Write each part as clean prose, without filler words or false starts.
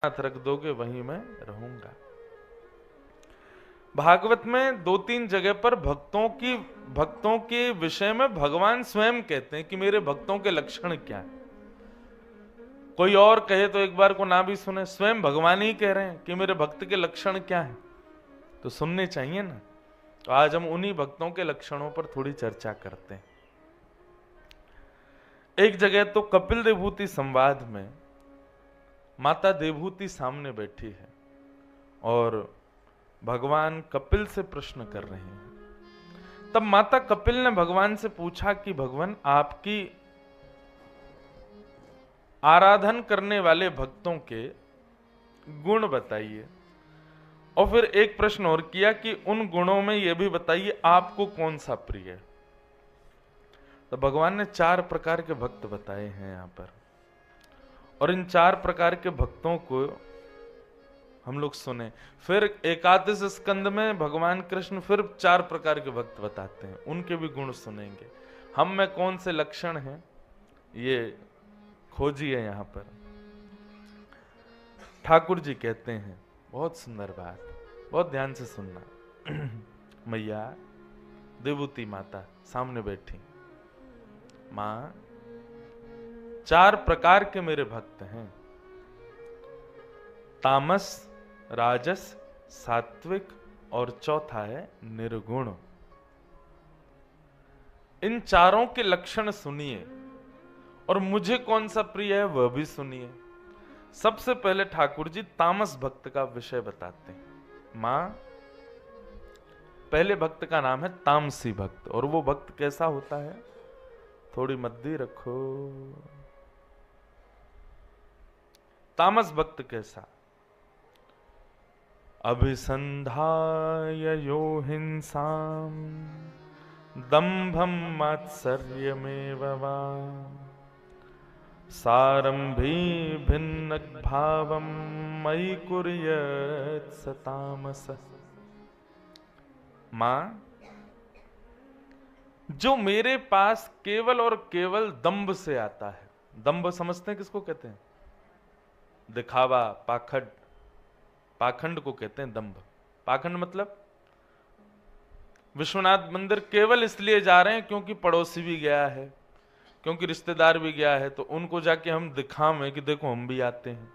हाथ रख दोगे वहीं मैं रहूंगा। भागवत में 2-3 जगह पर भक्तों के विषय में भगवान स्वयं कहते हैं कि मेरे भक्तों के लक्षण क्या है। कोई और कहे तो एक बार को ना भी सुने, स्वयं भगवान ही कह रहे हैं कि मेरे भक्त के लक्षण क्या है, तो सुनने चाहिए ना। तो आज हम उन्हीं भक्तों के लक्षणों पर थोड़ी चर्चा करते हैं। एक जगह तो कपिल देवहूति संवाद में माता देवहूति सामने बैठी है और भगवान कपिल से प्रश्न कर रहे हैं। तब माता कपिल ने भगवान से पूछा कि भगवान, आपकी आराधन करने वाले भक्तों के गुण बताइए, और फिर एक प्रश्न और किया कि उन गुणों में यह भी बताइए आपको कौन सा प्रिय है। तो भगवान ने 4 प्रकार के भक्त बताए हैं यहां पर, और इन 4 प्रकार के भक्तों को हम लोग सुने। फिर एकादश स्कंद में भगवान कृष्ण फिर 4 प्रकार के भक्त बताते हैं, उनके भी गुण सुनेंगे। हम में कौन से लक्षण हैं ये खोजिए। यहां पर ठाकुर जी कहते हैं, बहुत सुंदर बात, बहुत ध्यान से सुनना। मैया देवहूति माता सामने बैठी, मां 4 प्रकार के मेरे भक्त हैं, तामस, राजस, सात्विक और चौथा है निर्गुण। इन चारों के लक्षण सुनिए और मुझे कौन सा प्रिय है वह भी सुनिए। सबसे पहले ठाकुर जी तामस भक्त का विषय बताते हैं। मां, पहले भक्त का नाम है तामसी भक्त, और वो भक्त कैसा होता है, थोड़ी मद्दी रखो। तामस भक्त कैसा, अभिसंधाय यो हिंसाम दंभम मात्सर्यमेव वा सारंभी भिन्न भावम मयि कुर्यात् स तामस। मां, जो मेरे पास केवल और केवल दंभ से आता है, दंभ समझते हैं किसको कहते हैं, दिखावा, पाखंड, पाखंड को कहते हैं दंभ। पाखंड मतलब विश्वनाथ मंदिर केवल इसलिए जा रहे हैं क्योंकि पड़ोसी भी गया है, क्योंकि रिश्तेदार भी गया है, तो उनको जाके हम दिखावें कि देखो हम भी आते हैं।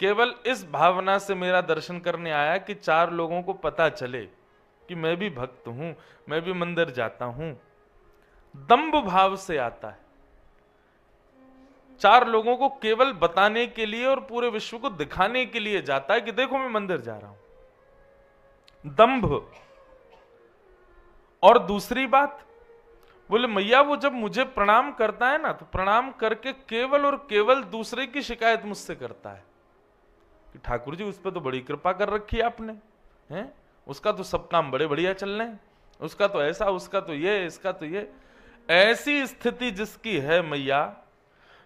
केवल इस भावना से मेरा दर्शन करने आया कि 4 लोगों को पता चले कि मैं भी भक्त हूं, मैं भी मंदिर जाता हूं। दंभ भाव से आता है, 4 लोगों को केवल बताने के लिए और पूरे विश्व को दिखाने के लिए जाता है कि देखो मैं मंदिर जा रहा हूं। दंभ। और दूसरी बात, बोले मैया वो जब मुझे प्रणाम करता है ना, तो प्रणाम करके केवल और केवल दूसरे की शिकायत मुझसे करता है कि ठाकुर जी उस पर तो बड़ी कृपा कर रखी है आपने, हैं, उसका तो सब काम बड़े बढ़िया चल रहे हैं, उसका तो ऐसा, उसका तो ये, इसका तो ये। ऐसी स्थिति जिसकी है मैया,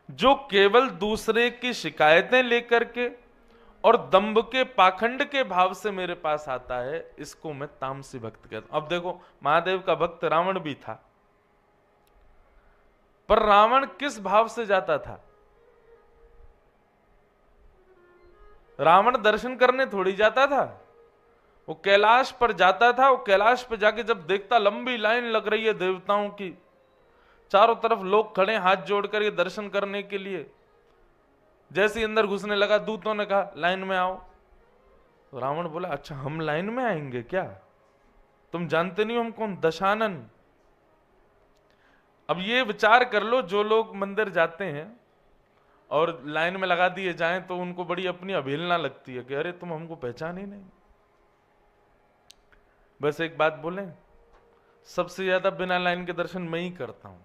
जो केवल दूसरे की शिकायतें लेकर के और दंभ के पाखंड के भाव से मेरे पास आता है, इसको मैं तामसी भक्त कहता हूं। अब देखो, महादेव का भक्त रावण भी था, पर रावण किस भाव से जाता था, रावण दर्शन करने थोड़ी जाता था, वो कैलाश पर जाता था। वो कैलाश पर जाके जब देखता लंबी लाइन लग रही है देवताओं की, चारों तरफ लोग खड़े हाथ जोड़कर ये दर्शन करने के लिए, जैसे ही अंदर घुसने लगा दूतों ने कहा लाइन में आओ। तो रावण बोला अच्छा हम लाइन में आएंगे क्या, तुम जानते नहीं हो हम कौन, दशानन। अब ये विचार कर लो, जो लोग मंदिर जाते हैं और लाइन में लगा दिए जाएं तो उनको बड़ी अपनी अवहेलना लगती है कि अरे तुम हमको पहचान ही नहीं। बस एक बात बोले, सबसे ज्यादा बिना लाइन के दर्शन मैं ही करता हूं,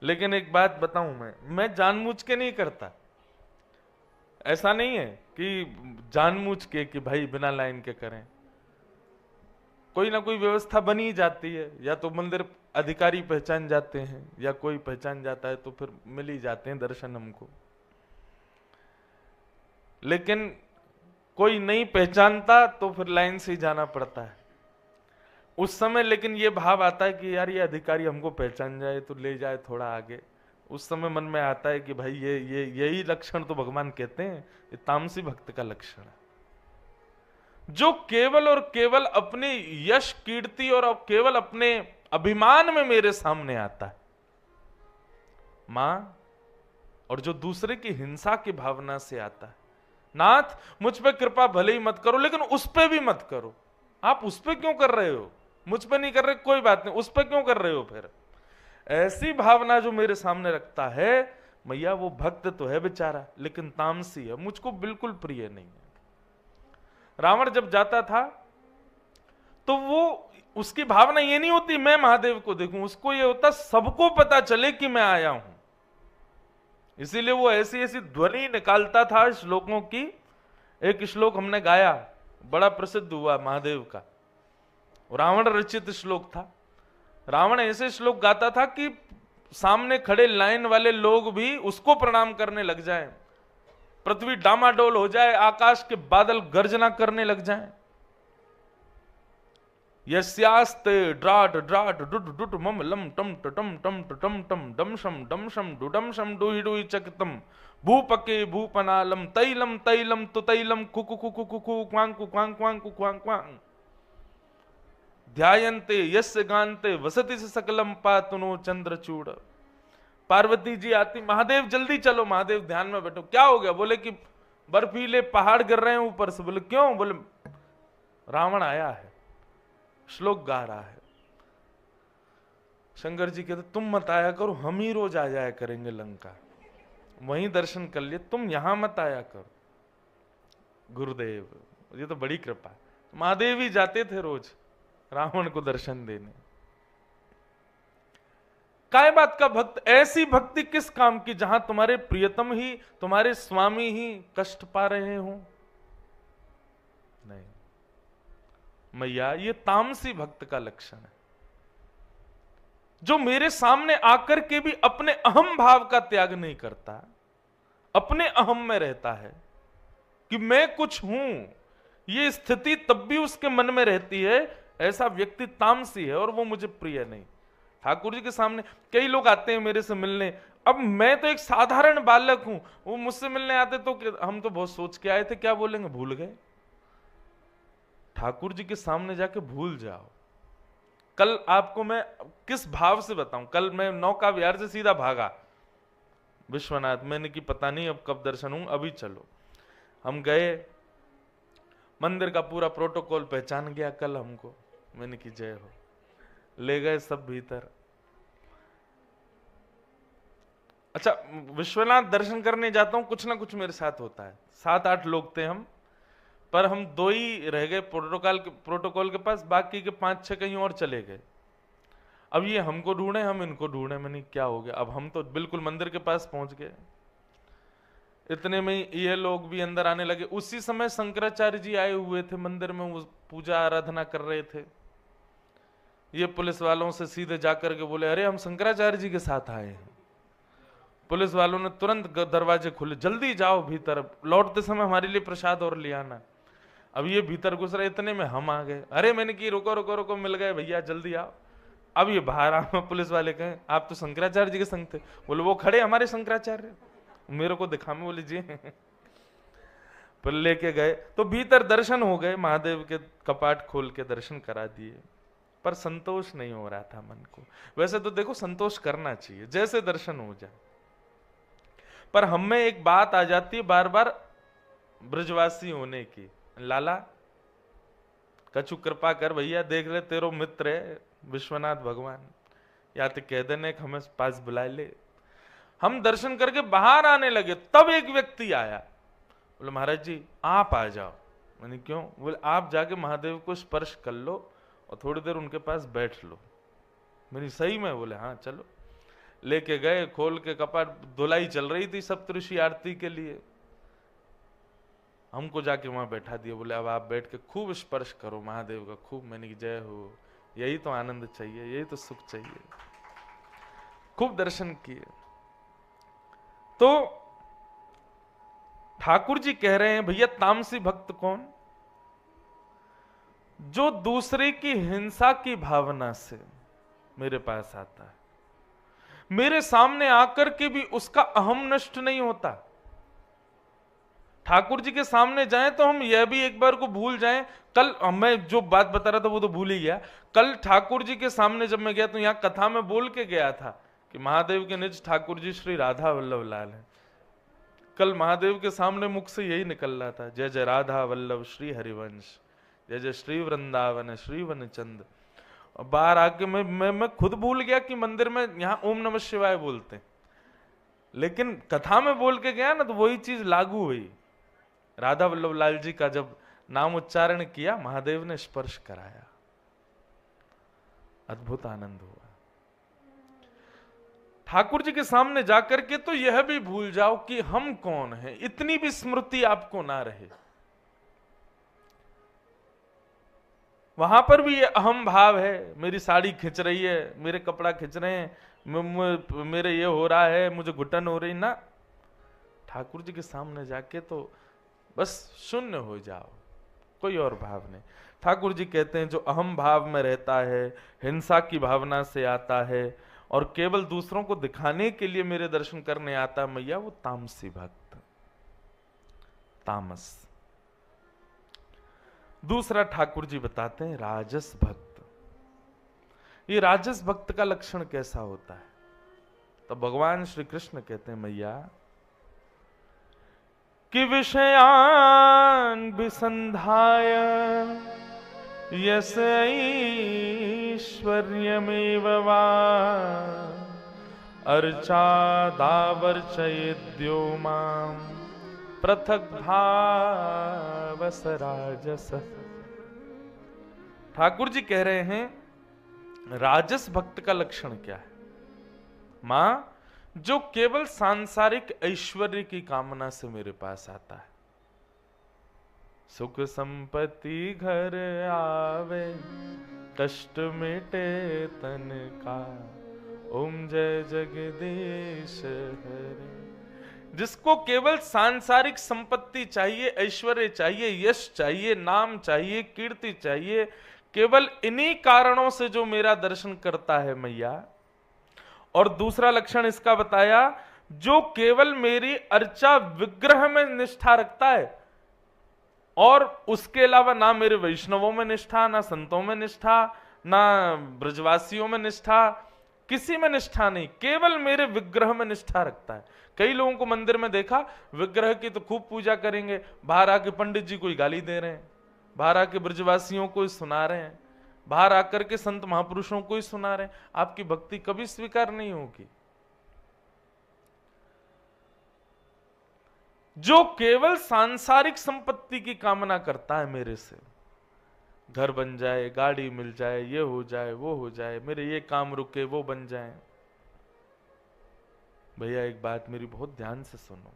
लेकिन एक बात बताऊं, मैं जानबूझ के नहीं करता। ऐसा नहीं है कि जानबूझ के कि भाई बिना लाइन के करें, कोई ना कोई व्यवस्था बनी ही जाती है, या तो मंदिर अधिकारी पहचान जाते हैं या कोई पहचान जाता है तो फिर मिल ही जाते हैं दर्शन हमको। लेकिन कोई नहीं पहचानता तो फिर लाइन से ही जाना पड़ता है उस समय। लेकिन ये भाव आता है कि यार ये अधिकारी हमको पहचान जाए तो ले जाए थोड़ा आगे, उस समय मन में आता है कि भाई ये यही लक्षण तो भगवान कहते हैं, ये तामसी भक्त का लक्षण है, जो केवल और केवल अपने यश कीर्ति और केवल अपने अभिमान में मेरे सामने आता है मां, और जो दूसरे की हिंसा की भावना से आता है। नाथ मुझ पे कृपा भले ही मत करो, लेकिन उस पे भी मत करो। आप उस पे क्यों कर रहे हो? मुझ पे नहीं कर रहे, कोई बात नहीं, उस पे क्यों कर रहे हो? फिर ऐसी भावना जो मेरे सामने रखता है, मैया वो भक्त तो है बेचारा, लेकिन तामसी है, मुझको बिल्कुल प्रिय नहीं है। रावण जब जाता था तो वो उसकी भावना ये नहीं होती मैं महादेव को देखूं, उसको ये होता सबको पता चले कि मैं आया हूं। इसीलिए वो ऐसी ऐसी ध्वनि निकालता था श्लोकों की। एक श्लोक हमने गाया, बड़ा प्रसिद्ध हुआ महादेव का, रावण रचित श्लोक था। रावण ऐसे श्लोक गाता था कि सामने खड़े लाइन वाले लोग भी उसको प्रणाम करने लग जाएं, पृथ्वी डामाडोल हो जाए, आकाश के बादल गर्जना करने लग जाएं। यस्यास्ते ड्राट ड्राट डुट डुट मम लम टम टम टम टम टम डमशम डमशम डुडमशम डुहि डुहि चकितम भूपके भूपनालम तैलम तैलम तुतैलम कुकु कुकु कुकु क्वांग क्वांग क्वांग क्वांग क्वांग ध्यायन्ते यस्य गान्ते वसति से सकलम पातुनो चंद्रचूड़। पार्वती जी आती, महादेव जल्दी चलो, महादेव ध्यान में बैठो। क्या हो गया? बोले कि बर्फीले पहाड़ गिर रहे हैं ऊपर से। बोले क्यों? बोले रावण आया है, श्लोक गा रहा है। शंकर जी कहते तुम मत आया करो, हम ही रोज आ जाया करेंगे लंका, वहीं दर्शन कर लिए, तुम यहां मत आया करो। गुरुदेव, ये तो बड़ी कृपा। महादेव ही जाते थे रोज रावण को दर्शन देने। काय बात का भक्त? ऐसी भक्ति किस काम की जहां तुम्हारे प्रियतम ही, तुम्हारे स्वामी ही कष्ट पा रहे हो? नहीं मैया, ये तामसी भक्त का लक्षण है, जो मेरे सामने आकर के भी अपने अहम भाव का त्याग नहीं करता, अपने अहम में रहता है कि मैं कुछ हूं। ये स्थिति तब भी उसके मन में रहती है। ऐसा व्यक्ति तामसी है और वो मुझे प्रिय नहीं। ठाकुर जी के सामने कई लोग आते हैं मेरे से मिलने, अब मैं तो एक साधारण बालक हूं, वो मुझसे मिलने आते तो हम तो बहुत सोच के आए थे, क्या बोलेंगे, भूल गए। ठाकुर जी के सामने जाके भूल जाओ। कल आपको मैं किस भाव से बताऊं, कल मैं नौका विहार से सीधा भागा विश्वनाथ, मैंने कि पता नहीं अब कब दर्शन हूं, अभी चलो। हम गए, मंदिर का पूरा प्रोटोकॉल पहचान गया कल हमको, मैंने कि जय हो। ले गए सब भीतर। अच्छा, विश्वनाथ दर्शन करने जाता हूं, कुछ ना कुछ मेरे साथ होता है। 7-8 लोग थे हम, पर हम 2 ही रह गए प्रोटोकॉल के पास, बाकी के 5-6 कहीं और चले गए। अब ये हमको ढूंढे, हम इनको ढूंढे। मैंने क्या हो गया? अब हम तो बिल्कुल मंदिर के पास पहुंच गए। इतने में ये लोग भी अंदर आने लगे। उसी समय शंकराचार्य जी आए हुए थे मंदिर में, वो पूजा आराधना कर रहे थे। ये पुलिस वालों से सीधे जाकर के बोले, अरे हम शंकराचार्य जी के साथ आए हैं। पुलिस वालों ने तुरंत दरवाजे खोले, जल्दी जाओ भीतर, लौटते समय हमारे लिए प्रसाद और ले आना। अब ये भीतर घुस रहे, इतने में हम आ गए। अरे मैंने कि रुको रुको रुको, मिल गए भैया, जल्दी आओ। अब ये बाहर आ, पुलिस वाले कहे आप तो शंकराचार्य जी के संग थे। बोले वो खड़े हमारे शंकराचार्य, मेरे को दिखा में। बोले जी। पर लेके गए तो भीतर दर्शन हो गए, महादेव के कपाट खोल के दर्शन करा दिए, पर संतोष नहीं हो रहा था मन को। वैसे तो देखो संतोष करना चाहिए, जैसे दर्शन हो जाए, पर हम में एक बात आ जाती है बार बार ब्रजवासी होने की। लाला कछु कृपा कर भैया, देख रहे तेरो मित्र है विश्वनाथ भगवान, या तो कह देने हमें पास बुला ले। हम दर्शन करके बाहर आने लगे, तब एक व्यक्ति आया, बोले महाराज जी आप आ जाओ। मैंने क्यों? बोले आप जाके महादेव को स्पर्श कर लो और थोड़ी देर उनके पास बैठ लो। मेरी सही में? बोले हाँ चलो। लेके गए, खोल के कपाट, धुलाई चल रही थी सप्तऋषि आरती के लिए, हमको जाके वहां बैठा दिया। बोले अब आप बैठ के खूब स्पर्श करो महादेव का, खूब। मैंने की जय हो, यही तो आनंद चाहिए, यही तो सुख चाहिए। खूब दर्शन किए। तो ठाकुर जी कह रहे हैं भैया तामसी भक्त कौन? जो दूसरे की हिंसा की भावना से मेरे पास आता है। मेरे सामने आकर के भी उसका अहम नष्ट नहीं होता। ठाकुर जी के सामने जाएं तो हम यह भी एक बार को भूल जाएं। कल मैं जो बात बता रहा था वो तो भूल ही गया। कल ठाकुर जी के सामने जब मैं गया तो यहां कथा में बोल के गया था कि महादेव के निज ठाकुर जी श्री राधा वल्लभ लाल हैं। कल महादेव के सामने मुख से यही निकल रहा था, जय जय राधा वल्लभ श्री हरिवंश, जय जय श्री वृंदावन श्री वनचंद। बाहर आके मैं खुद भूल गया कि मंदिर में यहाँ ओम नमः शिवाय बोलते हैं, लेकिन कथा में बोल के गया ना तो वही चीज लागू हुई। राधा वल्लभ लाल जी का जब नाम उच्चारण किया, महादेव ने स्पर्श कराया, अद्भुत आनंद हुआ। ठाकुर जी के सामने जाकर के तो यह भी भूल जाओ कि हम कौन हैं, इतनी भी स्मृति आपको ना रहे। वहां पर भी ये अहम भाव है, मेरी साड़ी खिंच रही है, मेरे कपड़ा खिंच रहे हैं, मेरे ये हो रहा है, मुझे घुटन हो रही ना। ठाकुर जी के सामने जाके तो बस शून्य हो जाओ, कोई और भाव नहीं। ठाकुर जी कहते हैं जो अहम भाव में रहता है, हिंसा की भावना से आता है और केवल दूसरों को दिखाने के लिए मेरे दर्शन करने आता मैया, वो तामसी भक्त, तामस। दूसरा ठाकुर जी बताते हैं राजस भक्त। ये राजस भक्त का लक्षण कैसा होता है? तो भगवान श्री कृष्ण कहते हैं मैया कि विषयान विसंधाय यस ऐश्वर्यमेव वा अर्चादावर्चयेद्यो मां पृथक भावस राजस। ठाकुर जी कह रहे हैं राजस भक्त का लक्षण क्या है? मां, जो केवल सांसारिक ऐश्वर्य की कामना से मेरे पास आता है, सुख संपत्ति घर आवे, कष्ट मिटे तन का, ओम जय जगदीश हरे। जिसको केवल सांसारिक संपत्ति चाहिए, ऐश्वर्य चाहिए, यश चाहिए, नाम चाहिए, कीर्ति चाहिए, केवल इन्हीं कारणों से जो मेरा दर्शन करता है मैया। और दूसरा लक्षण इसका बताया, जो केवल मेरी अर्चा विग्रह में निष्ठा रखता है और उसके अलावा ना मेरे वैष्णवों में निष्ठा, ना संतों में निष्ठा, ना ब्रजवासियों में निष्ठा, किसी में निष्ठा नहीं, केवल मेरे विग्रह में निष्ठा रखता है। कई लोगों को मंदिर में देखा, विग्रह की तो खूब पूजा करेंगे, बाहर आके पंडित जी को गाली दे रहे हैं, बाहर आके ब्रजवासियों को सुना रहे हैं, बाहर आकर के संत महापुरुषों को ही सुना रहे हैं। आपकी भक्ति कभी स्वीकार नहीं होगी। जो केवल सांसारिक संपत्ति की कामना करता है मेरे से, घर बन जाए, गाड़ी मिल जाए, ये हो जाए, वो हो जाए, मेरे ये काम रुके, वो बन जाए। भैया एक बात मेरी बहुत ध्यान से सुनो,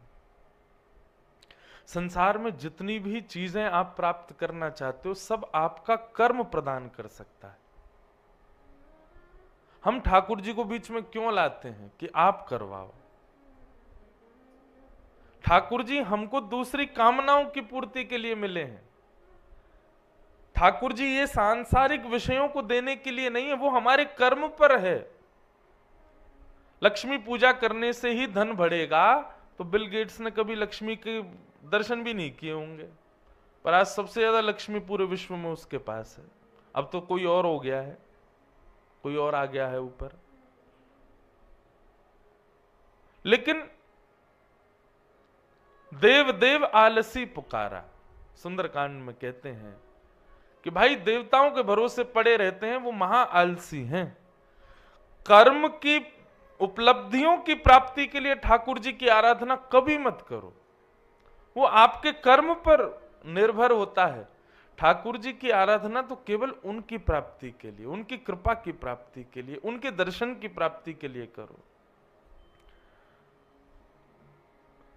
संसार में जितनी भी चीजें आप प्राप्त करना चाहते हो सब आपका कर्म प्रदान कर सकता है। हम ठाकुर जी को बीच में क्यों लाते हैं कि आप करवाओ? ठाकुर जी हमको दूसरी कामनाओं की पूर्ति के लिए मिले हैं। ठाकुर जी ये सांसारिक विषयों को देने के लिए नहीं है, वो हमारे कर्म पर है। लक्ष्मी पूजा करने से ही धन बढ़ेगा, तो बिल गेट्स ने कभी लक्ष्मी के दर्शन भी नहीं किए होंगे, पर आज सबसे ज्यादा लक्ष्मी पूरे विश्व में उसके पास है। अब तो कोई और हो गया है, कोई और आ गया है ऊपर। लेकिन देव देव आलसी पुकारा, सुंदरकांड में कहते हैं कि भाई देवताओं के भरोसे पड़े रहते हैं, वो महा आलसी हैं। कर्म की उपलब्धियों की प्राप्ति के लिए ठाकुर जी की आराधना कभी मत करो, वो आपके कर्म पर निर्भर होता है। ठाकुर जी की आराधना तो केवल उनकी प्राप्ति के लिए, उनकी कृपा की प्राप्ति के लिए, उनके दर्शन की प्राप्ति के लिए करो।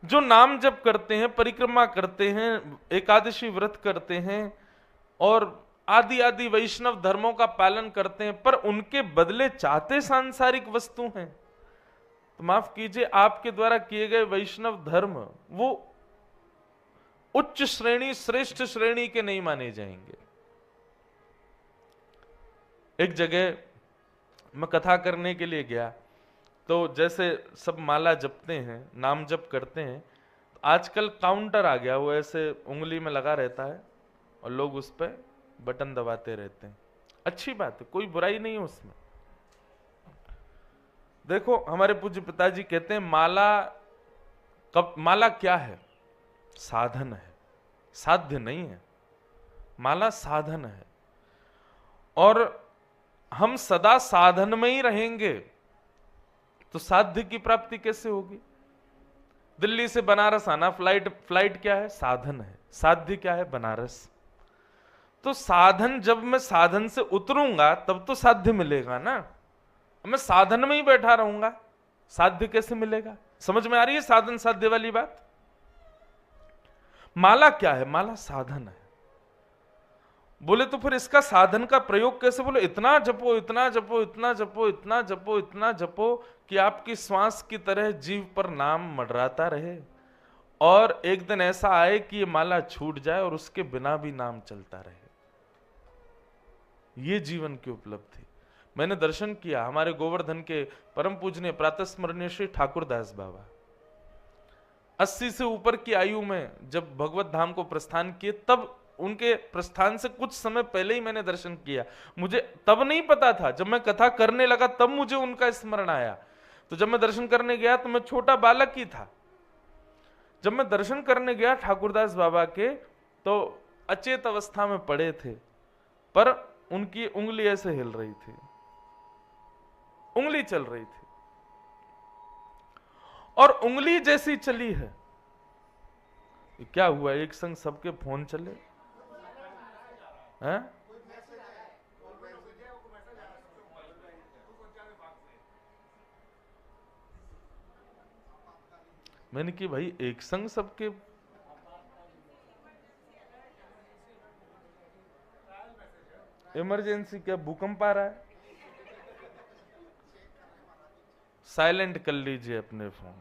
जो नाम जप करते हैं, परिक्रमा करते हैं, एकादशी व्रत करते हैं और आदि आदि वैष्णव धर्मों का पालन करते हैं, पर उनके बदले चाहते सांसारिक वस्तु हैं, तो माफ कीजिए, आपके द्वारा किए गए वैष्णव धर्म वो उच्च श्रेणी, श्रेष्ठ श्रेणी के नहीं माने जाएंगे। एक जगह मैं कथा करने के लिए गया, तो जैसे सब माला जपते हैं, नाम जप करते हैं, तो आजकल काउंटर आ गया, वो ऐसे उंगली में लगा रहता है और लोग उस पर बटन दबाते रहते हैं। अच्छी बात है, कोई बुराई नहीं है उसमें। देखो हमारे पूज्य पिताजी कहते हैं माला क्या है? साधन है, साध्य नहीं है। माला साधन है, और हम सदा साधन में ही रहेंगे तो साध्य की प्राप्ति कैसे होगी? दिल्ली से बनारस आना, फ्लाइट क्या है? साधन है। साध्य क्या है? बनारस। तो साधन, जब मैं साधन से उतरूंगा तब तो साध्य मिलेगा ना। मैं साधन में ही बैठा रहूंगा, साध्य कैसे मिलेगा? समझ में आ रही है साधन साध्य वाली बात? माला क्या है? माला साधन है। बोले तो फिर इसका साधन का प्रयोग कैसे? बोले इतना जपो, इतना जपो, इतना जपो, इतना जपो, इतना जपो कि आपकी श्वास की तरह जीव पर नाम मंडराता रहे, और एक दिन ऐसा आए कि ये माला छूट जाए और उसके बिना भी नाम चलता रहे। ये जीवन की उपलब्धि। मैंने दर्शन किया हमारे गोवर्धन के परम पूजनीय प्रातः स्मरणीय श्री ठाकुरदास बाबा 80 से ऊपर की आयु में जब भगवत धाम को प्रस्थान किए, तब उनके प्रस्थान से कुछ समय पहले ही मैंने दर्शन किया। मुझे तब नहीं पता था, जब मैं कथा करने लगा तब मुझे उनका स्मरण आया। तो जब मैं दर्शन करने गया तो मैं छोटा बालक ही था। जब मैं दर्शन करने गया ठाकुरदास बाबा के, तो अचेत अवस्था में पड़े थे, पर उनकी उंगली ऐसे हिल रही थी, उंगली चल रही थी, और उंगली जैसी चली है, क्या हुआ? एक संग सबके फोन चले हैं? मैंने कि भाई एक संग सबके, इमरजेंसी क्या, भूकंप आ रहा है? साइलेंट कर लीजिए अपने फोन।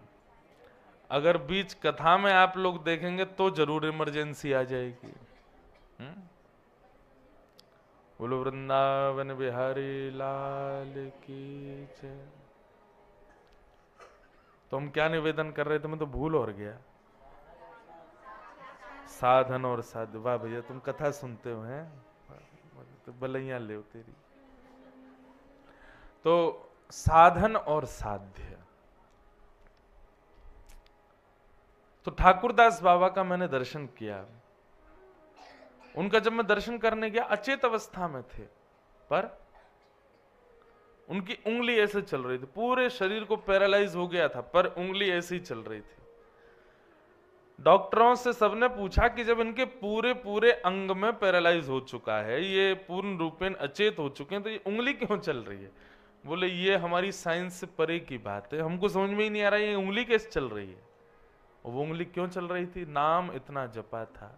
अगर बीच कथा में आप लोग देखेंगे तो जरूर इमरजेंसी आ जाएगी। बोलो वृंदावन बिहारी लाल की जय। तो हम क्या निवेदन कर रहे थे? मैं तो भूल और गया। साधन और साध्य। वाह भैया, तुम कथा सुनते हो हैं, तो बलैया ले तेरी। तो साधन और साध्य। तो ठाकुरदास बाबा का मैंने दर्शन किया। उनका जब मैं दर्शन करने गया, अचेत अवस्था में थे, पर उनकी उंगली ऐसे चल रही थी, पूरे शरीर को पैरालाइज हो गया था, पर उंगली ऐसे ही चल रही थी। डॉक्टरों से सबने पूछा कि जब इनके पूरे पूरे अंग में पैरालाइज हो चुका है, ये पूर्ण रूपेण अचेत हो चुके हैं, तो ये उंगली क्यों चल रही है? बोले ये हमारी साइंस से परे की बात है, हमको समझ में ही नहीं आ रहा है ये उंगली कैसे चल रही है। और वो उंगली क्यों चल रही थी? नाम इतना जपा था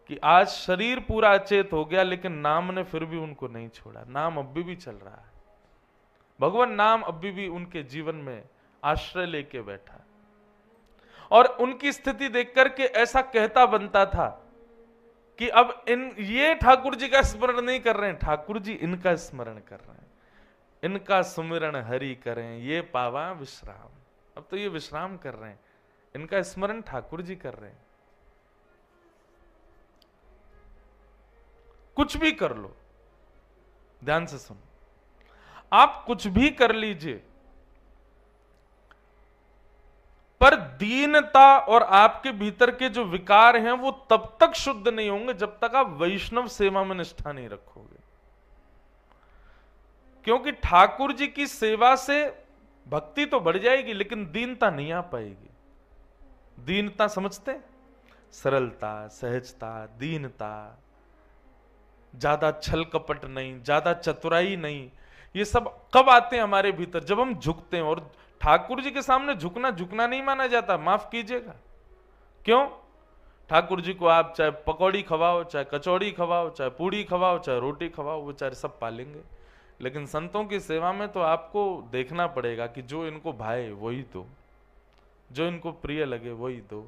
कि आज शरीर पूरा अचेत हो गया, लेकिन नाम ने फिर भी उनको नहीं छोड़ा। नाम अभी भी चल रहा है, भगवान नाम अभी भी उनके जीवन में आश्रय लेके बैठा। और उनकी स्थिति देख करके ऐसा कहता बनता था कि अब ये ठाकुर जी का स्मरण नहीं कर रहे हैं, ठाकुर जी इनका स्मरण कर रहे हैं, इनका सुमिरन हरि करें ये पावा विश्राम। अब तो ये विश्राम कर रहे हैं, इनका स्मरण ठाकुर जी कर रहे हैं। कुछ भी कर लो, ध्यान से सुनो, आप कुछ भी कर लीजिए, पर दीनता और आपके भीतर के जो विकार हैं वो तब तक शुद्ध नहीं होंगे जब तक आप वैष्णव सेवा में निष्ठा नहीं रखोगे। क्योंकि ठाकुर जी की सेवा से भक्ति तो बढ़ जाएगी, लेकिन दीनता नहीं आ पाएगी। दीनता समझते? सरलता, सहजता, दीनता, ज्यादा छल कपट नहीं, ज्यादा चतुराई नहीं। ये सब कब आते हैं हमारे भीतर? जब हम झुकते हैं। और ठाकुर जी के सामने झुकना नहीं माना जाता, माफ कीजिएगा। क्यों? ठाकुर जी को आप चाहे पकौड़ी खवाओ, चाहे कचौड़ी खवाओ, चाहे पूड़ी खवाओ, चाहे रोटी खवाओ, वो चाहे सब पालेंगे। लेकिन संतों की सेवा में तो आपको देखना पड़ेगा कि जो इनको भाए वही दो, जो इनको प्रिय लगे वही दो।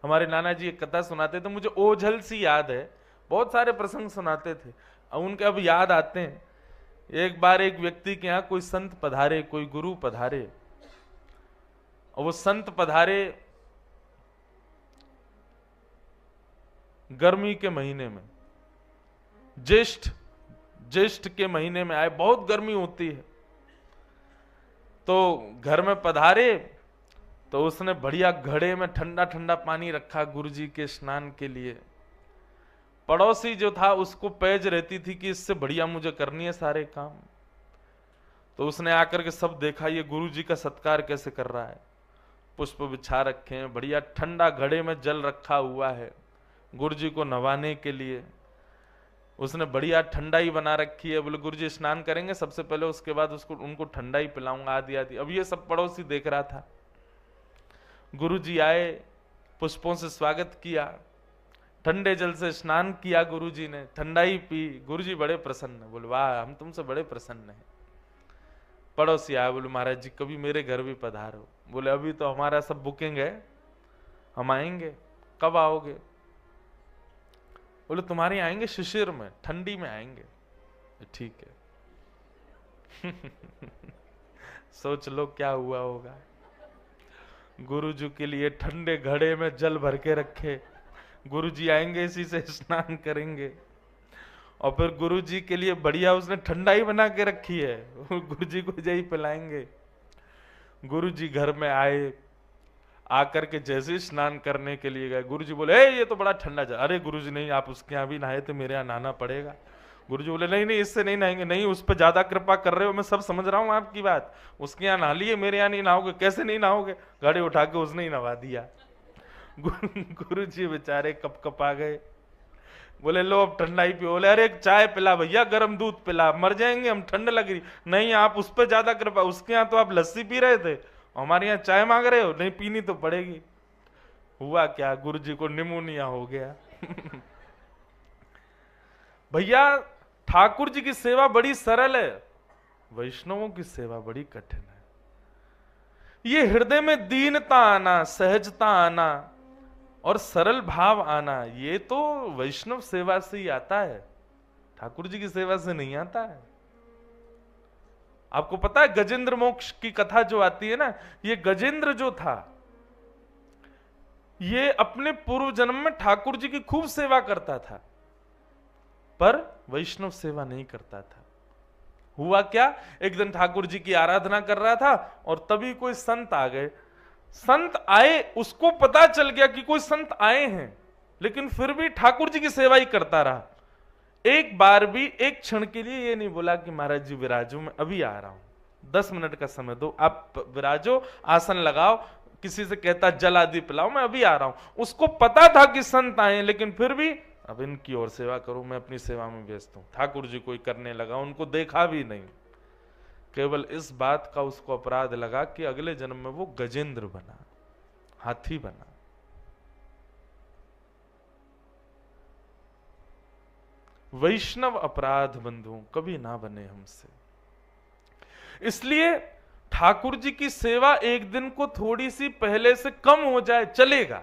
हमारे नाना जी एक कथा सुनाते थे, मुझे ओझल सी याद है, बहुत सारे प्रसंग सुनाते थे, उनके अब याद आते हैं एक बार एक व्यक्ति के यहां कोई संत पधारे, कोई गुरु पधारे, और वो संत पधारे गर्मी के महीने में, ज्येष्ठ के महीने में आए, बहुत गर्मी होती है। तो घर में पधारे तो उसने बढ़िया घड़े में ठंडा ठंडा पानी रखा गुरुजी के स्नान के लिए। पड़ोसी जो था उसको पैज रहती थी कि इससे बढ़िया मुझे करनी है सारे काम। तो उसने आकर के सब देखा, ये गुरुजी का सत्कार कैसे कर रहा है। पुष्प बिछा रखे हैं, बढ़िया ठंडा घड़े में जल रखा हुआ है गुरुजी को नवाने के लिए। उसने बढ़िया ठंडाई बना रखी है। बोले गुरुजी स्नान करेंगे सबसे पहले, उसके बाद उनको ठंडाई पिलाऊंगा आदि आदि। अब ये सब पड़ोसी देख रहा था। गुरुजी आए, पुष्पों से स्वागत किया, ठंडे जल से स्नान किया गुरुजी ने, ठंडाई पी। गुरुजी बड़े प्रसन्न, बोले वाह हम तुमसे बड़े प्रसन्न हैं। पड़ोसी आया, बोले महाराज जी कभी मेरे घर भी पधारो। बोले अभी तो हमारा सब बुकिंग है, हम आएंगे, कब आओगे। बोले तुम्हारे आएंगे शिशिर में, ठंडी में आएंगे। ठीक है। सोच लो क्या हुआ होगा। गुरुजी के लिए ठंडे घड़े में जल भर के रखे, गुरुजी आएंगे इसी से स्नान करेंगे। और फिर गुरुजी के लिए बढ़िया उसने ठंडाई बना के रखी है, गुरुजी को यही पिलाएंगे। गुरुजी घर में आए, आकर के जैसे स्नान करने के लिए गए, गुरुजी बोले ये तो बड़ा ठंडा जल। अरे गुरुजी नहीं, आप उसके यहाँ भी नहाए थे, मेरे यहाँ नहाना पड़ेगा। गुरुजी बोले नहीं नहीं इससे नहीं नहाएंगे। नहीं, उस पर ज्यादा कृपा कर रहे हो, मैं सब समझ रहा हूँ आपकी बात। उसके यहाँ नहा लिए, मेरे यहाँ नहीं नहाओगे। कैसे नहीं नहाओगे? गाड़ी उठा के उसने ही नहा दिया। गुरुजी बेचारे कप कप आ गए। बोले लो अब ठंडाई पियो। बोले अरे एक चाय पिला भैया, गर्म दूध पिला, मर जाएंगे हम, ठंड लग रही। नहीं आप उस पर ज्यादा कृपा, उसके यहाँ तो आप लस्सी पी रहे थे, हमारे यहाँ चाय मांग रहे हो। नहीं पीनी तो पड़ेगी। हुआ क्या, गुरुजी को निमोनिया हो गया। भैया ठाकुर जी की सेवा बड़ी सरल है, वैष्णवों की सेवा बड़ी कठिन है। ये हृदय में दीनता आना, सहजता आना और सरल भाव आना, ये तो वैष्णव सेवा से ही आता है, ठाकुर जी की सेवा से नहीं आता है। आपको पता है गजेंद्र मोक्ष की कथा जो आती है ना, ये गजेंद्र जो था ये अपने पूर्व जन्म में ठाकुर जी की खूब सेवा करता था, पर वैष्णव सेवा नहीं करता था। हुआ क्या, एक दिन ठाकुर जी की आराधना कर रहा था और तभी कोई संत आ गए। संत आए, उसको पता चल गया कि कोई संत आए हैं, लेकिन फिर भी ठाकुर जी की सेवा ही करता रहा। एक बार भी एक क्षण के लिए ये नहीं बोला कि महाराज जी विराजो, मैं अभी आ रहा हूं, 10 मिनट का समय दो, आप विराजो, आसन लगाओ, किसी से कहता जल आदि पिलाओ, मैं अभी आ रहा हूं। उसको पता था कि संत आए, लेकिन फिर भी अब इनकी और सेवा करूं, मैं अपनी सेवा में व्यस्त हूं। ठाकुर जी कोई करने लगा, उनको देखा भी नहीं। केवल इस बात का उसको अपराध लगा कि अगले जन्म में वो गजेंद्र बना, हाथी बना। वैष्णव अपराध बंधुओं कभी ना बने हमसे। इसलिए ठाकुर जी की सेवा एक दिन को थोड़ी सी पहले से कम हो जाए चलेगा,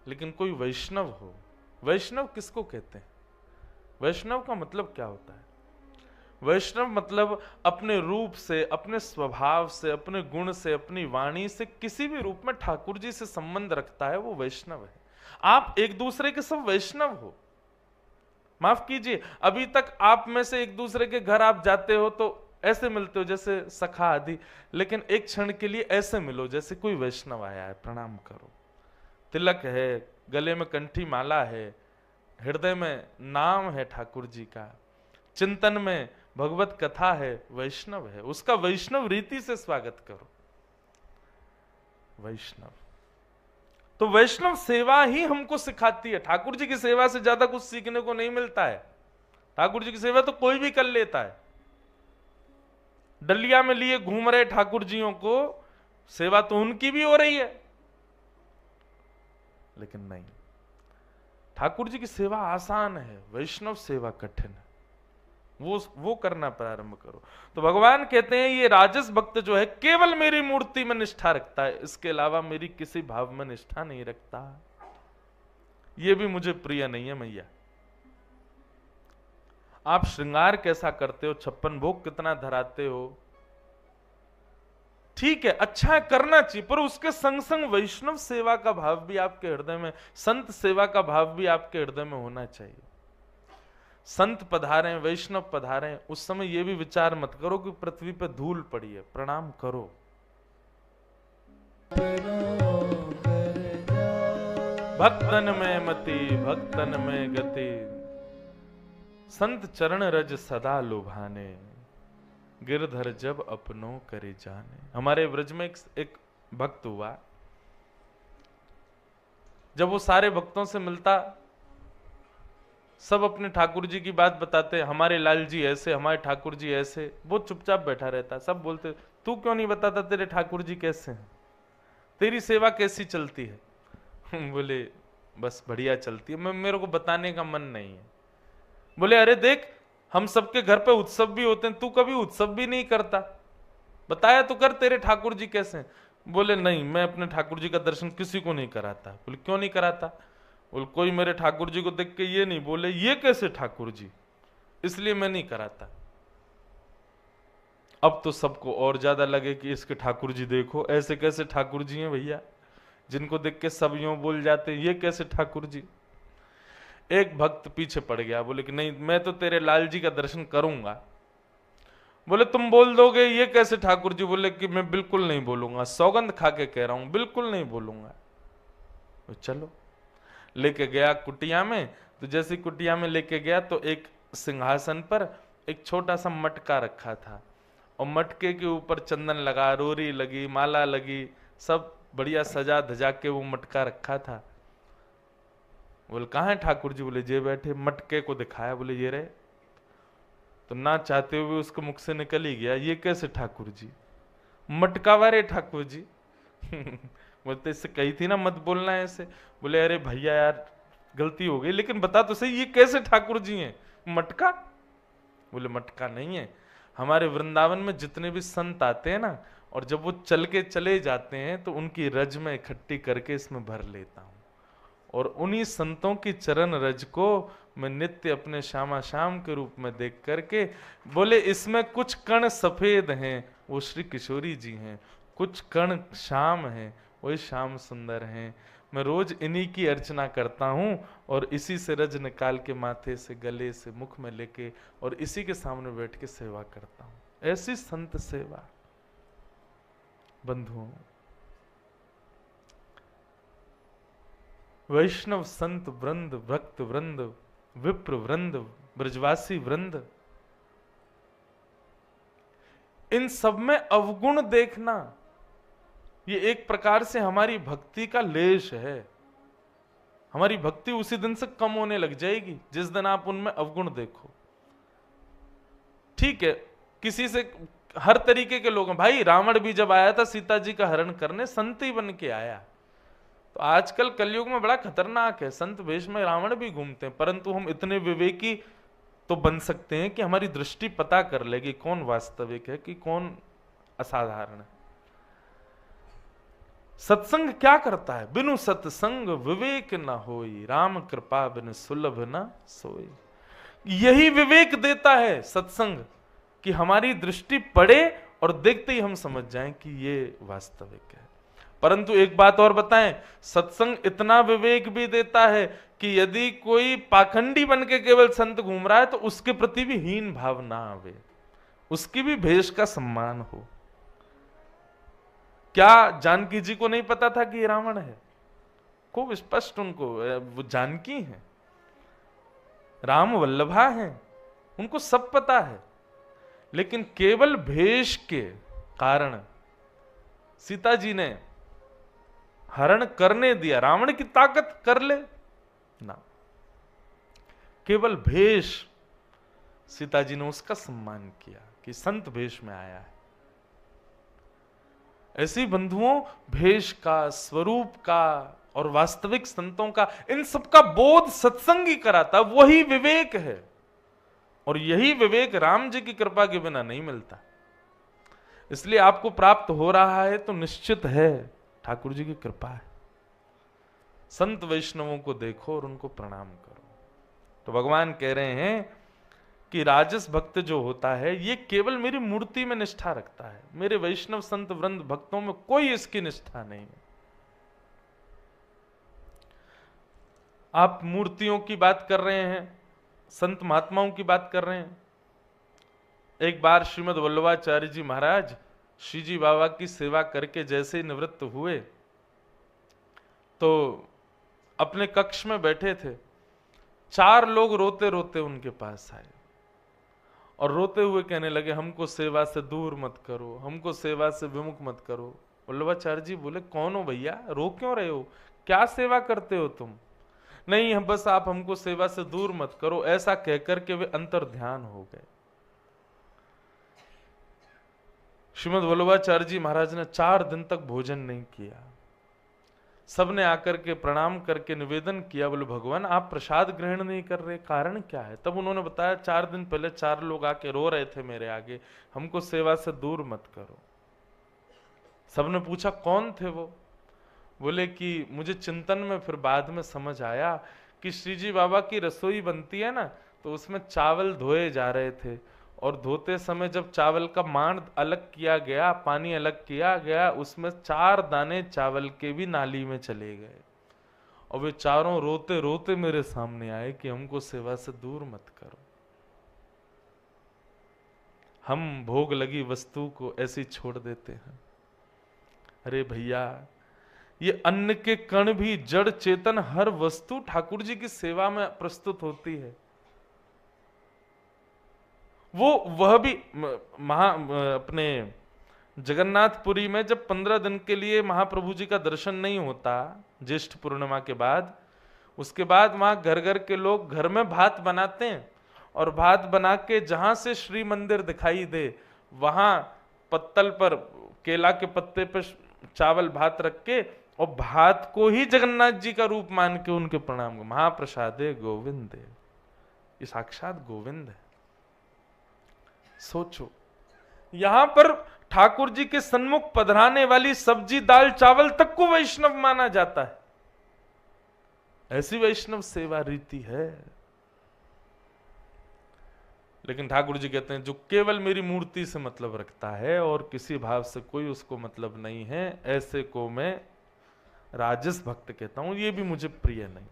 लेकिन कोई वैष्णव हो। वैष्णव किसको कहते हैं? वैष्णव का मतलब क्या होता है? वैष्णव मतलब अपने रूप से, अपने स्वभाव से, अपने गुण से, अपनी वाणी से किसी भी रूप में ठाकुर जी से संबंध रखता है, वो वैष्णव है। आप एक दूसरे के सब वैष्णव हो। माफ कीजिए, अभी तक आप में से एक दूसरे के घर आप जाते हो तो ऐसे मिलते हो जैसे सखा आदि, लेकिन एक क्षण के लिए ऐसे मिलो जैसे कोई वैष्णव आया है, प्रणाम करो। तिलक है, गले में कंठी माला है, हृदय में नाम है ठाकुर जी का, चिंतन में भगवत कथा है, वैष्णव है, उसका वैष्णव रीति से स्वागत करो। वैष्णव तो वैष्णव सेवा ही हमको सिखाती है। ठाकुर जी की सेवा से ज्यादा कुछ सीखने को नहीं मिलता है। ठाकुर जी की सेवा तो कोई भी कर लेता है। डलिया में लिए घूम रहे ठाकुर जियों को सेवा तो उनकी भी हो रही है, लेकिन नहीं, ठाकुर जी की सेवा आसान है, वैष्णव सेवा कठिन है। वो करना प्रारंभ करो। तो भगवान कहते हैं ये राजस भक्त जो है केवल मेरी मूर्ति में निष्ठा रखता है, इसके अलावा मेरी किसी भाव में निष्ठा नहीं रखता, ये भी मुझे प्रिय नहीं है मैया। आप श्रृंगार कैसा करते हो, 56 भोग कितना धराते हो, ठीक है, अच्छा है, करना चाहिए, पर उसके संग संग वैष्णव सेवा का भाव भी आपके हृदय में, संत सेवा का भाव भी आपके हृदय में होना चाहिए। संत पधारे, वैष्णव पधारे, उस समय यह भी विचार मत करो कि पृथ्वी पर धूल पड़ी है, प्रणाम करो। भक्तन में मति, भक्तन में गति, संत चरण रज सदा लुभाने, गिरधर जब अपनों करे जाने। हमारे ब्रज में एक भक्त हुआ, जब वो सारे भक्तों से मिलता, सब अपने ठाकुर जी की बात बताते, हमारे लाल जी ऐसे, हमारे ठाकुर जी ऐसे, वो चुपचाप बैठा रहता। सब बोलते तू क्यों नहीं बताता तेरे ठाकुर जी कैसे हैं, तेरी सेवा कैसी चलती है। बोले बस बढ़िया चलती है, मेरे को बताने का मन नहीं है। बोले अरे देख, हम सबके घर पे उत्सव भी होते हैं, तू कभी उत्सव भी नहीं करता, बताया तो कर तेरे ठाकुर जी कैसे हैं। बोले नहीं, मैं अपने ठाकुर जी का दर्शन किसी को नहीं कराता। बोले क्यों नहीं कराता। बोले कोई मेरे ठाकुर जी को देख के ये नहीं बोले ये कैसे ठाकुर जी, इसलिए मैं नहीं कराता। अब तो सबको और ज्यादा लगे कि इसके ठाकुर जी देखो ऐसे कैसे ठाकुर जी हैं भैया, जिनको देख के सब यूं बोल जाते हैं ये कैसे ठाकुर जी। एक भक्त पीछे पड़ गया, बोले कि नहीं मैं तो तेरे लाल जी का दर्शन करूंगा। बोले तुम बोल दोगे ये कैसे ठाकुर जी। बोले कि मैं बिल्कुल नहीं बोलूंगा, सौगंध खा के कह रहा हूं, बिल्कुल नहीं बोलूंगा। तो चलो, लेके गया कुटिया में। तो जैसे कुटिया में लेके गया तो एक सिंहासन पर एक छोटा सा मटका रखा था, और मटके के ऊपर चंदन लगा, रोरी लगी, माला लगी, सब बढ़िया सजा धजा के वो मटका रखा था। बोले कहाँ है ठाकुर जी। बोले जे बैठे। मटके को दिखाया, बोले ये रहे। तो ना चाहते हुए उसके मुख से निकल ही गया ये कैसे ठाकुर जी, मटका वारे ठाकुर जी। बोलते इससे कही थी ना मत बोलना है ऐसे। बोले अरे भैया यार गलती हो गई, लेकिन बता तो सही ये कैसे ठाकुर जी हैं। मटका। बोले मटका नहीं है, हमारे वृंदावन में जितने भी संत आते हैं ना, और जब वो चल के चले जाते हैं तो उनकी रज में इकट्ठी करके इसमें भर लेता हूं, और उन्हीं संतों की चरण रज को मैं नित्य अपने श्यामा श्याम के रूप में देख करके, बोले इसमें कुछ कण सफेद हैं वो श्री किशोरी जी हैं, कुछ कण श्याम हैं वही श्याम सुंदर हैं। मैं रोज इन्हीं की अर्चना करता हूं, और इसी से रज निकाल के माथे से, गले से, मुख में लेके, और इसी के सामने बैठ के सेवा करता हूं। ऐसी संत सेवा बंधुओं, वैष्णव संत वृंद, भक्त वृंद, विप्र वृंद, ब्रजवासी वृंद, इन सब में अवगुण देखना ये एक प्रकार से हमारी भक्ति का लेश है। हमारी भक्ति उसी दिन से कम होने लग जाएगी जिस दिन आप उनमें अवगुण देखो। ठीक है, किसी से हर तरीके के लोग हैं भाई। रावण भी जब आया था सीता जी का हरण करने, संत ही बन के आया। तो आजकल कलयुग में बड़ा खतरनाक है, संत वेश में रावण भी घूमते हैं, परंतु हम इतने विवेकी तो बन सकते हैं कि हमारी दृष्टि पता कर लेगी कौन वास्तविक है कि कौन असाधारण है। सत्संग क्या करता है, बिनु सत्संग विवेक न होई, राम कृपा बिन सुलभ न सोई। यही विवेक देता है सत्संग, कि हमारी दृष्टि पड़े और देखते ही हम समझ जाएं कि ये वास्तविक है। परंतु एक बात और बताएं, सत्संग इतना विवेक भी देता है कि यदि कोई पाखंडी बन के केवल संत घूम रहा है तो उसके प्रति भी हीन भाव ना आवे, उसकी भी भेष का सम्मान हो। क्या जानकी जी को नहीं पता था कि ये रावण है? खूब स्पष्ट उनको, वो जानकी हैं, राम वल्लभा हैं, उनको सब पता है, लेकिन केवल भेष के कारण सीता जी ने हरण करने दिया। रावण की ताकत कर ले ना, केवल भेष सीता जी ने उसका सम्मान किया कि संत भेष में आया है। ऐसी बंधुओं, भेष का, स्वरूप का और वास्तविक संतों का, इन सबका बोध सत्संग ही कराता, वही विवेक है। और यही विवेक राम जी की कृपा के बिना नहीं मिलता। इसलिए आपको प्राप्त हो रहा है तो निश्चित है ठाकुर जी की कृपा है। संत वैष्णवों को देखो और उनको प्रणाम करो। तो भगवान कह रहे हैं कि राजस भक्त जो होता है ये केवल मेरी मूर्ति में निष्ठा रखता है, मेरे वैष्णव संत वृंद भक्तों में कोई इसकी निष्ठा नहीं है। आप मूर्तियों की बात कर रहे हैं, संत महात्माओं की बात कर रहे हैं। एक बार श्रीमद् वल्लभाचार्य जी महाराज श्री जी बाबा की सेवा करके जैसे ही निवृत्त हुए तो अपने कक्ष में बैठे थे, 4 लोग रोते रोते उनके पास आए और रोते हुए कहने लगे हमको सेवा से दूर मत करो, हमको सेवा से विमुख मत करो। वल्लभाचार्य जी बोले कौन हो भैया, रो क्यों रहे हो, क्या सेवा करते हो तुम? नहीं हम बस आप हमको सेवा से दूर मत करो, ऐसा कहकर के वे अंतर ध्यान हो गए। श्रीमद् वल्लभाचार्य जी महाराज ने 4 दिन तक भोजन नहीं किया। सबने आकर के प्रणाम करके निवेदन किया, बोले भगवान आप प्रसाद ग्रहण नहीं कर रहे, कारण क्या है? तब उन्होंने बताया 4 दिन पहले 4 लोग आके रो रहे थे मेरे आगे, हमको सेवा से दूर मत करो। सबने पूछा कौन थे वो? बोले कि मुझे चिंतन में फिर बाद में समझ आया कि श्री जी बाबा की रसोई बनती है ना, तो उसमें चावल धोए जा रहे थे और धोते समय जब चावल का मांड अलग किया गया, पानी अलग किया गया, उसमें 4 दाने चावल के भी नाली में चले गए और वे चारों रोते रोते मेरे सामने आए कि हमको सेवा से दूर मत करो। हम भोग लगी वस्तु को ऐसी छोड़ देते हैं। अरे भैया ये अन्न के कण भी, जड़ चेतन हर वस्तु ठाकुर जी की सेवा में प्रस्तुत होती है। वह भी अपने जगन्नाथपुरी में जब 15 दिन के लिए महाप्रभु जी का दर्शन नहीं होता ज्येष्ठ पूर्णिमा के बाद, उसके बाद वहां घर घर के लोग घर में भात बनाते हैं और भात बना के जहां से श्री मंदिर दिखाई दे वहां पत्तल पर, केला के पत्ते पर चावल भात रख के और भात को ही जगन्नाथ जी का रूप मान के उनके प्रणाम को, महाप्रसादे गोविंद, ये साक्षात गोविंद है। सोचो यहां पर ठाकुर जी के सन्मुख पधराने वाली सब्जी दाल चावल तक को वैष्णव माना जाता है। ऐसी वैष्णव सेवा रीति है। लेकिन ठाकुर जी कहते हैं जो केवल मेरी मूर्ति से मतलब रखता है और किसी भाव से कोई उसको मतलब नहीं है, ऐसे को मैं राजस भक्त कहता हूं, ये भी मुझे प्रिय नहीं।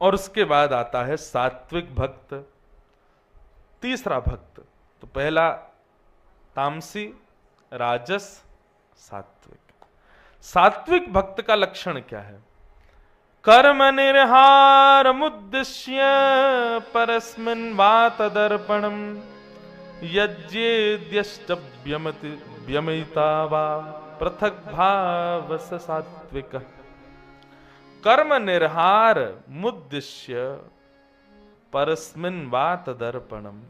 और उसके बाद आता है सात्विक भक्त, तीसरा भक्त। तो पहला तामसी, राजस, सात्विक। सात्विक भक्त का लक्षण क्या है? कर्म निर्हार मुद्दिश्य परस्मिन् वा तदर्पणम यज्ञेद्यष्टव्यमिता वा पृथक भाव सात्विक। कर्म निर्हार मुद्दिश्य परस्मिन् वा तदर्पणम।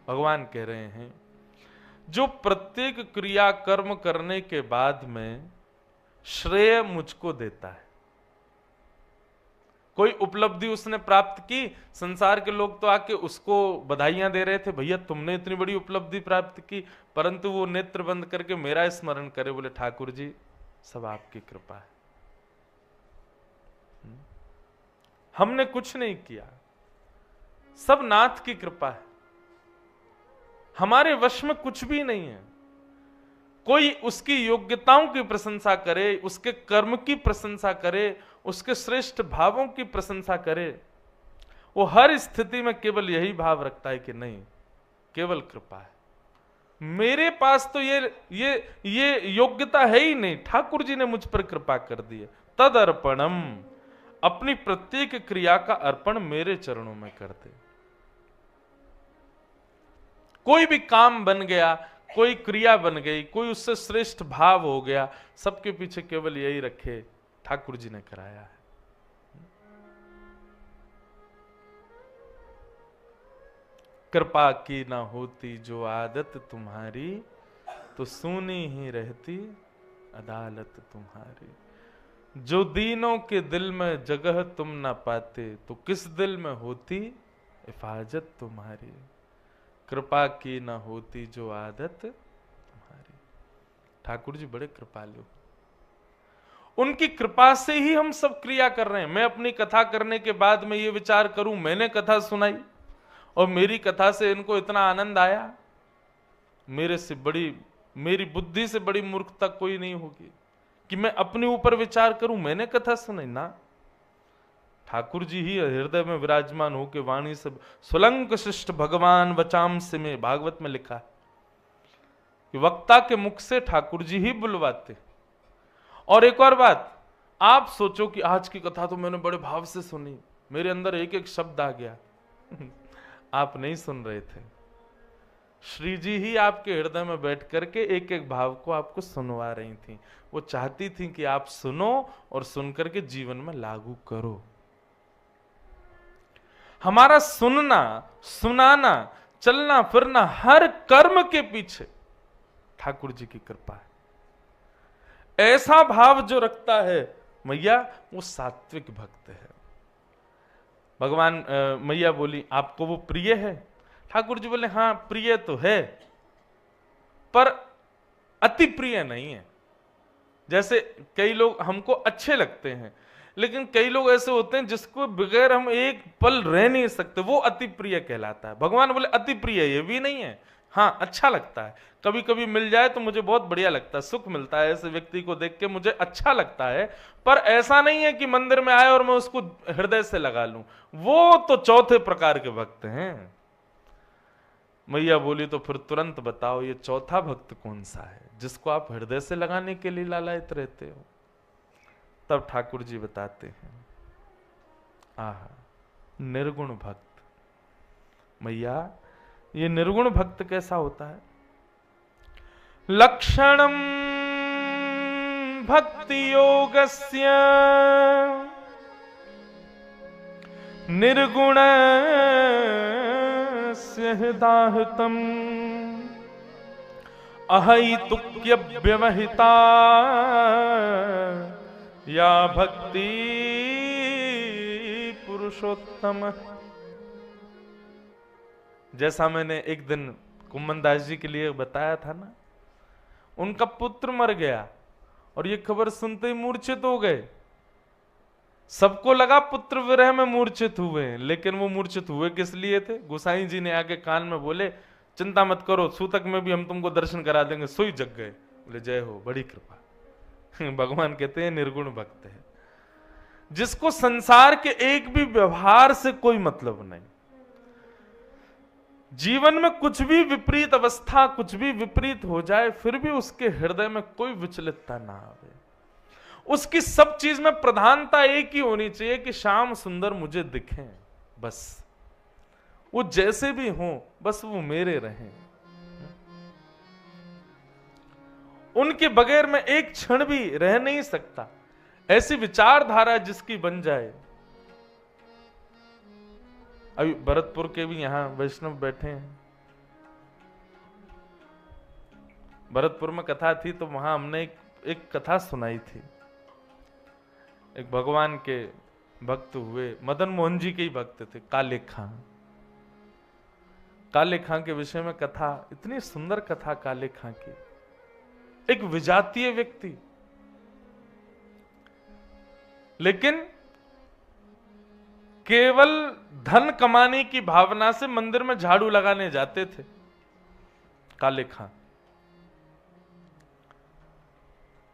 भगवान कह रहे हैं जो प्रत्येक क्रिया कर्म करने के बाद में श्रेय मुझको देता है, कोई उपलब्धि उसने प्राप्त की, संसार के लोग तो आके उसको बधाइयां दे रहे थे, भैया तुमने इतनी बड़ी उपलब्धि प्राप्त की, परंतु वो नेत्र बंद करके मेरा स्मरण करे, बोले ठाकुर जी सब आपकी कृपा है, हमने कुछ नहीं किया, सब नाथ की कृपा है, हमारे वश में कुछ भी नहीं है। कोई उसकी योग्यताओं की प्रशंसा करे, उसके कर्म की प्रशंसा करे, उसके श्रेष्ठ भावों की प्रशंसा करे, वो हर स्थिति में केवल यही भाव रखता है कि नहीं केवल कृपा है, मेरे पास तो ये योग्यता है ही नहीं, ठाकुर जी ने मुझ पर कृपा कर दी है। तद अर्पणम, अपनी प्रत्येक क्रिया का अर्पण मेरे चरणों में कर दे। कोई भी काम बन गया, कोई क्रिया बन गई, कोई उससे श्रेष्ठ भाव हो गया, सबके पीछे केवल यही रखे ठाकुर जी ने कराया है। कृपा की ना होती जो आदत तुम्हारी, तो सूनी ही रहती अदालत तुम्हारी। जो दीनों के दिल में जगह तुम ना पाते, तो किस दिल में होती हिफाजत तुम्हारी। कृपा की ना होती जो आदत तुम्हारी। ठाकुर जी बड़े कृपालु। उनकी कृपा से ही हम सब क्रिया कर रहे हैं। मैं अपनी कथा करने के बाद में ये विचार करूं, मैंने कथा सुनाई और मेरी कथा से इनको इतना आनंद आया, मेरी बुद्धि से बड़ी मूर्खता कोई नहीं होगी कि मैं अपने ऊपर विचार करूं, मैंने कथा सुनाई ना। ठाकुर जी ही हृदय में विराजमान हो के वाणी से सुलंक शिष्ट भगवान वचाम से में, भागवत में लिखा है कि वक्ता के मुख से ठाकुर जी ही बुलवाते। और एक और बात, आप सोचो कि आज की कथा तो मैंने बड़े भाव से सुनी, मेरे अंदर एक एक शब्द आ गया। आप नहीं सुन रहे थे, श्री जी ही आपके हृदय में बैठ करके एक एक भाव को आपको सुनवा रही थी। वो चाहती थी कि आप सुनो और सुन करके जीवन में लागू करो। हमारा सुनना, सुनाना, चलना फिरना, हर कर्म के पीछे ठाकुर जी की कृपा है। ऐसा भाव जो रखता है मैया, वो सात्विक भक्त है। भगवान मैया बोली आपको वो प्रिय है? ठाकुर जी बोले हाँ प्रिय तो है, पर अति प्रिय नहीं है। जैसे कई लोग हमको अच्छे लगते हैं, लेकिन कई लोग ऐसे होते हैं जिसको बगैर हम एक पल रह नहीं सकते, वो अति प्रिय कहलाता है। भगवान बोले अति प्रिय ये भी नहीं है, हाँ अच्छा लगता है, कभी कभी मिल जाए तो मुझे बहुत बढ़िया लगता है, सुख मिलता है, ऐसे व्यक्ति को देख के मुझे अच्छा लगता है, पर ऐसा नहीं है कि मंदिर में आए और मैं उसको हृदय से लगा लूं। वो तो चौथे प्रकार के भक्त हैं। मैया बोली तो फिर तुरंत बताओ ये चौथा भक्त कौन सा है जिसको आप हृदय से लगाने के लिए लालायित रहते हो? तब ठाकुर जी बताते हैं, आह निर्गुण भक्त। मैया ये निर्गुण भक्त कैसा होता है? लक्षणम भक्ति योगस्य निर्गुणस्य हृदाहृतम् अहैतुक्य व्यवहिता या भक्ति पुरुषोत्तम। जैसा मैंने एक दिन कुम्मन दास जी के लिए बताया था ना, उनका पुत्र मर गया और ये खबर सुनते ही मूर्छित हो गए। सबको लगा पुत्र विरह में मूर्छित हुए, लेकिन वो मूर्छित हुए किस लिए थे? गोसाई जी ने आके कान में बोले चिंता मत करो, सूतक में भी हम तुमको दर्शन करा देंगे। सोई जग गए। बोले जय हो, बड़ी कृपा। भगवान कहते हैं निर्गुण भक्त है, जिसको संसार के एक भी व्यवहार से कोई मतलब नहीं, जीवन में कुछ भी विपरीत अवस्था, कुछ भी विपरीत हो जाए, फिर भी उसके हृदय में कोई विचलितता ना आवे। उसकी सब चीज में प्रधानता एक ही होनी चाहिए कि श्याम सुंदर मुझे दिखें, बस वो जैसे भी हों, बस वो मेरे रहें। उनके बगैर मैं एक क्षण भी रह नहीं सकता। ऐसी विचारधारा जिसकी बन जाए। अभी भरतपुर के भी यहां वैष्णव बैठे हैं। भरतपुर में कथा थी तो वहां हमने एक कथा सुनाई थी। एक भगवान के भक्त हुए, मदन मोहन जी के ही भक्त थे, काले खां। काले खां के विषय में कथा, इतनी सुंदर कथा काले खां की। एक विजातीय व्यक्ति, लेकिन केवल धन कमाने की भावना से मंदिर में झाड़ू लगाने जाते थे काले खां।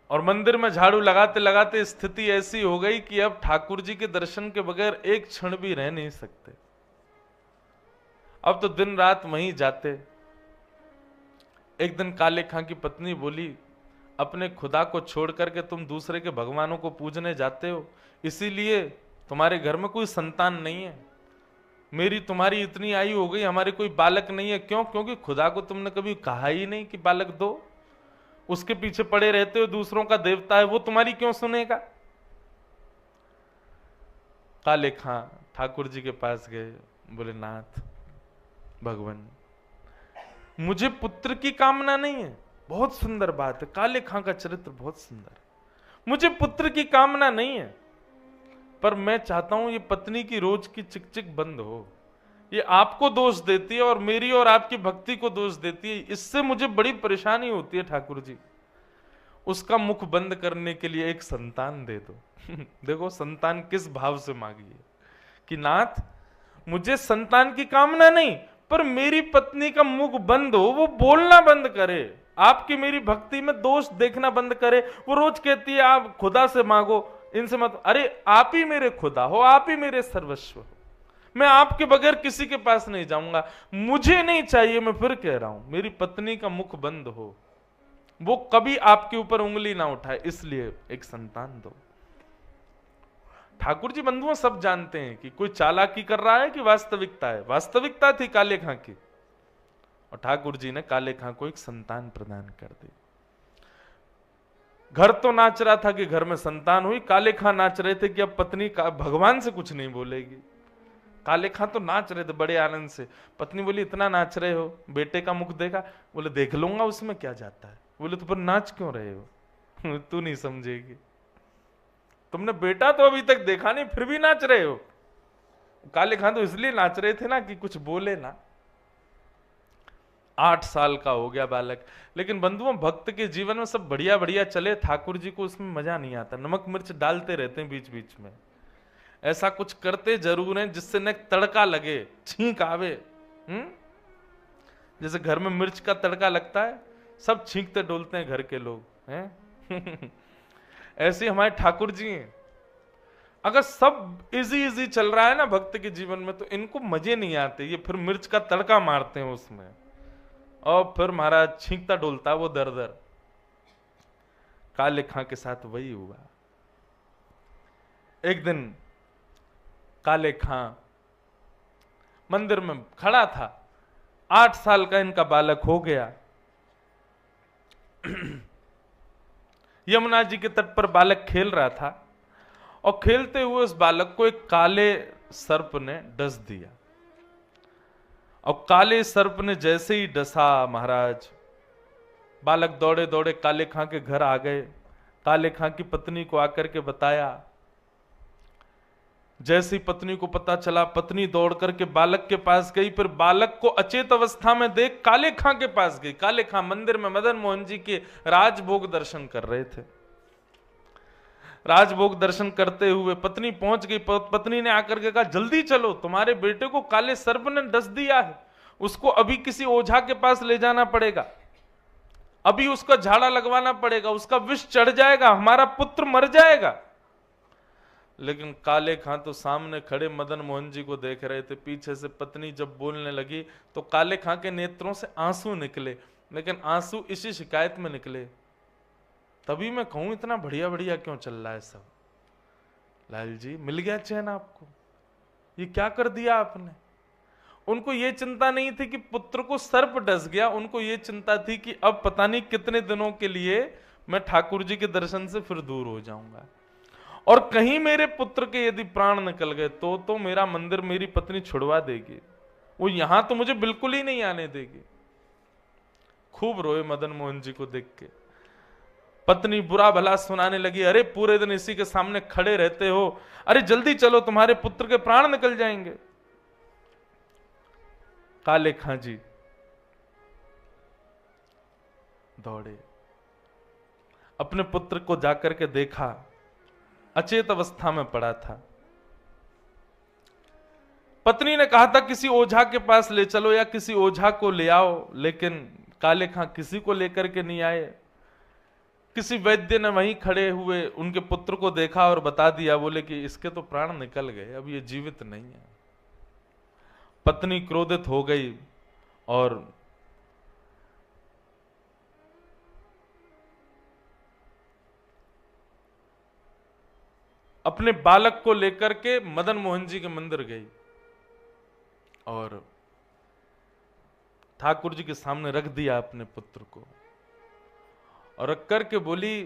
और मंदिर में झाड़ू लगाते लगाते स्थिति ऐसी हो गई कि अब ठाकुर जी के दर्शन के बगैर एक क्षण भी रह नहीं सकते। अब तो दिन रात वहीं जाते। एक दिन काले खां की पत्नी बोली, अपने खुदा को छोड़ करके तुम दूसरे के भगवानों को पूजने जाते हो, इसीलिए तुम्हारे घर में कोई संतान नहीं है। मेरी तुम्हारी इतनी आयु हो गई, हमारे कोई बालक नहीं है। क्यों? क्योंकि खुदा को तुमने कभी कहा ही नहीं कि बालक दो। उसके पीछे पड़े रहते हो, दूसरों का देवता है, वो तुम्हारी क्यों सुनेगा? काले खां ठाकुर जी के पास गए, बोले नाथ भगवान, मुझे पुत्र की कामना नहीं है। बहुत सुंदर बात है, काले खां का चरित्र बहुत सुंदर है। मुझे पुत्र की कामना नहीं है, पर मैं चाहता हूं ये पत्नी की रोज की चिकचिक बंद हो। ये आपको दोष देती है और मेरी और आपकी भक्ति को दोष देती है, इससे मुझे बड़ी परेशानी होती है ठाकुर जी। उसका मुख बंद करने के लिए एक संतान दे दो। देखो संतान किस भाव से मांगी है कि नाथ मुझे संतान की कामना नहीं, पर मेरी पत्नी का मुख बंद हो, वो बोलना बंद करे, आपकी मेरी भक्ति में दोष देखना बंद करे। वो रोज कहती है आप खुदा से मांगो, इनसे मत। अरे आप ही मेरे खुदा हो, आप ही मेरे सर्वस्व हो, मैं आपके बगैर किसी के पास नहीं जाऊंगा, मुझे नहीं चाहिए। मैं फिर कह रहा हूं मेरी पत्नी का मुख बंद हो, वो कभी आपके ऊपर उंगली ना उठाए, इसलिए एक संतान दो। ठाकुर जी बंधुओं सब जानते हैं कि कोई चालाकी कर रहा है कि वास्तविकता है। वास्तविकता थी काले खां की, और ठाकुर जी ने काले खां को एक संतान प्रदान कर दी। घर तो नाच रहा था कि घर में संतान हुई, काले खां नाच रहे थे कि अब पत्नी का भगवान से कुछ नहीं बोलेगी। काले खां तो नाच रहे थे बड़े आनंद से। पत्नी बोली इतना नाच रहे हो, बेटे का मुख देखा? बोले देख लूंगा, उसमें क्या जाता है। बोले तो पर नाच क्यों रहे हो? तू नहीं समझेगी, तुमने बेटा तो अभी तक देखा नहीं, फिर भी नाच रहे हो। काले खां तो इसलिए नाच रहे थे ना कि कुछ बोले ना। 8 साल का हो गया बालक। लेकिन बंधुओं भक्त के जीवन में सब बढ़िया बढ़िया चले, ठाकुर जी को उसमें मजा नहीं आता। नमक मिर्च डालते रहते हैं बीच बीच में, ऐसा कुछ करते जरूर हैं जिससे न तड़का लगे, छींक आवे। जैसे घर में मिर्च का तड़का लगता है, सब छींकते डोलते हैं घर के लोग हैं। ऐसे हमारे ठाकुर जी हैं। अगर सब इजी इजी चल रहा है ना भक्त के जीवन में, तो इनको मजे नहीं आते, ये फिर मिर्च का तड़का मारते हैं उसमें, और फिर महाराज छींकता डोलता वो दर दर। काले खां के साथ वही हुआ। एक दिन काले खां मंदिर में खड़ा था, 8 साल का इनका बालक हो गया। यमुना जी के तट पर बालक खेल रहा था, और खेलते हुए उस बालक को एक काले सर्प ने डस दिया। और काले सर्प ने जैसे ही डसा महाराज, बालक दौड़े दौड़े काले खां के घर आ गए। काले खां की पत्नी को आकर के बताया। जैसी पत्नी को पता चला, पत्नी दौड़ करके बालक के पास गई, फिर बालक को अचेत अवस्था में देख काले खां के पास गई। काले खां मंदिर में मदन मोहन जी के राजभोग दर्शन कर रहे थे। राजभोग दर्शन करते हुए पत्नी पहुंच गई। पत्नी ने आकर के कहा जल्दी चलो, तुम्हारे बेटे को काले सर्प ने डस दिया है, उसको अभी किसी ओझा के पास ले जाना पड़ेगा, अभी उसका झाड़ा लगवाना पड़ेगा, उसका विष चढ़ जाएगा, हमारा पुत्र मर जाएगा। लेकिन काले खां तो सामने खड़े मदन मोहन जी को देख रहे थे। पीछे से पत्नी जब बोलने लगी तो काले खां के नेत्रों से आंसू निकले, लेकिन आंसू इसी शिकायत में निकले, तभी मैं कहूं इतना बढ़िया बढ़िया क्यों चल रहा है सब। लाल जी मिल गया चैन आपको, ये क्या कर दिया आपने। उनको ये चिंता नहीं थी कि पुत्र को सर्प डस गया, उनको ये चिंता थी कि अब पता नहीं कितने दिनों के लिए मैं ठाकुर जी के दर्शन से फिर दूर हो जाऊंगा, और कहीं मेरे पुत्र के यदि प्राण निकल गए तो मेरा मंदिर मेरी पत्नी छुड़वा देगी, वो यहां तो मुझे बिल्कुल ही नहीं आने देगी। खूब रोए मदन मोहन जी को देख के। पत्नी बुरा भला सुनाने लगी, अरे पूरे दिन इसी के सामने खड़े रहते हो, अरे जल्दी चलो तुम्हारे पुत्र के प्राण निकल जाएंगे। काले खां जी दौड़े, अपने पुत्र को जाकर के देखा, अचेत अवस्था में पड़ा था। पत्नी ने कहा था किसी ओझा के पास ले चलो या किसी ओझा को ले आओ, लेकिन काले खां किसी को लेकर के नहीं आए। किसी वैद्य ने वहीं खड़े हुए उनके पुत्र को देखा और बता दिया, बोले कि इसके तो प्राण निकल गए, अब ये जीवित नहीं है। पत्नी क्रोधित हो गई और अपने बालक को लेकर के मदन मोहन जी के मंदिर गई और ठाकुर जी के सामने रख दिया अपने पुत्र को, और रख करके बोली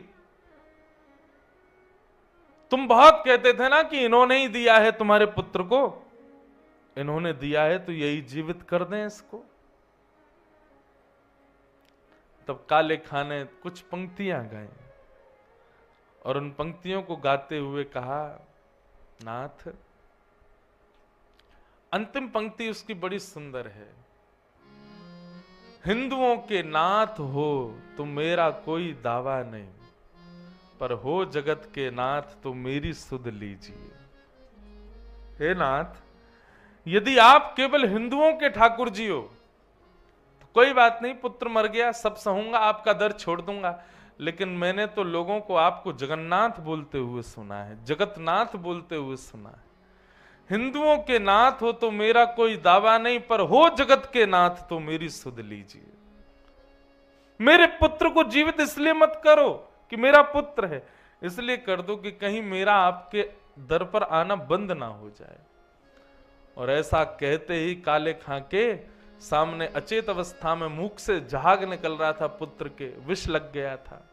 तुम बहुत कहते थे ना कि इन्होंने ही दिया है तुम्हारे पुत्र को, इन्होंने दिया है तो यही जीवित कर दें इसको। तब काले खां ने कुछ पंक्तियां गाई और उन पंक्तियों को गाते हुए कहा, नाथ, अंतिम पंक्ति उसकी बड़ी सुंदर है, हिंदुओं के नाथ हो तुम मेरा कोई दावा नहीं, पर हो जगत के नाथ तो मेरी सुध लीजिए। हे नाथ, यदि आप केवल हिंदुओं के ठाकुर जी हो तो कोई बात नहीं, पुत्र मर गया सब सहूंगा, आपका दर छोड़ दूंगा। लेकिन मैंने तो लोगों को आपको जगन्नाथ बोलते हुए सुना है, जगतनाथ बोलते हुए सुना है। हिंदुओं के नाथ हो तो मेरा कोई दावा नहीं, पर हो जगत के नाथ तो मेरी सुध लीजिए। मेरे पुत्र को जीवित इसलिए मत करो कि मेरा पुत्र है, इसलिए कर दो कि कहीं मेरा आपके दर पर आना बंद ना हो जाए। और ऐसा कहते ही काले खां के सामने अचेत अवस्था में मुख से झाग निकल रहा था, पुत्र के विष लग गया था।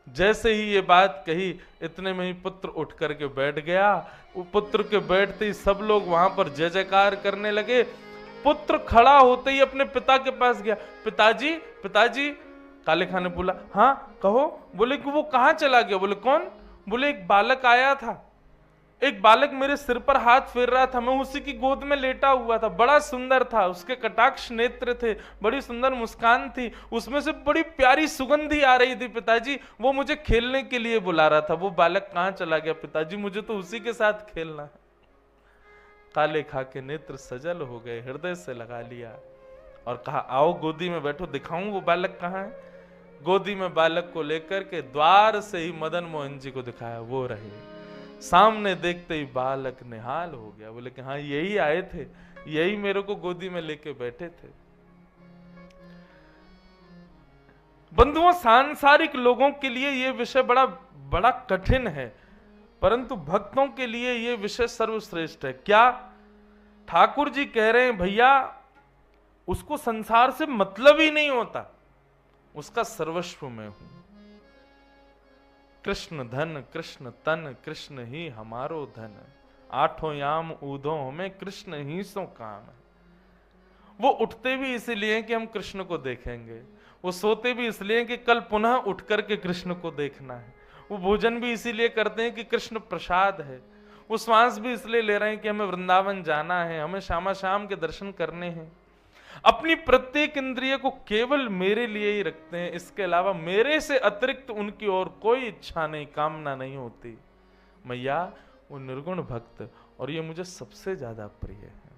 जैसे ही ये बात कही, इतने में ही पुत्र उठ करके बैठ गया। वो पुत्र के बैठते ही सब लोग वहां पर जय जयकार करने लगे। पुत्र खड़ा होते ही अपने पिता के पास गया, पिताजी पिताजी। काले खां ने बोला, हाँ कहो। बोले कि वो कहाँ चला गया? बोले कौन? बोले एक बालक आया था, एक बालक मेरे सिर पर हाथ फेर रहा था, मैं उसी की गोद में लेटा हुआ था, बड़ा सुंदर था, उसके कटाक्ष नेत्र थे, बड़ी सुंदर मुस्कान थी, उसमें से बड़ी प्यारी सुगंधी आ रही थी पिताजी, वो मुझे खेलने के लिए बुला रहा था। वो बालक कहाँ चला गया पिताजी? मुझे तो उसी के साथ खेलना है। काले खां के नेत्र सजल हो गए, हृदय से लगा लिया और कहा, आओ गोदी में बैठो, दिखाऊं वो बालक कहाँ है। गोदी में बालक को लेकर के द्वार से ही मदन मोहन जी को दिखाया, वो रहे। सामने देखते ही बालक निहाल हो गया। बोले कि हाँ यही आए थे, यही मेरे को गोदी में लेके बैठे थे। बंधुओं, सांसारिक लोगों के लिए यह विषय बड़ा बड़ा कठिन है, परंतु भक्तों के लिए यह विषय सर्वश्रेष्ठ है। क्या ठाकुर जी कह रहे हैं, भैया उसको संसार से मतलब ही नहीं होता, उसका सर्वस्व मैं हूं। कृष्ण धन कृष्ण तन, कृष्ण ही हमारो धन, आठों याम ऊधो हमें कृष्ण ही सो काम है। वो उठते भी इसीलिए कि हम कृष्ण को देखेंगे, वो सोते भी इसलिए कि कल पुनः उठ करके कृष्ण को देखना है, वो भोजन भी इसीलिए करते हैं कि कृष्ण प्रसाद है, वो श्वास भी इसलिए ले रहे हैं कि हमें वृंदावन जाना है, हमें श्यामा श्याम के दर्शन करने हैं। अपनी प्रत्येक इंद्रिय को केवल मेरे लिए ही रखते हैं, इसके अलावा मेरे से अतिरिक्त उनकी और कोई इच्छा नहीं, कामना नहीं होती। मैया वो निर्गुण भक्त, और ये मुझे सबसे ज्यादा प्रिय है,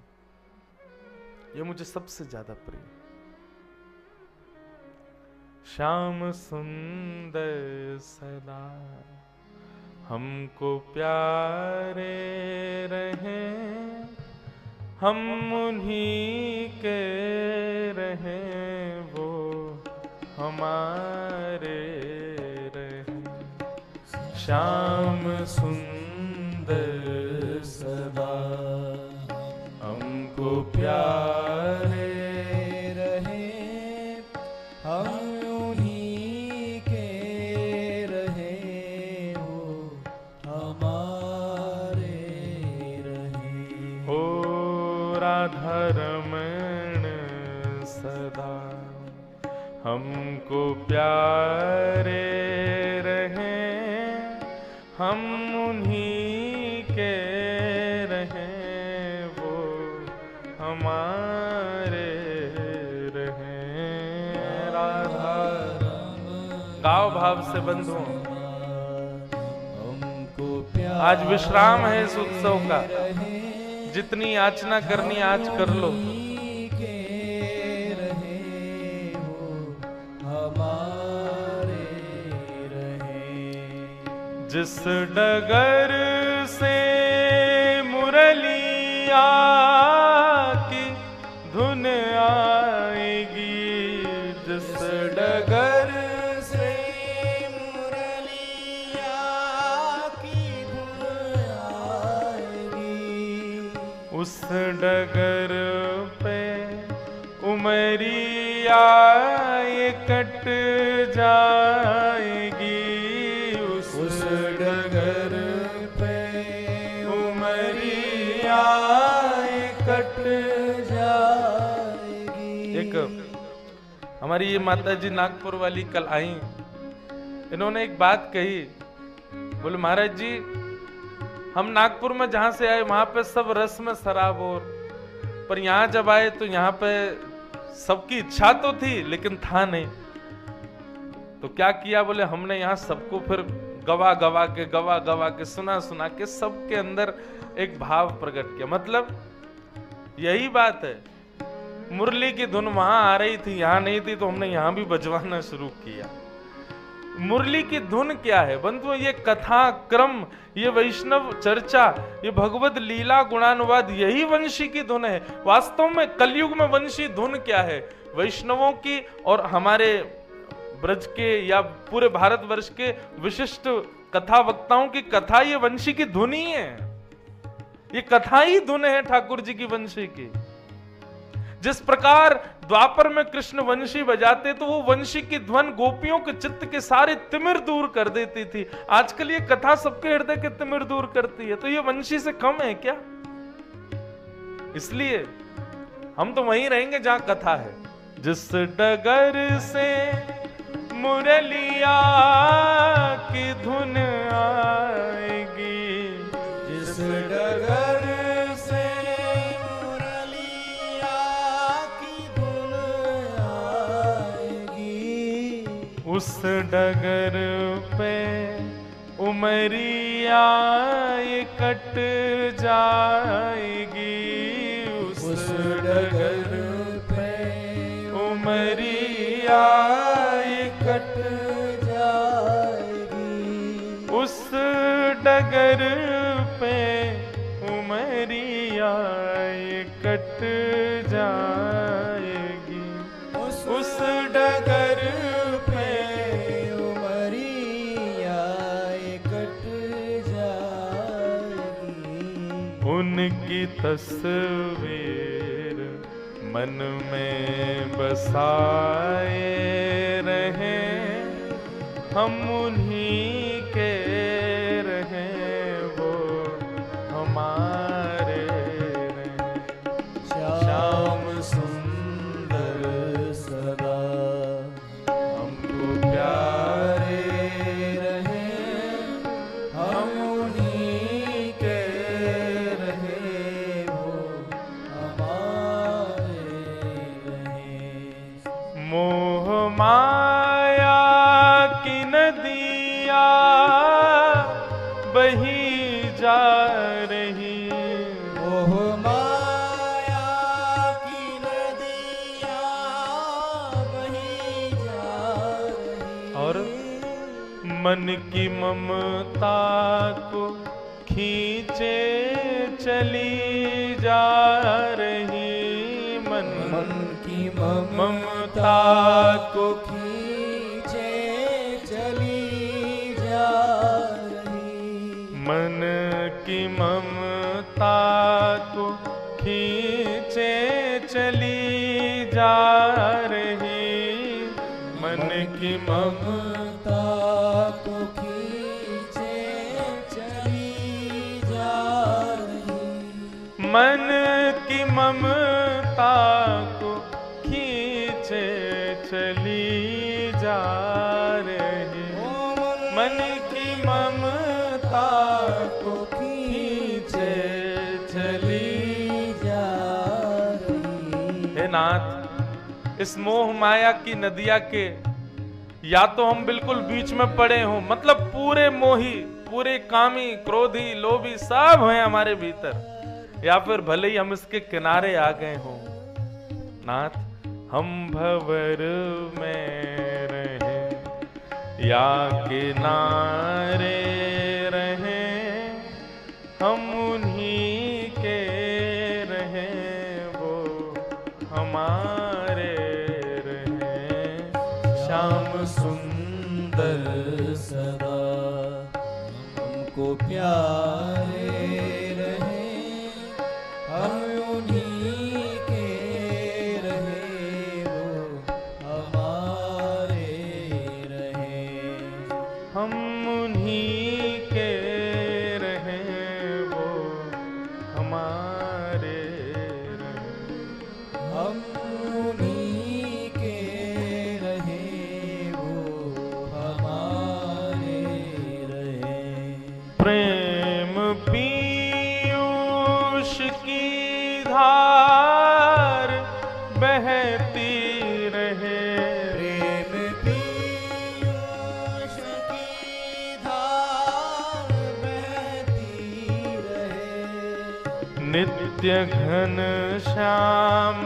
ये मुझे सबसे ज्यादा प्रिय। श्याम सुंदर सदा हमको प्यारे रहे, हम उन्हीं के रहें, वो हमारे रहें। श्याम सुंदर सदा हमको प्यारे रहें, हम उन्हीं के रहें, वो हमारे रहें। हो राधारमण सदा हमको प्यारे रहें, हम उन्हीं के रहें, वो हमारे रहें। राधा गाओ भाव से बंधुओं, आज विश्राम है इस उत्सव का, जितनी याचना करनी आज कर लो। जिस डगर से मुरलिया की धुन आएगी, जिस डगर से मुरलिया की धुन आएगी, उस डगर पे उमरिया ये कट जाएगी, उस डगर पे उमरिया ये कट जाएगी। एक हमारी ये माता जी नागपुर वाली कल आई, इन्होंने एक बात कही, बोले महाराज जी हम नागपुर में जहां से आए वहां पे सब रस में शराब, और पर यहाँ जब आए तो यहाँ पे सबकी इच्छा तो थी लेकिन था नहीं। तो क्या किया, बोले हमने यहाँ सबको फिर गवा गवा के सुना के सबके अंदर एक भाव प्रकट किया। मतलब यही बात है, मुरली की धुन वहां आ रही थी, यहां नहीं थी, तो हमने यहां भी बजवाना शुरू किया। मुरली की धुन क्या है बंधुओं? ये कथा क्रम, ये वैष्णव चर्चा, ये भगवत लीला गुणानुवाद, यही वंशी की धुन है। वास्तव में कलयुग में वंशी धुन क्या है? वैष्णवों की और हमारे ब्रज के या पूरे भारतवर्ष के विशिष्ट कथा वक्ताओं की कथा, ये वंशी की धुन ही है। ये कथा ही धुन है ठाकुर जी की वंशी की। जिस प्रकार द्वापर में कृष्ण वंशी बजाते तो वो वंशी की ध्वन गोपियों के चित्त के सारे तिमिर दूर कर देती थी। आजकल ये कथा सबके हृदय के तिमिर दूर करती है, तो ये वंशी से कम है क्या? इसलिए हम तो वहीं रहेंगे जहां कथा है। जिस डगर से मुरलिया की धुन आएगी, जिस डगर से मुरलिया की धुन आएगी, उस डगर पे उमरिया कट जाएगी। उस डगर पे उमरिया कट जाएगी, उस डगर पे उमरिया कट जाएगी। उस डगर पे उमरिया कट जाएगी। उनकी तस्वीर मन में बसाए रहे, हम उन्हीं के रहे, वो हमारे रहे। श्याम सुंदर सदा हमको प्यारे रहे, हम उन्हीं के रहे, वो हमारे रहे। मोह माया की नदिया बही जा रही, मोह माया की नदिया बही जा रही, और मन की ममता को खींचे चली जा रही। मन की ममता को खींचे चली जा रही, मन की ममता को खींचे चली जा रही। मन की ममता को खींचे चली जा रही, मन की ममता को खींचे चली जा रही। मन की ममता को खींचे चली जा रही। हे नाथ, इस मोह माया की नदिया के या तो हम बिल्कुल बीच में पड़े हों, मतलब पूरे मोही, पूरे कामी, क्रोधी, लोभी सब हैं हमारे भीतर, या फिर भले ही हम इसके किनारे आ गए हों। नाथ, हम भंवर में रहें या किनारे रहें, हम उन्हीं के रहें, वो हमारे रहें। श्याम सुंदर सदा हमको प्यारे रहे, हम उन्हीं के रहे, वो हमारे रहे। हम उन्हीं के रहें, वो हमारे रहें। हम उन्हीं के रहे, वो हमारे रहे। प्रेम पीयूष की धार बहती रहे, प्रेम पीयूष नित्य घन श्याम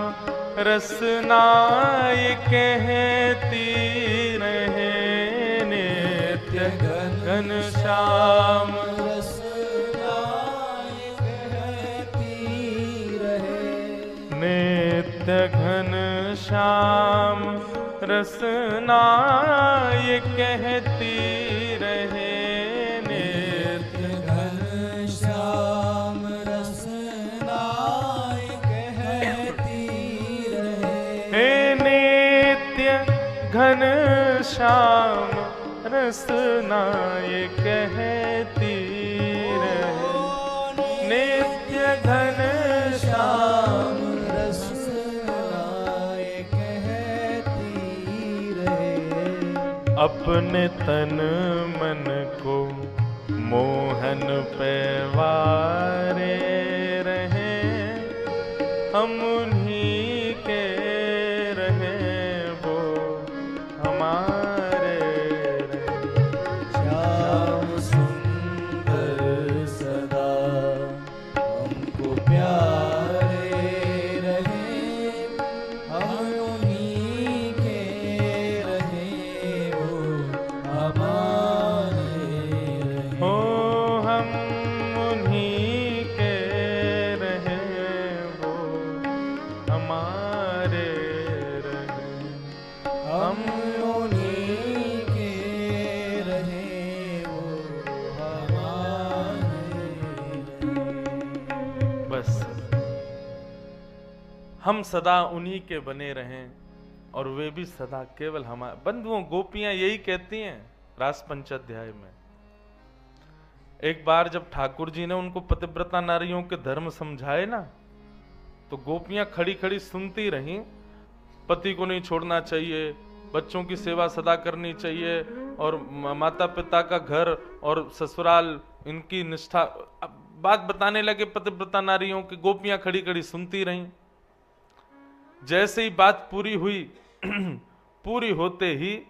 रसनाय कहती रहे, नित्य घन श्याम रसनाय कहती रहे, नित्य घन श्याम रसनाय कहती रहे, नित्य घन श्याम रसनाय कहती रहे, हे नित्य घन श्याम रसनाय कहती रहे, नित्य घन श्याम रसनाय कहती रहे, अपने तन मन को मोहन पे वारे रहे, हम उन्हीं के रहे, वो हमारे रहे। श्याम सुंदर सदा हमको प्यारे रहे, हम उन्हीं के रहे, वो हमारे रहे। हो हम उन्हीं के रहे, वो हमारे रहे। हम उन्हीं के रहे, वो हमारे रहे। बस हम सदा उन्हीं के बने रहें और वे भी सदा केवल हमारे। बंधुओं, गोपियां यही कहती हैं रास पंचाध्याय में। एक बार जब ठाकुर जी ने उनको पतिव्रता नारियों के धर्म समझाए ना, तो गोपियां खड़ी खड़ी सुनती रहीं। पति को नहीं छोड़ना चाहिए, बच्चों की सेवा सदा करनी चाहिए, और माता पिता का घर और ससुराल इनकी निष्ठा। अब बात बताने लगे पतिव्रता नारियों की, गोपियां खड़ी खड़ी सुनती रहीं। जैसे ही बात पूरी हुई पूरी होते ही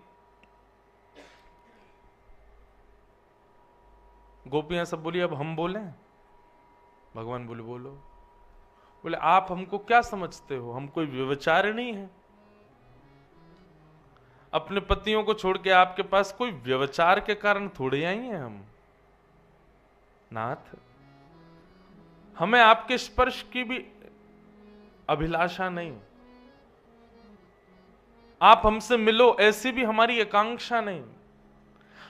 गोपियां सब बोली, अब हम बोलें? भगवान बोले, बोलो। बोले, आप हमको क्या समझते हो? हम कोई व्यभिचारिणी है? अपने पतियों को छोड़ के आपके पास कोई व्यभिचार के कारण थोड़े आई हैं हम। नाथ, हमें आपके स्पर्श की भी अभिलाषा नहीं, आप हमसे मिलो ऐसी भी हमारी आकांक्षा नहीं,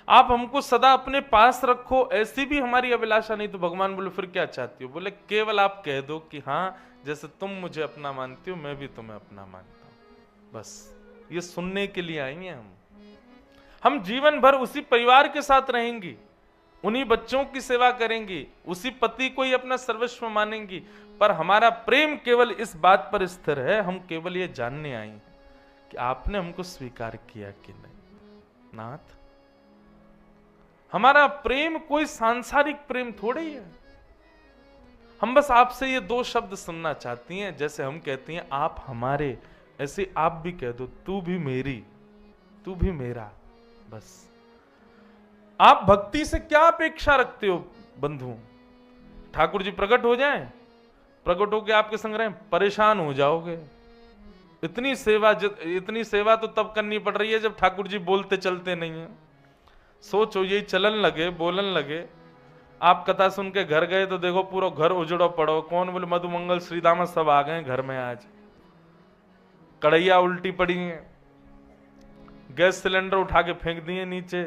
आप हमको सदा अपने पास रखो ऐसी भी हमारी अभिलाषा नहीं। तो भगवान बोले, फिर क्या चाहती हो? बोले, केवल आप कह दो कि हाँ, जैसे तुम मुझे अपना मानती हो मैं भी तुम्हें अपना मानता हूं। बस ये सुनने के लिए आई हैं हम जीवन भर उसी परिवार के साथ रहेंगी, उन्हीं बच्चों की सेवा करेंगी, उसी पति को ही अपना सर्वस्व मानेंगी, पर हमारा प्रेम केवल इस बात पर स्थिर है, हम केवल ये जानने आई हैं कि आपने हमको स्वीकार किया कि नहीं। नाथ, हमारा प्रेम कोई सांसारिक प्रेम थोड़े ही है। हम बस आपसे ये दो शब्द सुनना चाहती हैं। जैसे हम कहती हैं आप हमारे, ऐसे आप भी कह दो, तू भी मेरी, तू भी मेरा। बस आप भक्ति से क्या अपेक्षा रखते हो बंधु? ठाकुर जी प्रकट हो जाएं, प्रकट होकर आपके संग रहें, परेशान हो जाओगे। इतनी सेवा तो तब करनी पड़ रही है जब ठाकुर जी बोलते चलते नहीं है। सोचो, यही चलन लगे, बोलन लगे। आप कथा सुन के घर गए तो देखो पूरा घर उजड़ो पड़ो। कौन? बोले, मधुमंगल श्रीदामा सब आ गए घर में आज, कढ़ैया उल्टी पड़ी है, गैस सिलेंडर उठा के फेंक दिए नीचे।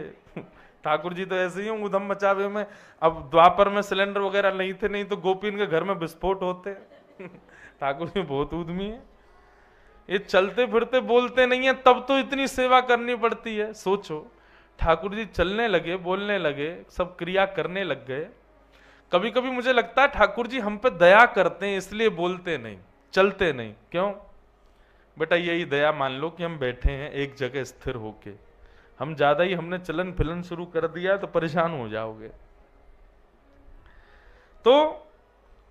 ठाकुर जी तो ऐसे ही उधम मचावे में। अब द्वापर में सिलेंडर वगैरह नहीं थे, नहीं तो गोपीन के घर में विस्फोट होते। ठाकुर जी बहुत उद्यमी है, ये चलते फिरते बोलते नहीं है, तब तो इतनी सेवा करनी पड़ती है। सोचो, ठाकुर जी चलने लगे, बोलने लगे, सब क्रिया करने लग गए। कभी कभी मुझे लगता है ठाकुर जी हम पे दया करते हैं, इसलिए बोलते नहीं, चलते नहीं। क्यों? बेटा यही दया मान लो कि हम बैठे हैं एक जगह स्थिर होके, हम ज्यादा ही हमने चलन फिलन शुरू कर दिया तो परेशान हो जाओगे। तो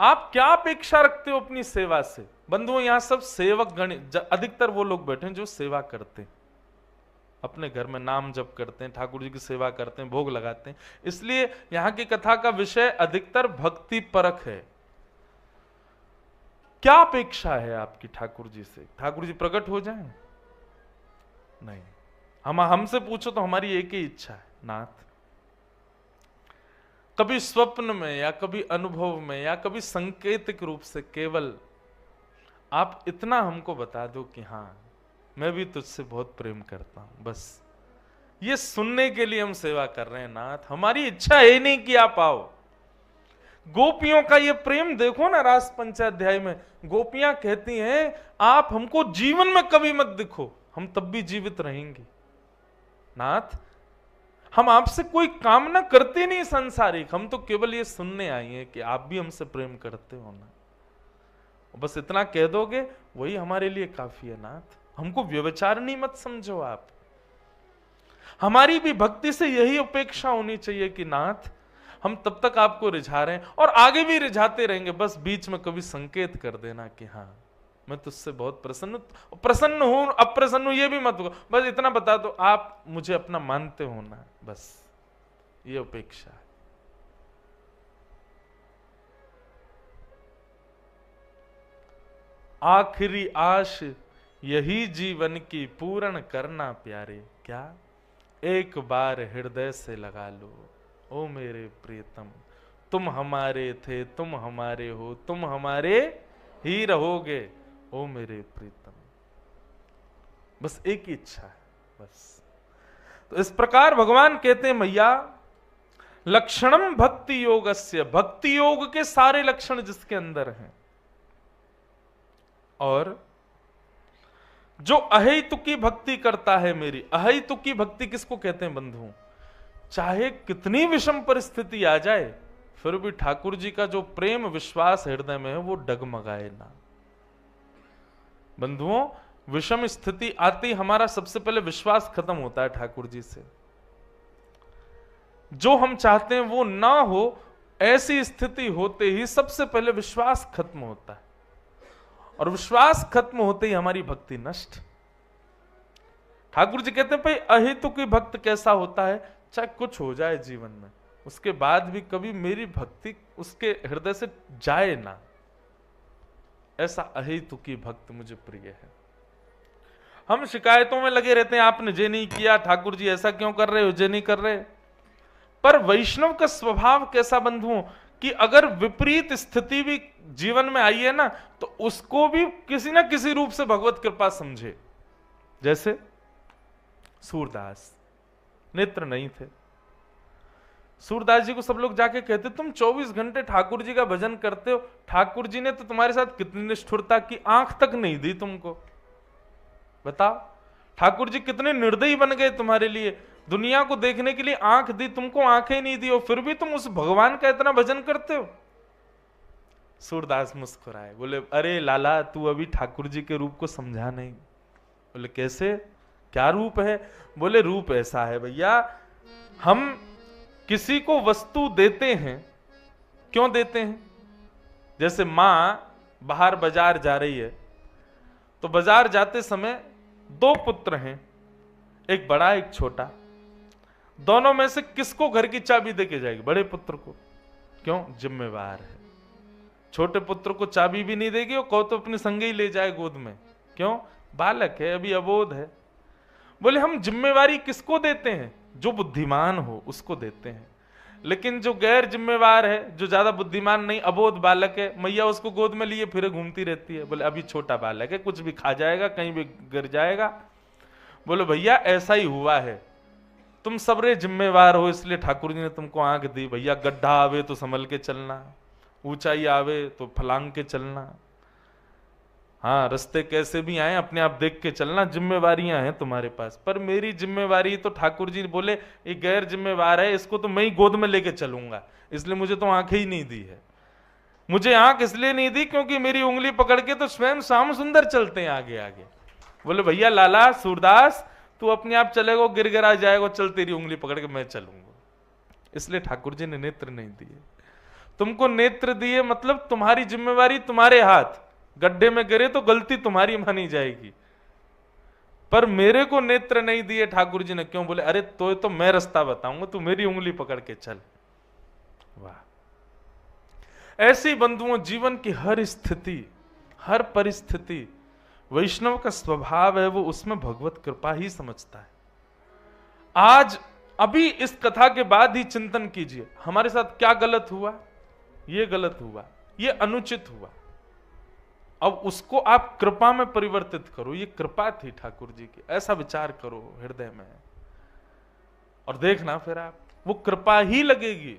आप क्या अपेक्षा रखते हो अपनी सेवा से? बंधुओं, यहां सब सेवक गण, अधिकतर वो लोग बैठे हैं जो सेवा करते हैं, अपने घर में नाम जप करते हैं, ठाकुर जी की सेवा करते हैं, भोग लगाते हैं। इसलिए यहां की कथा का विषय अधिकतर भक्ति परक है। क्या अपेक्षा है आपकी ठाकुर जी से? ठाकुर जी प्रकट हो जाएं? नहीं। हमसे पूछो तो हमारी एक ही इच्छा है, नाथ कभी स्वप्न में या कभी अनुभव में या कभी संकेतिक रूप से केवल आप इतना हमको बता दो कि हाँ मैं भी तुझसे बहुत प्रेम करता हूं। बस ये सुनने के लिए हम सेवा कर रहे हैं नाथ। हमारी इच्छा है नहीं कि आप आओ। गोपियों का ये प्रेम देखो ना, रास पंचाध्याय में गोपियां कहती हैं आप हमको जीवन में कभी मत दिखो, हम तब भी जीवित रहेंगे। नाथ हम आपसे कोई कामना करते नहीं सांसारिक, हम तो केवल ये सुनने आई हैं कि आप भी हमसे प्रेम करते हो ना। बस इतना कह दोगे वही हमारे लिए काफी है नाथ। हमको व्यभिचारिणी मत समझो आप। हमारी भी भक्ति से यही अपेक्षा होनी चाहिए कि नाथ हम तब तक आपको रिझा रहे हैं और आगे भी रिझाते रहेंगे, बस बीच में कभी संकेत कर देना कि हाँ मैं तुझसे बहुत प्रसन्न हूं, अप्रसन्न हूं ये भी मत हो, बस इतना बता दो आप मुझे अपना मानते हो ना, बस ये अपेक्षा है। आखिरी आश यही जीवन की पूर्ण करना प्यारे, क्या एक बार हृदय से लगा लो ओ मेरे प्रियतम, तुम हमारे थे, तुम हमारे हो, तुम हमारे ही रहोगे ओ मेरे प्रीतम। बस एक ही इच्छा है बस। तो इस प्रकार भगवान कहते हैं मैया लक्षणम भक्ति योगस्य, भक्ति योग के सारे लक्षण जिसके अंदर हैं। और जो अहेतुकी भक्ति करता है मेरी, अहेतुकी भक्ति किसको कहते हैं बंधुओं? चाहे कितनी विषम परिस्थिति आ जाए फिर भी ठाकुर जी का जो प्रेम विश्वास हृदय में है वो डगमगाए ना। बंधुओं विषम स्थिति आती हमारा सबसे पहले विश्वास खत्म होता है ठाकुर जी से। जो हम चाहते हैं वो ना हो, ऐसी स्थिति होते ही सबसे पहले विश्वास खत्म होता है और विश्वास खत्म होते ही हमारी भक्ति नष्ट। ठाकुर जी कहते हैं भाई अहेतुकी भक्त कैसा होता है, चाहे कुछ हो जाए जीवन में उसके बाद भी कभी मेरी भक्ति उसके हृदय से जाए ना, ऐसा अहेतुकी भक्त मुझे प्रिय है। हम शिकायतों में लगे रहते हैं आपने ये नहीं किया, ठाकुर जी ऐसा क्यों कर रहे हो, ये नहीं कर रहे। पर वैष्णव का स्वभाव कैसा बंधुओं कि अगर विपरीत स्थिति भी जीवन में आई है ना तो उसको भी किसी ना किसी रूप से भगवत कृपा समझे। जैसे सूरदास नेत्र नहीं थे, सूरदास जी को सब लोग जाके कहते तुम 24 घंटे ठाकुर जी का भजन करते हो, ठाकुर जी ने तो तुम्हारे साथ कितनी निष्ठुरता की, आंख तक नहीं दी तुमको। बताओ ठाकुर जी कितने निर्दयी बन गए तुम्हारे लिए, दुनिया को देखने के लिए आंख दी तुमको, आंखें नहीं दी और फिर भी तुम उस भगवान का इतना भजन करते हो। सूरदास मुस्कुराए, बोले अरे लाला तू अभी ठाकुर जी के रूप को समझा नहीं। बोले कैसे, क्या रूप है? बोले रूप ऐसा है भैया, हम किसी को वस्तु देते हैं, क्यों देते हैं? जैसे मां बाहर बाजार जा रही है तो बाजार जाते समय दो पुत्र हैं, एक बड़ा एक छोटा, दोनों में से किसको घर की चाबी देके जाएगी? बड़े पुत्र को। क्यों? जिम्मेवार है। छोटे पुत्र को चाबी भी नहीं देगी और कहो तो अपने संगे ही ले जाए गोद में, क्यों? बालक है, अभी अबोध है। बोले हम जिम्मेवारी किसको देते हैं? जो बुद्धिमान हो उसको देते हैं, लेकिन जो गैर जिम्मेवार है, जो ज्यादा बुद्धिमान नहीं, अबोध बालक है, मैया उसको गोद में लिए फिर घूमती रहती है। बोले अभी छोटा बालक है, कुछ भी खा जाएगा, कहीं भी गिर जाएगा। बोले भैया ऐसा ही हुआ है, तुम सबरे जिम्मेवार हो इसलिए ठाकुर जी ने तुमको आंख दी। भैया गड्ढा आवे तो संभल के चलना, ऊंचाई आवे तो फलांग के चलना, हाँ रास्ते कैसे भी आए अपने आप देख के चलना, जिम्मेवारियां हैं तुम्हारे पास। पर मेरी जिम्मेवारी तो ठाकुर जी बोले ये गैर जिम्मेवार है, इसको तो मैं ही गोद में लेके चलूंगा, इसलिए मुझे तो आंखें ही नहीं दी है। मुझे आंख इसलिए नहीं दी क्योंकि मेरी उंगली पकड़ के तो स्वयं श्याम सुंदर चलते हैं आगे आगे। बोले भैया लाला सूरदास तू अपने आप चलेगा, गिरगिरा जाएगा, चल तेरी उंगली पकड़ के मैं चलूंगा। इसलिए ठाकुर जी ने नेत्र नहीं दिए। तुमको नेत्र दिए मतलब तुम्हारी जिम्मेवारी तुम्हारे हाथ, गड्ढे में गिरे तो गलती तुम्हारी मानी जाएगी। पर मेरे को नेत्र नहीं दिए ठाकुर जी ने, क्यों? बोले अरे तो मैं रास्ता बताऊंगा, तू मेरी उंगली पकड़ के चल। वाह! ऐसी बंधुओं जीवन की हर स्थिति हर परिस्थिति, वैष्णव का स्वभाव है वो उसमें भगवत कृपा ही समझता है। आज अभी इस कथा के बाद ही चिंतन कीजिए, हमारे साथ क्या गलत हुआ, ये गलत हुआ, ये अनुचित हुआ। अब उसको आप कृपा में परिवर्तित करो, ये कृपा थी ठाकुर जी की, ऐसा विचार करो हृदय में, और देखना फिर आप वो कृपा ही लगेगी।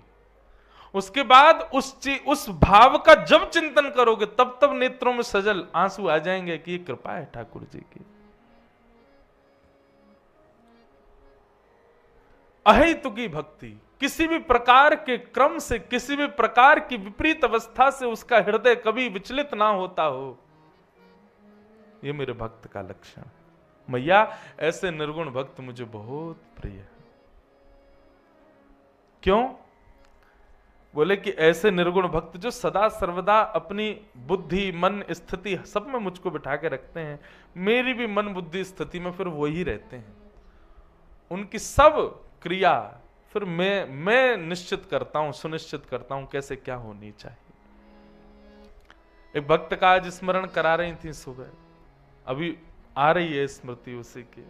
उसके बाद उस भाव का जब चिंतन करोगे तब नेत्रों में सजल आंसू आ जाएंगे कि ये कृपा है ठाकुर जी की। अहेतुकी भक्ति, किसी भी प्रकार के क्रम से, किसी भी प्रकार की विपरीत अवस्था से उसका हृदय कभी विचलित ना होता हो, ये मेरे भक्त का लक्षण। मैया ऐसे निर्गुण भक्त मुझे बहुत प्रिय है। क्यों? बोले कि ऐसे निर्गुण भक्त जो सदा सर्वदा अपनी बुद्धि, मन, स्थिति सब में मुझको बिठा के रखते हैं, मेरी भी मन बुद्धि स्थिति में फिर वही रहते हैं। उनकी सब क्रिया फिर मैं निश्चित करता हूं, सुनिश्चित करता हूं कैसे क्या होनी चाहिए। एक भक्त का आज स्मरण करा रही थी सुबह, अभी आ रही है स्मृति उसी की।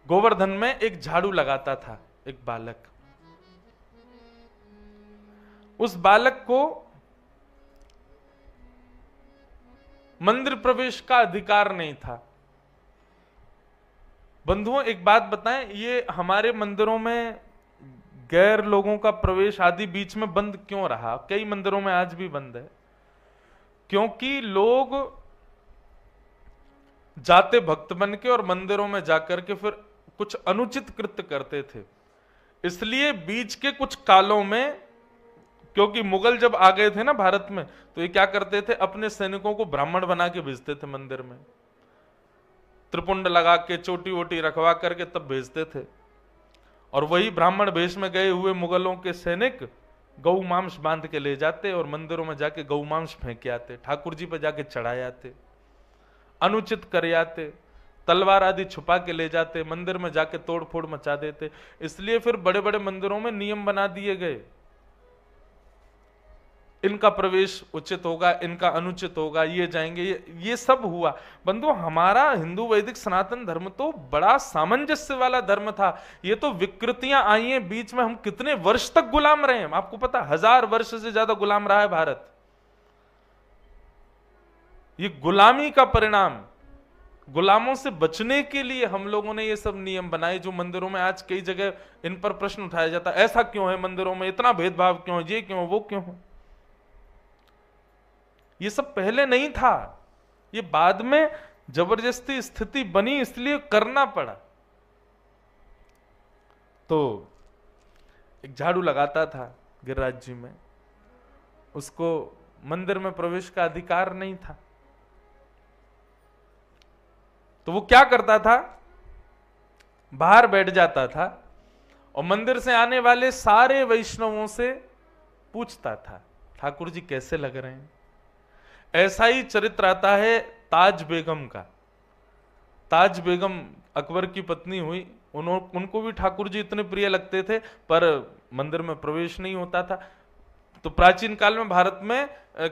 गोवर्धन में एक झाड़ू लगाता था एक बालक। उस बालक को मंदिर प्रवेश का अधिकार नहीं था। बंधुओं एक बात बताएं, ये हमारे मंदिरों में गैर लोगों का प्रवेश आदि बीच में बंद क्यों रहा? कई मंदिरों में आज भी बंद है, क्योंकि लोग जाते भक्त बन के और मंदिरों में जाकर के फिर कुछ अनुचित कृत्य करते थे। इसलिए बीच के कुछ कालों में, क्योंकि मुगल जब आ गए थे ना भारत में, तो ये क्या करते थे, अपने सैनिकों को ब्राह्मण बना के भेजते थे मंदिर में, त्रिपुंड लगा के चोटी वोटी रखवा करके तब भेजते थे। और वही ब्राह्मण वेश में गए हुए मुगलों के सैनिक गौ मांस बांध के ले जाते और मंदिरों में जाके गौ मांस फेंक के आते, ठाकुर जी पे जाके चढ़ाए आते, अनुचित कर आते, तलवार आदि छुपा के ले जाते, मंदिर में जाके तोड़ फोड़ मचा देते। इसलिए फिर बड़े बड़े मंदिरों में नियम बना दिए गए, इनका प्रवेश उचित होगा, इनका अनुचित होगा, ये जाएंगे, ये सब हुआ। बंधु, हमारा हिंदू वैदिक सनातन धर्म तो बड़ा सामंजस्य वाला धर्म था। ये तो विकृतियां आई हैं बीच में, हम कितने वर्ष तक गुलाम रहे हैं, आपको पता, 1000 वर्ष से ज्यादा गुलाम रहा है भारत। ये गुलामी का परिणाम, गुलामों से बचने के लिए हम लोगों ने ये सब नियम बनाए, जो मंदिरों में आज कई जगह इन पर प्रश्न उठाया जाता है, ऐसा क्यों है मंदिरों में, इतना भेदभाव क्यों है, ये क्यों, वो क्यों है। ये सब पहले नहीं था, ये बाद में जबरदस्ती स्थिति बनी, इसलिए करना पड़ा। तो एक झाड़ू लगाता था गिरिराज जी में, उसको मंदिर में प्रवेश का अधिकार नहीं था। तो वो क्या करता था, बाहर बैठ जाता था और मंदिर से आने वाले सारे वैष्णवों से पूछता था, ठाकुर जी कैसे लग रहे हैं। ऐसा ही चरित्र आता है ताज बेगम का। ताज बेगम अकबर की पत्नी हुई, उनको भी ठाकुर जी इतने प्रिय लगते थे, पर मंदिर में प्रवेश नहीं होता था। तो प्राचीन काल में भारत में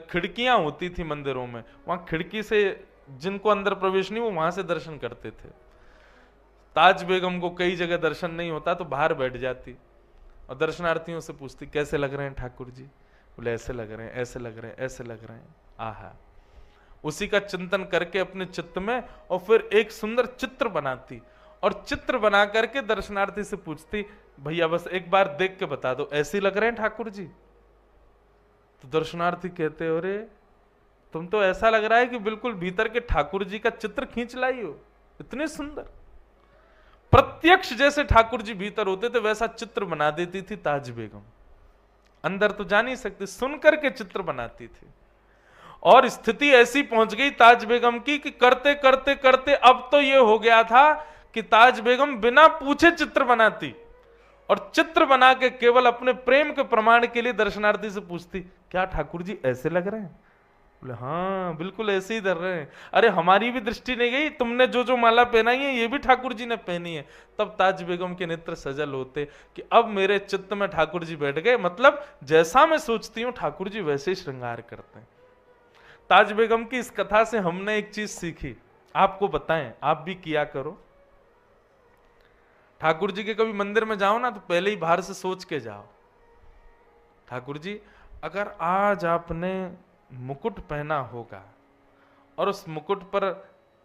खिड़कियां होती थी मंदिरों में, वहां खिड़की से जिनको अंदर प्रवेश नहीं, वो वहां से दर्शन करते थे। ताज बेगम को कई जगह दर्शन नहीं होता तो बाहर बैठ जाती और दर्शनार्थियों से पूछती, कैसे लग रहे हैं ठाकुर जी। बोले ऐसे लग रहे हैं, ऐसे लग रहे हैं, ऐसे लग रहे हैं। आहा, उसी का चिंतन करके अपने चित्त में, और फिर एक सुंदर चित्र बनाती और चित्र बना करके दर्शनार्थी से पूछती, भैया बस एक बार देख के बता दो, ऐसे लग रहे हैं ठाकुर जी। तो दर्शनार्थी कहते, अरे तुम तो ऐसा लग रहा है कि बिल्कुल भीतर के ठाकुर जी का चित्र खींच लाई हो, इतने सुंदर। प्रत्यक्ष जैसे ठाकुर जी भीतर होते थे वैसा चित्र बना देती थी ताज बेगम। अंदर तो जा नहीं सकती, सुनकर के चित्र बनाती थी। और स्थिति ऐसी पहुंच गई ताज बेगम की कि करते करते करते अब तो ये हो गया था कि ताज बेगम बिना पूछे चित्र बनाती और चित्र बना के केवल अपने प्रेम के प्रमाण के लिए दर्शनार्थी से पूछती, क्या ठाकुर जी ऐसे लग रहे हैं। बोले हाँ बिल्कुल ऐसे ही धर रहे हैं। अरे हमारी भी दृष्टि नहीं गई, तुमने जो जो माला पहनाई है ये भी ठाकुर जी ने पहनी है। तब ताज बेगम के नेत्र सजल होते कि अब मेरे चित्त में ठाकुर जी बैठ गए, मतलब जैसा मैं सोचती हूँ ठाकुर जी वैसे ही श्रृंगार करते हैं। मुमताज बेगम की इस कथा से हमने एक चीज सीखी, आपको बताएं, आप भी किया करो। ठाकुर जी के कभी मंदिर में जाओ ना तो पहले ही बाहर से सोच के जाओ, ठाकुर जी अगर आज आपने मुकुट पहना होगा और उस मुकुट पर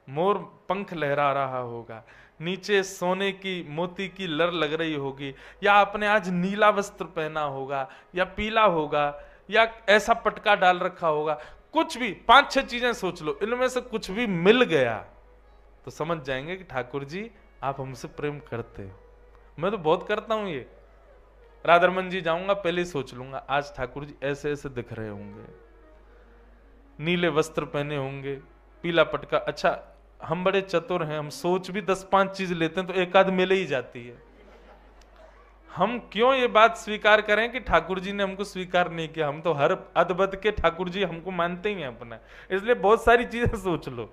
मोर पंख लहरा रहा होगा, नीचे सोने की मोती की लर लग रही होगी, या आपने आज नीला वस्त्र पहना होगा या पीला होगा या ऐसा पटका डाल रखा होगा, कुछ भी 5-6 चीजें सोच लो, इनमें से कुछ भी मिल गया तो समझ जाएंगे कि ठाकुर जी आप हमसे प्रेम करते हो। मैं तो बहुत करता हूं ये। राधारमन जी जाऊंगा पहले ही सोच लूंगा आज ठाकुर जी ऐसे ऐसे दिख रहे होंगे, नीले वस्त्र पहने होंगे, पीला पटका। अच्छा हम बड़े चतुर हैं, हम सोच भी 10-5 चीज लेते हैं तो एक आध मिल ही जाती है। हम क्यों ये बात स्वीकार करें कि ठाकुर जी ने हमको स्वीकार नहीं किया, हम तो हर अदबद के ठाकुर जी हमको मानते ही हैं अपना, इसलिए बहुत सारी चीजें सोच लो।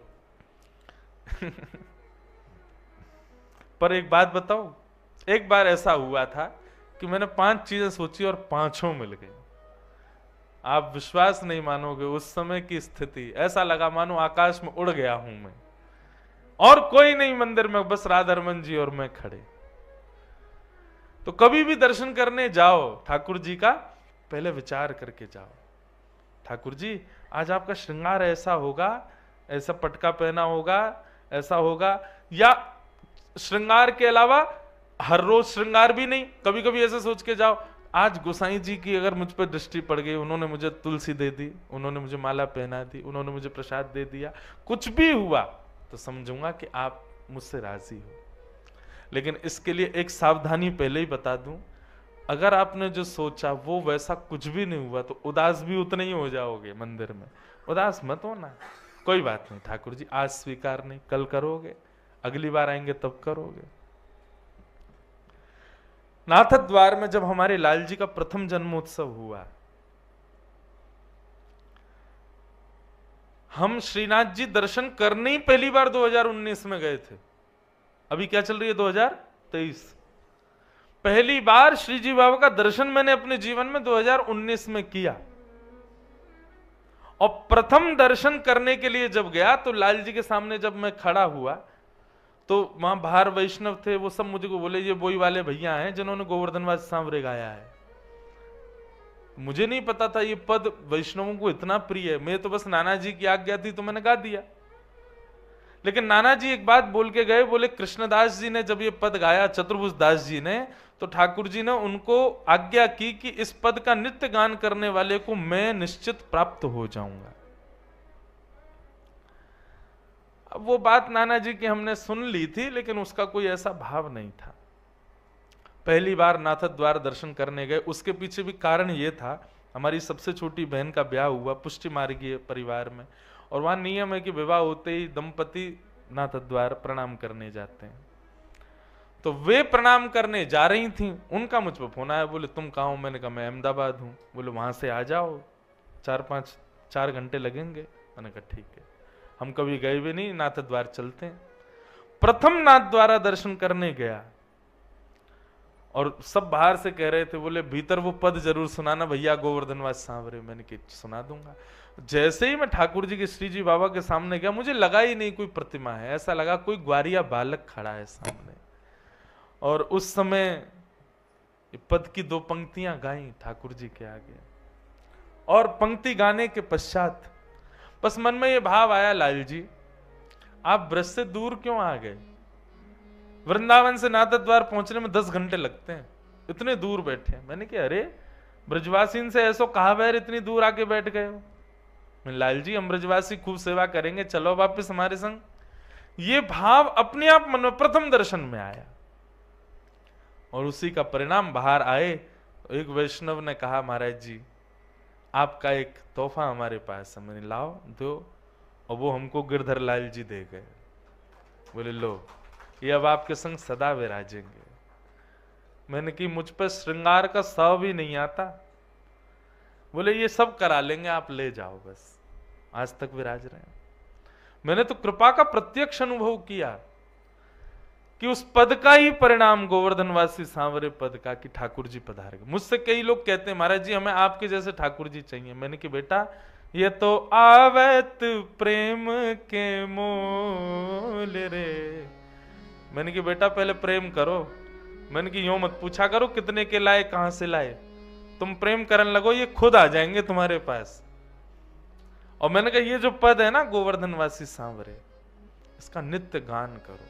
पर एक बात बताओ, एक बार ऐसा हुआ था कि मैंने 5 चीजें सोची और 5 मिल गई। आप विश्वास नहीं मानोगे, उस समय की स्थिति ऐसा लगा मानो आकाश में उड़ गया हूं मैं, और कोई नहीं मंदिर में, बस राधारमन जी और मैं खड़े। तो कभी भी दर्शन करने जाओ ठाकुर जी का, पहले विचार करके जाओ, ठाकुर जी आज आपका श्रृंगार ऐसा होगा, ऐसा पटका पहना होगा, ऐसा होगा, या श्रृंगार के अलावा हर रोज श्रृंगार भी नहीं, कभी कभी ऐसे सोच के जाओ आज गोसाई जी की अगर मुझ पर दृष्टि पड़ गई, उन्होंने मुझे तुलसी दे दी, उन्होंने मुझे माला पहना दी, उन्होंने मुझे प्रसाद दे दिया, कुछ भी हुआ तो समझूंगा कि आप मुझसे राजी हो। लेकिन इसके लिए एक सावधानी पहले ही बता दूं, अगर आपने जो सोचा वो वैसा कुछ भी नहीं हुआ तो उदास भी उतने ही हो जाओगे मंदिर में। उदास मत होना, कोई बात नहीं, ठाकुर जी आज स्वीकार नहीं, कल करोगे, अगली बार आएंगे तब करोगे। नाथ द्वार में जब हमारे लाल जी का प्रथम जन्मोत्सव हुआ, हम श्रीनाथ जी दर्शन करने ही पहली बार 2019 में गए थे। अभी क्या चल रही है 2023। पहली बार श्री जी बाबा का दर्शन मैंने अपने जीवन में 2019 में किया, और प्रथम दर्शन करने के लिए जब गया तो लाल जी के सामने जब मैं खड़ा हुआ तो वहां बाहर वैष्णव थे, वो सब मुझे को बोले ये वही वाले भैया हैं जिन्होंने गोवर्धनवास सांवरे गाया है। मुझे नहीं पता था ये पद वैष्णवों को इतना प्रिय है, मैं तो बस नाना जी की आज्ञा थी तो मैंने गा दिया। लेकिन नाना जी एक बात बोल के गए, बोले कृष्णदास जी ने जब ये पद गाया, चतुर्भुज दास जी ने, तो ठाकुर जी ने उनको आज्ञा की कि इस पद का नित्य गान करने वाले को मैं निश्चित प्राप्त हो जाऊंगा। अब वो बात नाना जी की हमने सुन ली थी, लेकिन उसका कोई ऐसा भाव नहीं था। पहली बार नाथ द्वार दर्शन करने गए, उसके पीछे भी कारण ये था, हमारी सबसे छोटी बहन का ब्याह हुआ पुष्टि मार्गीय परिवार में, और वहां नियम है कि विवाह होते ही दंपति नाथ द्वार प्रणाम करने जाते हैं। तो वे प्रणाम करने जा रही थी, उनका मुझ पर फोन आया, बोले तुम कहाँ हो? मैंने कहा मैं अहमदाबाद हूँ। बोले वहां से आ जाओ, 4 घंटे लगेंगे। मैंने कहा ठीक है, हम कभी गए भी नहीं, नाथ द्वार चलते हैं। प्रथम नाथ द्वारा दर्शन करने गया और सब बाहर से कह रहे थे, बोले भीतर वो पद जरूर सुनाना भैया गोवर्धनवास सांवरे। मैंने कहा सुना दूंगा। जैसे ही मैं ठाकुर जी के श्री जी बाबा के सामने गया, मुझे लगा ही नहीं कोई प्रतिमा है, ऐसा लगा कोई ग्वारिया बालक खड़ा है सामने। और उस समय पद की 2 पंक्तियां गाई ठाकुर जी के आगे, और पंक्ति गाने के पश्चात बस मन में ये भाव आया, लाल जी आप ब्रज से दूर क्यों आ गए? वृंदावन से नाथ द्वार पहुंचने में 10 घंटे लगते हैं, इतने दूर बैठे। मैंने कहा अरे ब्रजवासी से ऐसो कहा बैर इतनी दूर आके बैठ गए हो? लाल जी हम ब्रजवासी खूब सेवा करेंगे, चलो वापिस हमारे संग। ये भाव अपने आप मन में प्रथम दर्शन में आया, और उसी का परिणाम बाहर आए तो एक वैष्णव ने कहा महाराज जी आपका एक तोहफा हमारे पास है। मैंने लाओ दो, और वो हमको गिरधर लाल जी दे गए। बोले लो ये अब आपके संग सदा विराजेंगे। मैंने कि मुझ पर श्रृंगार का सौ भी नहीं आता। बोले ये सब करा लेंगे, आप ले जाओ बस, आज तक विराज रहे हैं। मैंने तो कृपा का प्रत्यक्ष अनुभव किया कि उस पद का ही परिणाम गोवर्धनवासी सांवरे पद का, कि ठाकुर जी पधार गए। मुझसे कई लोग कहते हैं महाराज जी हमें आपके जैसे ठाकुर जी चाहिए। मैंने कि बेटा ये तो आवत प्रेम के मोल रे। मैंने कि बेटा पहले प्रेम करो। मैंने कि यूं मत पूछा करो कितने के लाए कहां से लाए, तुम प्रेम करने लगो ये खुद आ जाएंगे तुम्हारे पास। और मैंने कहा ये जो पद है ना गोवर्धनवासी सांवरे, इसका नित्य गान करो।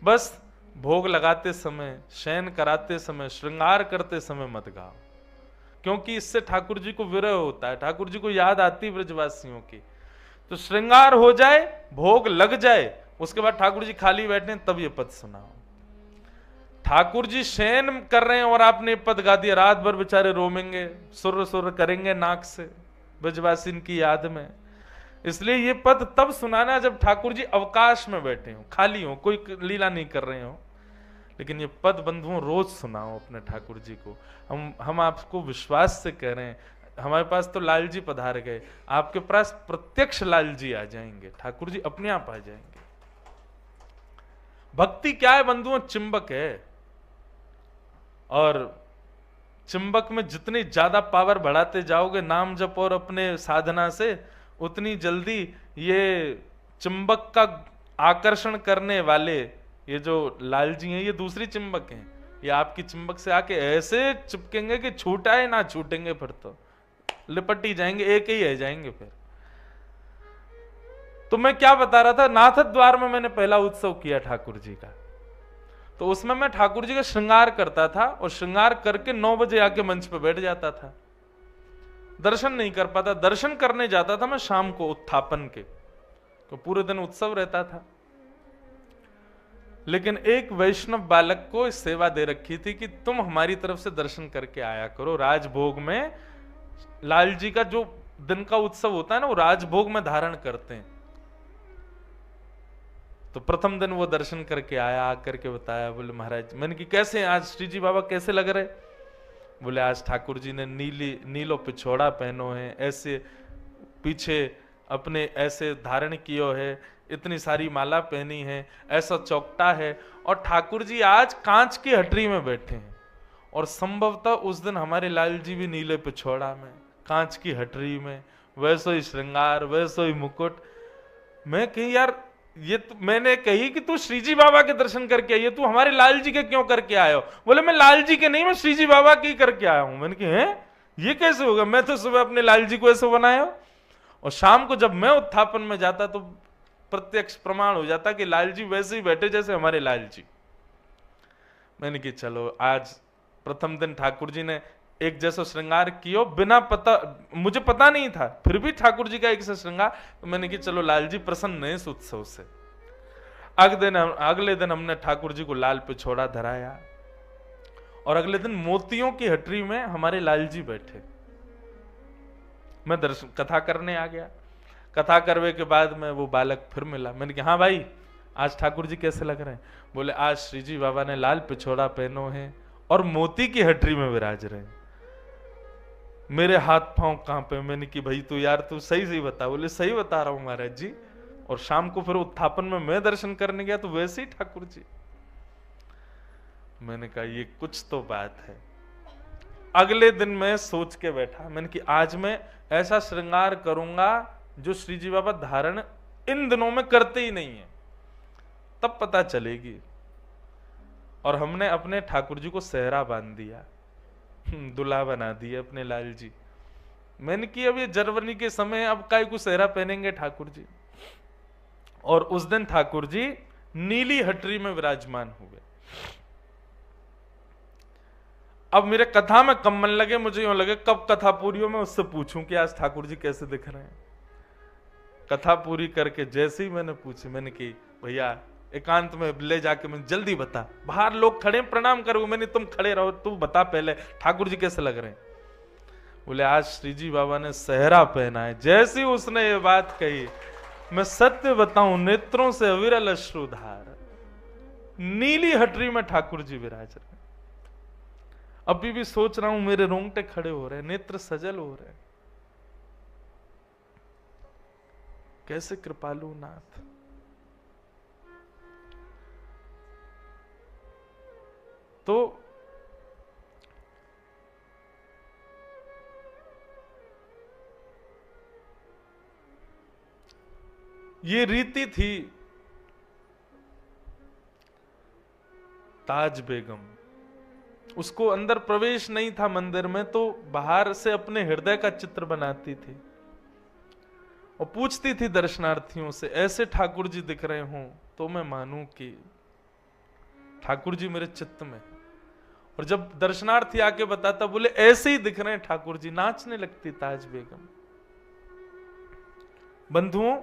बस भोग लगाते समय, शयन कराते समय, श्रृंगार करते समय मत गाओ, क्योंकि इससे ठाकुर जी को विरह होता है, ठाकुर जी को याद आती ब्रजवासियों की। तो श्रृंगार हो जाए, भोग लग जाए, उसके बाद ठाकुर जी खाली बैठे तब ये पद सुनाओ। ठाकुर जी शयन कर रहे हैं और आपने पद गा दिया, रात भर बेचारे रोमेंगे, सुर सुर करेंगे नाक से ब्रजवासी की याद में। इसलिए ये पद तब सुनाना जब ठाकुर जी अवकाश में बैठे हो, खाली हो, कोई लीला नहीं कर रहे हो। लेकिन ये पद बंधुओं रोज सुनाओ अपने ठाकुर जी को। हम आपको विश्वास से कह रहे हैं, हमारे पास तो लाल जी पधार गए, आपके पास प्रत्यक्ष लाल जी आ जाएंगे, ठाकुर जी अपने आप आ जाएंगे। भक्ति क्या है बंधुओं? चिंबक है, और चिंबक में जितनी ज्यादा पावर बढ़ाते जाओगे नाम जप और अपने साधना से, उतनी जल्दी ये चिंबक का आकर्षण करने वाले ये जो लाल जी हैं, ये दूसरी चिंबक हैं, ये आपकी चिंबक से आके ऐसे चिपकेंगे कि छूटाए ना छूटेंगे, फिर तो लिपट ही जाएंगे, एक ही रह जाएंगे फिर। तो मैं क्या बता रहा था, नाथ द्वार में मैंने पहला उत्सव किया ठाकुर जी का, तो उसमें मैं ठाकुर जी का श्रृंगार करता था, और श्रृंगार करके 9 बजे आके मंच पे बैठ जाता था। दर्शन नहीं कर पाता, दर्शन करने जाता था मैं शाम को उत्थापन के, तो पूरे दिन उत्सव रहता था। लेकिन एक वैष्णव बालक को सेवा दे रखी थी कि तुम हमारी तरफ से दर्शन करके आया करो। राजभोग में लाल जी का जो दिन का उत्सव होता है ना, वो राजभोग में धारण करते हैं। तो प्रथम दिन वो दर्शन करके आया, आकर के बताया, बोले महाराज, मैंने कि कैसे आज श्री जी बाबा कैसे लग रहे? बोले आज ठाकुर जी ने नीलो पिछोड़ा पहनो है, ऐसे पीछे अपने ऐसे धारण कियो है, इतनी सारी माला पहनी है, ऐसा चौकटा है, और ठाकुर जी आज कांच की हटरी में बैठे हैं। और संभवतः उस दिन हमारे लाल जी भी नीले पिछोड़ा में, कांच की हटरी में, वैसो ही श्रृंगार, वैसो ही मुकुट। मैं कही यार, ये मैंने कही कि तू श्रीजी बाबा के दर्शन करके आई है, तू हमारे लाल जी के क्यों करके आए हो? बोले मैं लाल जी के नहीं, मैं श्रीजी बाबा के ही करके आया हूं। मैंने कहा हैं, ये कैसे होगा? मैं तो सुबह अपने लाल जी को ऐसे बनाया हो, और शाम को जब मैं उत्थापन में जाता तो प्रत्यक्ष प्रमाण हो जाता कि लाल जी वैसे ही बैठे जैसे हमारे लाल जी। मैंने कि चलो आज प्रथम दिन ठाकुर जी ने एक जैसा श्रृंगार किया, बिना पता, मुझे पता नहीं था, फिर भी ठाकुर जी का एक से श्रृंगार। तो मैंने कि चलो लाल जी प्रसन्न है इस उत्सव से। अगले दिन हमने ठाकुर जी को लाल पिछोड़ा धराया, और अगले दिन मोतियों की हटरी में हमारे लाल जी बैठे। मैं दर्शन कथा करने आ गया। कथा करने के बाद में वो बालक फिर मिला। मैंने कहा हाँ भाई, आज ठाकुर जी कैसे लग रहे हैं? बोले आज श्री जी बाबा ने लाल पिछोड़ा पहनो है और मोती की हटरी में विराज रहे हैं। मेरे हाथ पांव कांपे। मैंने कि भाई तू यार तू सही बता। बोले सही बता रहा हूं महाराज जी। और शाम को फिर उत्थापन में मैं दर्शन करने गया तो वैसे ही ठाकुर जी। मैंने कहा ये कुछ तो बात है। अगले दिन मैं सोच के बैठा, मैंने कि आज मैं ऐसा श्रृंगार करूंगा जो श्री जी बाबा धारण इन दिनों में करते ही नहीं है, तब पता चलेगी। और हमने अपने ठाकुर जी को सेहरा बांध दिया, दुल्हा बना दिया अपने लाल जी। मैंने कि अब ये जनवरी के समय अब काय को सेहरा पहनेंगे ठाकुर जी। और उस दिन ठाकुर जी नीली हटरी में विराजमान हुए। अब मेरे कथा में कम मन लगे, मुझे यूं लगे कब कथा पूरी हो मैं उससे पूछूं कि आज ठाकुर जी कैसे दिख रहे हैं। कथा पूरी करके जैसे ही मैंने पूछी, मैंने की भैया एकांत में ले जाके मैं जल्दी बता, बाहर लोग खड़े प्रणाम करो। मैंने तुम खड़े रहो, तू बता पहले ठाकुर जी कैसे लग रहे हैं। बोले आज श्री जी बाबा ने सेहरा पहना है। जैसे ही उसने ये बात कही, मैं सत्य बताऊं नेत्रों से अविरल अश्रुधार, नीली हटरी में ठाकुर जी विराज रहे। अभी भी सोच रहा हूं, मेरे रोंगटे खड़े हो रहे हैं, नेत्र सजल हो रहे हैं। कैसे कृपालु नाथ। तो ये रीति थी ताज बेगम, उसको अंदर प्रवेश नहीं था मंदिर में, तो बाहर से अपने हृदय का चित्र बनाती थी और पूछती थी दर्शनार्थियों से, ऐसे ठाकुर जी दिख रहे हों तो मैं मानूं कि ठाकुर जी मेरे चित्त में। और जब दर्शनार्थी आके बताता, बोले ऐसे ही दिख रहे हैं ठाकुर जी, नाचने लगती ताज बेगम। बंधुओं,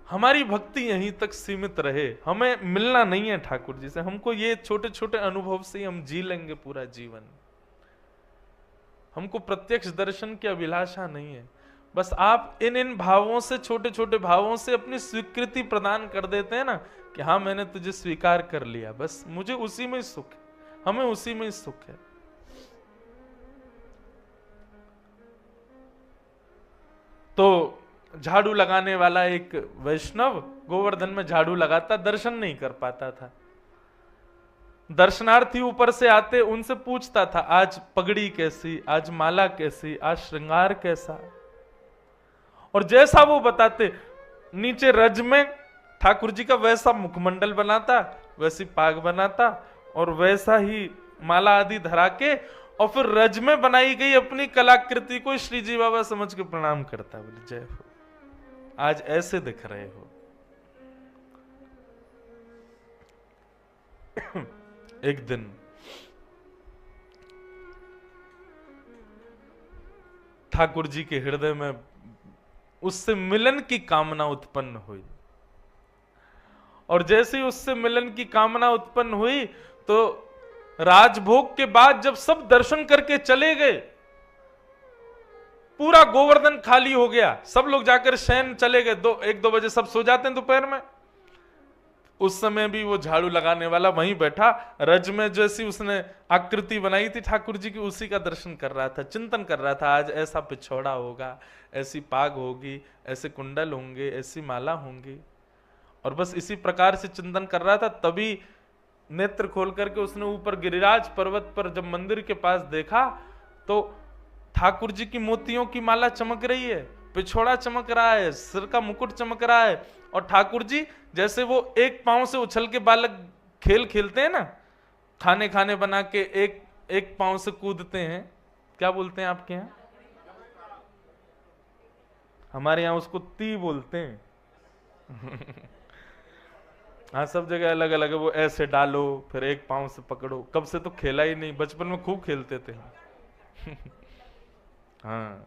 हमारी भक्ति यहीं तक सीमित रहे, हमें मिलना नहीं है ठाकुर जी से। हमको ये छोटे छोटे अनुभव से ही हम जी लेंगे पूरा जीवन। हमको प्रत्यक्ष दर्शन की अभिलाषा नहीं है। बस आप इन भावों से, छोटे छोटे भावों से अपनी स्वीकृति प्रदान कर देते हैं ना, कि हाँ मैंने तुझे स्वीकार कर लिया, बस मुझे उसी में सुख है, हमें उसी में सुख है। तो झाड़ू लगाने वाला एक वैष्णव गोवर्धन में झाड़ू लगाता, दर्शन नहीं कर पाता था। दर्शनार्थी ऊपर से आते, उनसे पूछता था, आज पगड़ी कैसी, आज माला कैसी, आज श्रृंगार कैसा। और जैसा वो बताते, नीचे रज में ठाकुर जी का वैसा मुखमंडल बनाता, वैसी पाग बनाता, और वैसा ही माला आदि धरा के, और फिर रज में बनाई गई अपनी कलाकृति को श्री जी बाबा समझ के प्रणाम करता। बोले जय हो, आज ऐसे दिख रहे हो। एक दिन ठाकुर जी के हृदय में उससे मिलन की कामना उत्पन्न हुई, और जैसे ही उससे मिलन की कामना उत्पन्न हुई, तो राजभोग के बाद जब सब दर्शन करके चले गए, पूरा गोवर्धन खाली हो गया, सब लोग जाकर शयन चले गए, 1-2 बजे सब सो जाते हैं दोपहर में। उस समय भी वो झाड़ू लगाने वाला वहीं बैठा, रज में जैसी उसने आकृति बनाई थी ठाकुर जी की, उसी का दर्शन कर रहा था, चिंतन कर रहा था, आज ऐसा पिछौड़ा होगा, ऐसी पाग होगी, ऐसे कुंडल होंगे, ऐसी माला होंगी, और बस इसी प्रकार से चिंतन कर रहा था। तभी नेत्र खोल करके उसने ऊपर गिरिराज पर्वत पर जब मंदिर के पास देखा, तो ठाकुर जी की मोतियों की माला चमक रही है, पिछोड़ा चमक रहा है, सिर का मुकुट चमक रहा है, और ठाकुर जी जैसे वो एक पांव से उछल के बालक खेल खेलते हैं ना, खाने खाने बना के एक पांव से कूदते हैं, क्या बोलते हैं आपके यहाँ? हमारे यहाँ उसको ती बोलते हैं। हाँ, सब जगह अलग अलग है। वो ऐसे डालो, फिर एक पांव से पकड़ो। कब से तो खेला ही नहीं, बचपन में खूब खेलते थे। हाँ,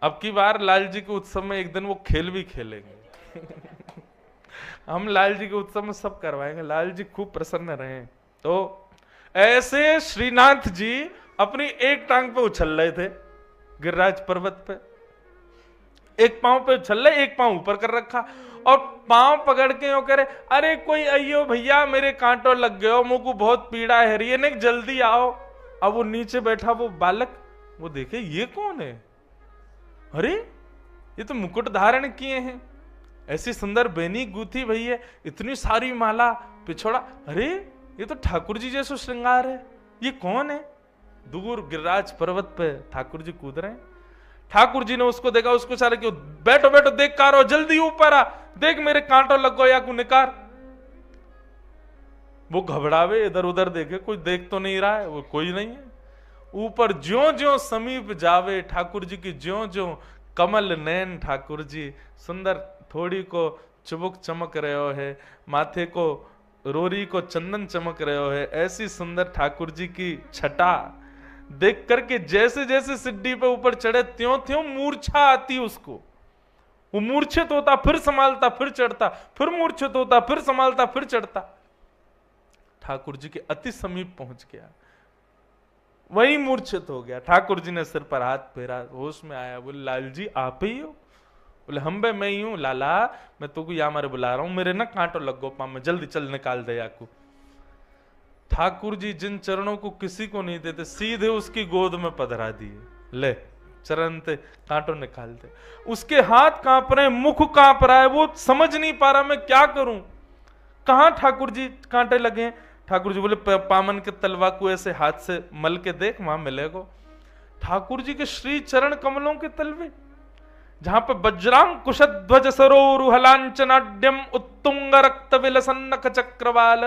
अब की बार लाल जी के उत्सव में एक दिन वो खेल भी खेलेंगे। हम लाल जी के उत्सव में सब करवाएंगे, लाल जी खूब प्रसन्न रहे। तो ऐसे श्रीनाथ जी अपनी एक टांग पे उछल रहे थे गिरिराज पर्वत पे, एक पांव पे उछल रहे, एक पांव ऊपर कर रखा, और पांव पकड़ के यूं करे, अरे कोई अयो भैया मेरे कांटों लग गए हो, मुझ को बहुत पीड़ा है रही है, जल्दी आओ। अब वो नीचे बैठा वो बालक, वो देखे ये कौन है, अरे ये तो मुकुट धारण किए हैं, ऐसी सुंदर बेनी गूथी भैया, इतनी सारी माला, पिछोड़ा, अरे ये तो ठाकुर जी जैसा श्रृंगार है, ये कौन है। दूर गिरिराज पर्वत पे ठाकुर जी कूद रहे हैं। ठाकुर जी ने उसको देखा, उसको सारे क्यों, बैठो बैठो, देख कार हो, जल्दी ऊपर आ, देख मेरे कांटों लग गो या को निकार। वो घबरावे, इधर उधर देखे, कोई देख तो नहीं रहा है, वो कोई नहीं है। ऊपर ज्यों ज्यों समीप जावे ठाकुर जी की, ज्यों ज्यों कमल नैन ठाकुर जी, सुंदर थोड़ी को चुबुक चमक रहे हो है, माथे को रोरी को चंदन चमक रहे हो है, ऐसी सुंदर ठाकुर जी की छटा देख करके जैसे जैसे सिड्डी पे ऊपर चढ़े, त्यों त्यों मूर्छा आती उसको। वो मूर्छित होता, फिर संभालता, फिर चढ़ता, फिर मूर्छित होता, फिर संभालता, फिर चढ़ता। ठाकुर जी के अति समीप पहुंच गया, वही मूर्छित हो गया। ठाकुर जी ने सिर पर हाथ फेरा, होश में आया, बोले लाल जी आप ही हो? बोले हम बे मैं ही हूं लाला, मैं तो यहाँ मारे बुला रहा हूं, मेरे ना कांटो लग गो पाँव में, जल्दी चल निकाल दे याकू। ठाकुर जी जिन चरणों को किसी को नहीं देते, सीधे उसकी गोद में पधरा दिए, ले चरण ते कांटो निकाल दे। उसके हाथ कांप रहे, मुख कांप रहा है, वो समझ नहीं पा रहा मैं क्या करूं, कहां ठाकुर जी कांटे लगे हैं। ठाकुर जी बोले पामन के तलवा को ऐसे हाथ से मल के देख, वहां मिलेगो। ठाकुर जी के श्री चरण कमलों के तलवे, जहां पे वज्रांकुशध्वज सरोरुहलांचनाड्यम उत्तुंग रक्त विलसन्नक चक्रवाल,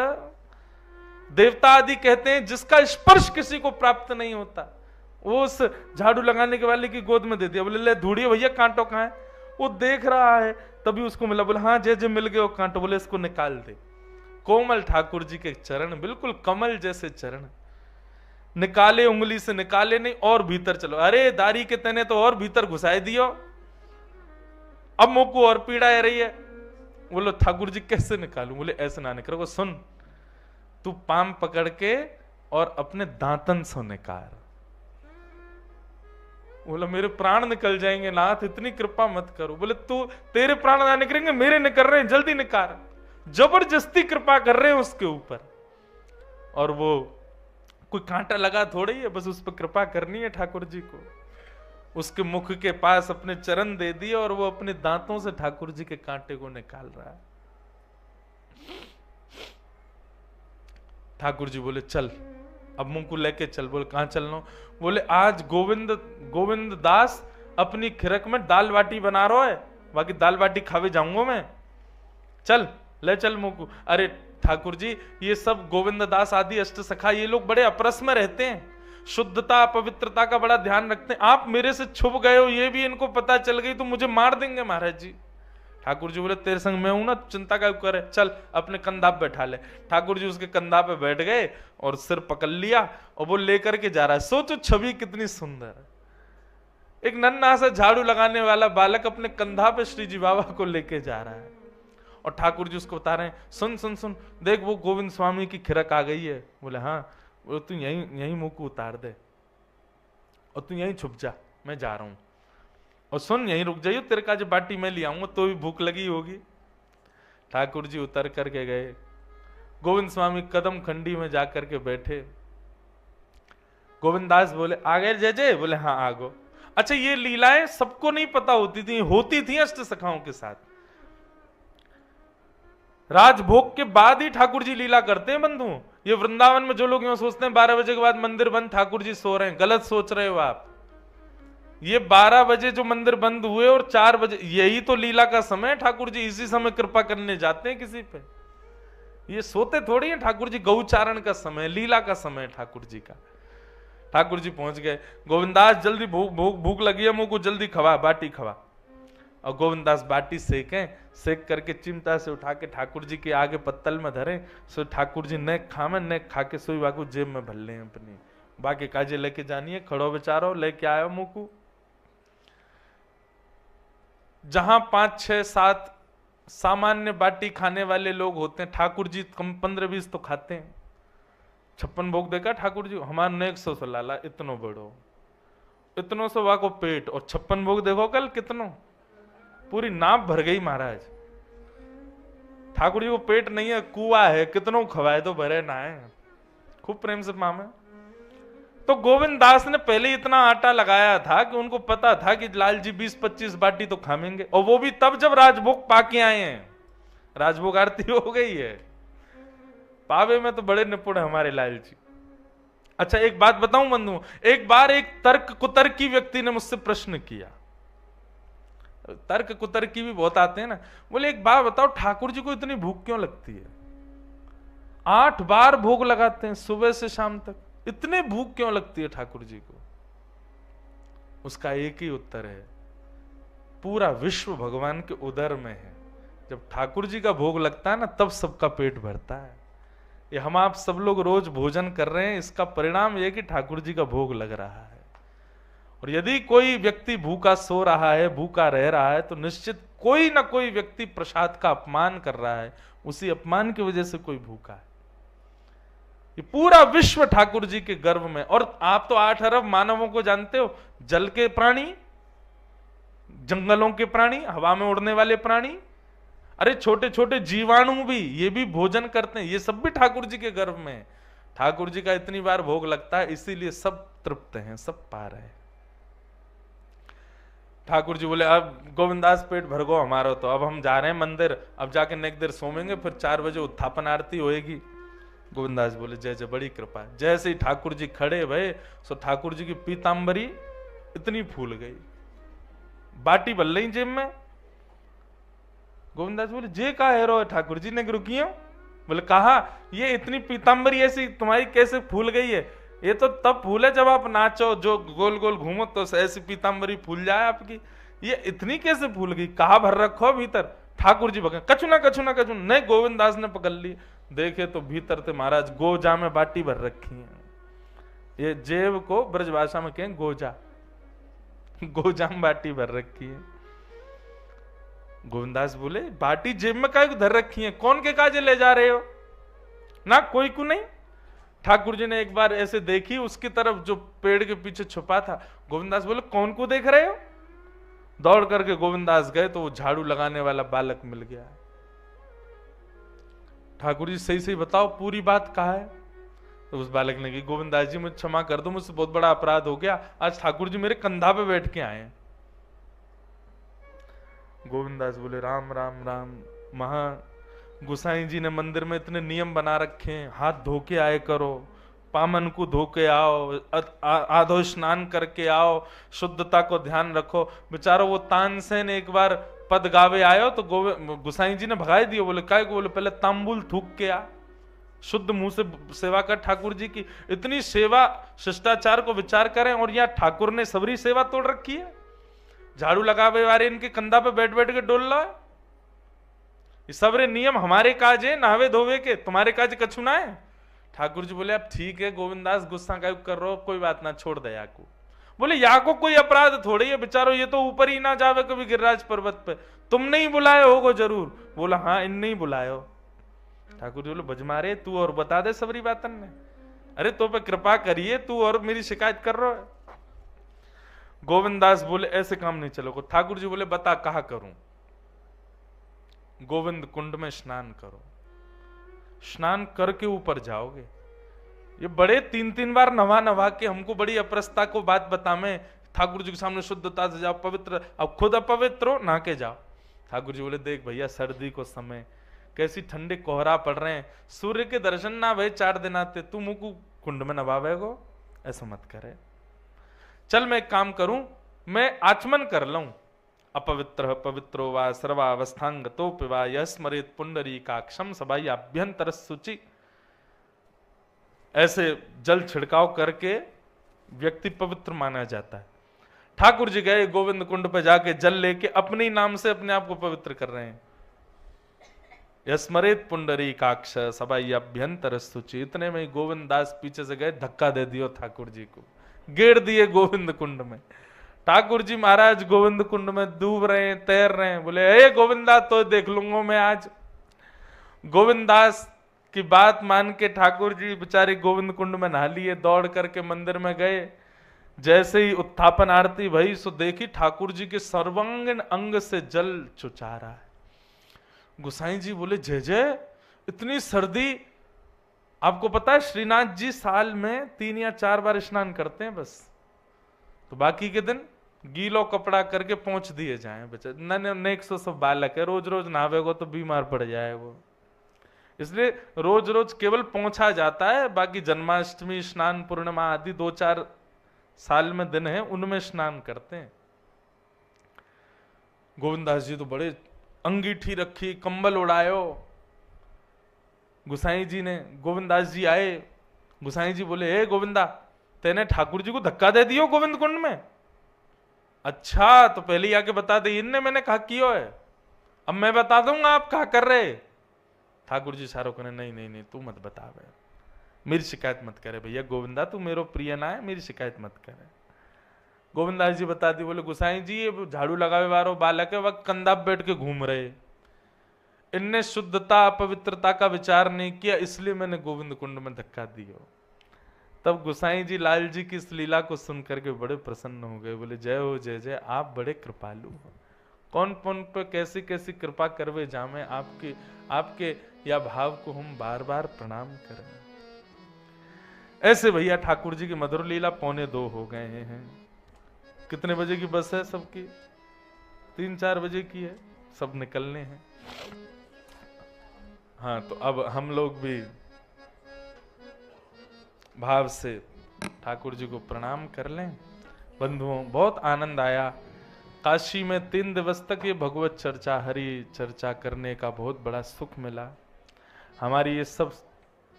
देवता आदि कहते हैं जिसका स्पर्श किसी को प्राप्त नहीं होता, वो उस झाड़ू लगाने के वाले की गोद में दे दिया। बोले ले धूड़िए भैया, कांटो कहां है? वो देख रहा है, तभी उसको मिला। बोले हाँ जय जय मिल गए वो कांटो। बोले इसको निकाल दे। कोमल ठाकुर जी के चरण, बिल्कुल कमल जैसे चरण, निकाले, उंगली से निकाले नहीं, और भीतर चलो। अरे दारी के तने तो और भीतर घुसाए दियो, अब मुंह को और पीड़ा आ रही है। बोलो ठाकुर जी कैसे निकालूं? बोले ऐसे ना निकालो, सुन तू पाम पकड़ के और अपने दांतन से निकाल। बोला मेरे प्राण निकल जाएंगे नाथ, इतनी कृपा मत करो। बोले तू, तेरे प्राण ना निकलेंगे, मेरे निकल रहे हैं, जल्दी निकाल। जबरदस्ती कृपा कर रहे हैं उसके ऊपर, और वो कोई कांटा लगा थोड़ी है, बस उस पर कृपा करनी है ठाकुर जी को। उसके मुख के पास अपने चरण दे दिए और वो अपने दांतों से ठाकुर जी के कांटे को निकाल रहा है। ठाकुर जी बोले चल, अब मुंह को लेके चल। बोले कहां चलना? बोले आज गोविंद दास अपनी खिरक में दाल बाटी बना रहा है, बाकी दाल बाटी खावे जाऊंगा मैं, चल ले चल मुंह को। अरे ठाकुर जी ये सब गोविंद दास आदि अष्ट सखा, ये लोग बड़े अपरस में रहते हैं, शुद्धता पवित्रता का बड़ा ध्यान रखते हैं। आप मेरे से छुप गए हो, ये भी इनको पता चल गई तो मुझे मार देंगे महाराज जी। ठाकुर जी बोले तेरे संग मैं हूं ना, चिंता क्या करे, चल अपने कंधा पे बैठा ले। ठाकुर जी उसके कंधा पे बैठ गए और सिर पकड़ लिया और वो लेकर के जा रहा है। सोचो छवि कितनी सुंदर, एक नन्हा सा झाड़ू लगाने वाला बालक अपने कंधा पे श्री जी बाबा को लेके जा रहा है, और ठाकुर जी उसको बता रहे हैं सुन सुन सुन, देख वो गोविंद स्वामी की खिरक आ गई है। बोले हाँ। वो तू यहीं मुंह को उतार दे और तू यहीं छुप जा, मैं जा रहा हूं, और सुन यहीं रुक जाइयो, तेरे का जो बाटी मैं ले आऊंगा, तो भी भूख लगी होगी। ठाकुर जी उतर करके गए, गोविंद स्वामी कदम खंडी में जाकर के बैठे। गोविंद दास बोले आ गए जय जय? बोले हाँ आ गो। अच्छा ये लीलाएं सबको नहीं पता होती थी अष्ट सखाओं के साथ। राजभोग के बाद ही ठाकुर जी लीला करते हैं बंधु। ये वृंदावन में जो लोग यूं सोचते हैं 12 बजे के बाद मंदिर बंद, ठाकुर जी सो रहे हैं, गलत सोच रहे हो आप। ये 12 बजे जो मंदिर बंद हुए और 4 बजे, यही तो लीला का समय है। ठाकुर जी इसी समय कृपा करने जाते हैं किसी पे, ये सोते थोड़ी है। ठाकुर जी गौचारण का समय, लीला का समय ठाकुर जी का। ठाकुर जी पहुंच गए। गोविंदास जल्दी भूख लगी है, मुंह को जल्दी खवा, बाटी खवा। और गोविंदास बाटी सेक करके चिमटा से उठा के ठाकुर जी के आगे पत्तल में धरे। सो ठाकुर जी न खावे, न खा के सोई वाकू जेब में भर ले अपनी, बाकी काजे लेके जानी है, खड़ो बेचारो लेके आयो मुंह को। जहां 5, 6, 7 सामान्य बाटी खाने वाले लोग होते हैं, ठाकुर जी कम 15-20 तो खाते हैं। 56 भोग देखा ठाकुर जी, हमारे ने 100 से लाला, इतनो बड़ो, इतनो सो वाको पेट, और 56 भोग देखो कल कितनो, पूरी नाप भर गई महाराज। ठाकुर जी को पेट नहीं है, कुआ है, कितनों खवाए तो भरे ना है, खूब प्रेम से मामे। तो गोविंद दास ने पहले इतना आटा लगाया था कि उनको पता था कि लाल जी 20-25 बाटी तो खाएंगे, और वो भी तब जब राजभोग पाके आए हैं। राजभोग आरती हो गई है, पावे में तो बड़े निपुण है हमारे लाल जी। अच्छा एक बात बताऊं बंधु, एक बार एक तर्क कुतर्की व्यक्ति ने मुझसे प्रश्न किया। तर्क कुतर्की भी बहुत आते हैं ना। बोले एक बात बताओ, ठाकुर जी को इतनी भूख क्यों लगती है? 8 बार भोग लगाते हैं सुबह से शाम तक, इतने भूख क्यों लगती है ठाकुर जी को? उसका एक ही उत्तर है, पूरा विश्व भगवान के उदर में है। जब ठाकुर जी का भोग लगता है ना, तब सबका पेट भरता है। ये हम आप सब लोग रोज भोजन कर रहे हैं, इसका परिणाम यह कि ठाकुर जी का भोग लग रहा है। और यदि कोई व्यक्ति भूखा सो रहा है, भूखा रह रहा है, तो निश्चित कोई ना कोई व्यक्ति प्रसाद का अपमान कर रहा है, उसी अपमान की वजह से कोई भूखा है। ये पूरा विश्व ठाकुर जी के गर्भ में। और आप तो 8 अरब मानवों को जानते हो, जल के प्राणी, जंगलों के प्राणी, हवा में उड़ने वाले प्राणी, अरे छोटे छोटे जीवाणु भी, ये भी भोजन करते हैं, ये सब भी ठाकुर जी के गर्भ में। ठाकुर जी का इतनी बार भोग लगता है, इसीलिए सब तृप्त हैं, सब पा रहे हैं। ठाकुर जी बोले अब गोविंदास पेट भर गो हमारा, तो अब हम जा रहे हैं मंदिर, अब जाके नेक देर सोमेंगे, फिर 4 बजे उत्थापन आरती होएगी। गोविंदास बोले जय जय, बड़ी कृपा। जैसे ही ठाकुर जी खड़े भये, सो ठाकुर जी की पीतांबरी इतनी फूल गई, बाटी बल रही जेब में। गोविंदास बोले जे का है रो ठाकुर जी ने रुकियो। बोले कहा ये इतनी पीताम्बरी ऐसी तुम्हारी कैसे फूल गई है? ये तो तब फूले जब आप नाचो, जो गोल गोल घूमो तो ऐसी पीताम्बरी फूल जाए आपकी, ये इतनी कैसे फूल गई? कहा भर रखो भीतर। ठाकुर जी भगे कछुना कछुना कछुना, नहीं गोविंदास ने पकड़ ली। देखे तो भीतर थे महाराज गोजा में बाटी भर रखी है। ये जेब को ब्रज भाषा में कहें गोजा, गोजा में बाटी भर रखी है। गोविंदास बोले बाटी जेब में काहे को धर रखी है? कौन के काजे ले जा रहे हो? ना कोई को नहीं। ठाकुर जी ने एक बार ऐसे देखी उसकी तरफ जो पेड़ के पीछे छुपा था। गोविंदास बोले कौन को देख रहे हो? दौड़ करके गोविंदास गए तो वो झाड़ू लगाने वाला बालक मिल गया। ठाकुर जी सही सही बताओ पूरी बात कहा है? तो उस बालक ने कहा गोविंदास जी मुझे क्षमा कर दो, मुझसे बहुत बड़ा अपराध हो गया, आज ठाकुर जी मेरे कंधा पे बैठ के आए हैं। गोविंदास बोले राम राम राम, महा गुसाई जी ने मंदिर में इतने नियम बना रखे हैं, हाथ धो के आए करो, पामन को धो के आओ, आधो स्नान करके आओ, शुद्धता को ध्यान रखो। बेचारो वो तानसेन एक बार पद गावे आयो तो गुसाई जी ने भगाई दियो। बोले काय को? बोले पहले तांबुल थूक के आ, शुद्ध मुंह से सेवा कर ठाकुर जी की। इतनी सेवा शिष्टाचार को विचार करें और यहाँ ठाकुर ने सबरी सेवा तोड़ रखी है। झाड़ू लगावे वाले इनके कंधा पे बैठ बैठ के डोल रहा है। ये सबरे नियम हमारे काज है, नहावे धोवे के, तुम्हारे काज कछु ना है। ठाकुर जी बोले अब ठीक है गोविंदास गुस्सा का कर रहे हो, कोई बात ना, छोड़ दे याको। बोले याको कोई अपराध थोड़ी है, बेचारो ये तो ऊपर ही ना जावे कभी गिरिराज पर्वत पे, तुमने ही बुलाए होगो जरूर। बोला हाँ इनने ही बुलाए हो। ठाकुर जी बोले बजमारे तू और बता दे सबरी बातन ने, अरे तो पे कृपा करिए, तू और मेरी शिकायत कर रहा है। गोविंदास बोले ऐसे काम नहीं चलोगे। ठाकुर जी बोले बता कहा करूं? गोविंद कुंड में स्नान करो, स्नान करके ऊपर जाओगे। ये बड़े 3-3 बार नवा नवा के हमको बड़ी अपरसता को बात बता में ठाकुर जी के सामने शुद्धता से जाओ, पवित्र, अब खुद अपवित्र हो नहा के जाओ। ठाकुर जी बोले देख भैया सर्दी को समय, कैसी ठंडे कोहरा पड़ रहे हैं, सूर्य के दर्शन ना भाई 4 दिन आते, तू मुंह को कुंड में नवावेगो, ऐसा मत करे। चल मैं एक काम करूं, मैं आचमन कर लूं। अपवित्र पवित्रो वा सर्वावस्थांगतो पिवा यह स्मरेत पुंडरीकाक्षम सबाई अभ्यंतर शुचि। ऐसे जल छिड़काव करके व्यक्ति पवित्र माना जाता है। ठाकुर जी गए गोविंद कुंड पे जाके जल लेके अपने नाम से अपने आप को पवित्र कर रहे हैं। यस्मरेत पुंडरीकाक्ष सबाई अभ्यंतर शुचि। इतने में गोविंद दास पीछे से गए, धक्का दे दियो ठाकुर जी को, गेड़ दिए गोविंद कुंड में। ठाकुर जी महाराज गोविंद कुंड में डूब रहे हैं, तैर रहे हैं। बोले हे गोविंदास तो देख लूंगा मैं आज। गोविंदास की बात मान के ठाकुर जी बेचारे गोविंद कुंड में नहा लिए, दौड़ करके मंदिर में गए। जैसे ही उत्थापन आरती भई सो देखी ठाकुर जी के सर्वांगीण अंग से जल चुचा रहा है। गुसाई जी बोले जय जय, इतनी सर्दी। आपको पता है श्रीनाथ जी साल में 3 या 4 बार स्नान करते हैं बस, तो बाकी के दिन गीलो कपड़ा करके पहुंच दिए जाएं। बच्चे नेक सो सब बालक है, रोज रोज नहावेगो तो बीमार पड़ जाए वो, इसलिए रोज रोज केवल पहुंचा जाता है। बाकी जन्माष्टमी, स्नान पूर्णिमा आदि 2-4 साल में दिन है, उनमें स्नान करते हैं। गोविंदास जी तो बड़े अंगीठी रखी, कंबल उड़ायो। गुसाई जी ने, गोविंदास जी आए, गुसाई जी बोले हे गोविंदा तेने ठाकुर जी को धक्का दे दियो गोविंद कुंड में? अच्छा तो पहले ही आके बता दे, इनने मैंने कहा कियो है, अब मैं बता दूंगा आप कहा कर रहे। ठाकुर जी सारो कहने नहीं नहीं नहीं तू मत बता बे, मेरी शिकायत मत करे भैया, गोविंदा तू मेरो प्रिय ना है, मेरी शिकायत मत करे। गोविंदास जी बता दी, बोले गुसाई जी ये झाड़ू लगावे वारो बालक है, वह कंधा पे बैठ के घूम रहे, इनने शुद्धता पवित्रता का विचार नहीं किया, इसलिए मैंने गोविंद कुंड में धक्का दिया। तब गुसाई जी लाल जी की इस लीला को सुन करके बड़े प्रसन्न हो गए। बोले जय हो जय जय, आप बड़े कृपालु हो, कौन कौन पे कैसी कैसी कृपा करवे जामे, आपके आपके या भाव को हम बार बार प्रणाम करें। ऐसे भैया ठाकुर जी की मधुर लीला 1:45 हो गए हैं। कितने बजे की बस है सबकी? 3-4 बजे की है, सब निकलने हैं। हाँ तो अब हम लोग भी भाव से ठाकुर जी को प्रणाम कर लें। बंधुओं बहुत आनंद आया, काशी में 3 दिवस तक ये भगवत चर्चा, हरि चर्चा करने का बहुत बड़ा सुख मिला। हमारी ये सब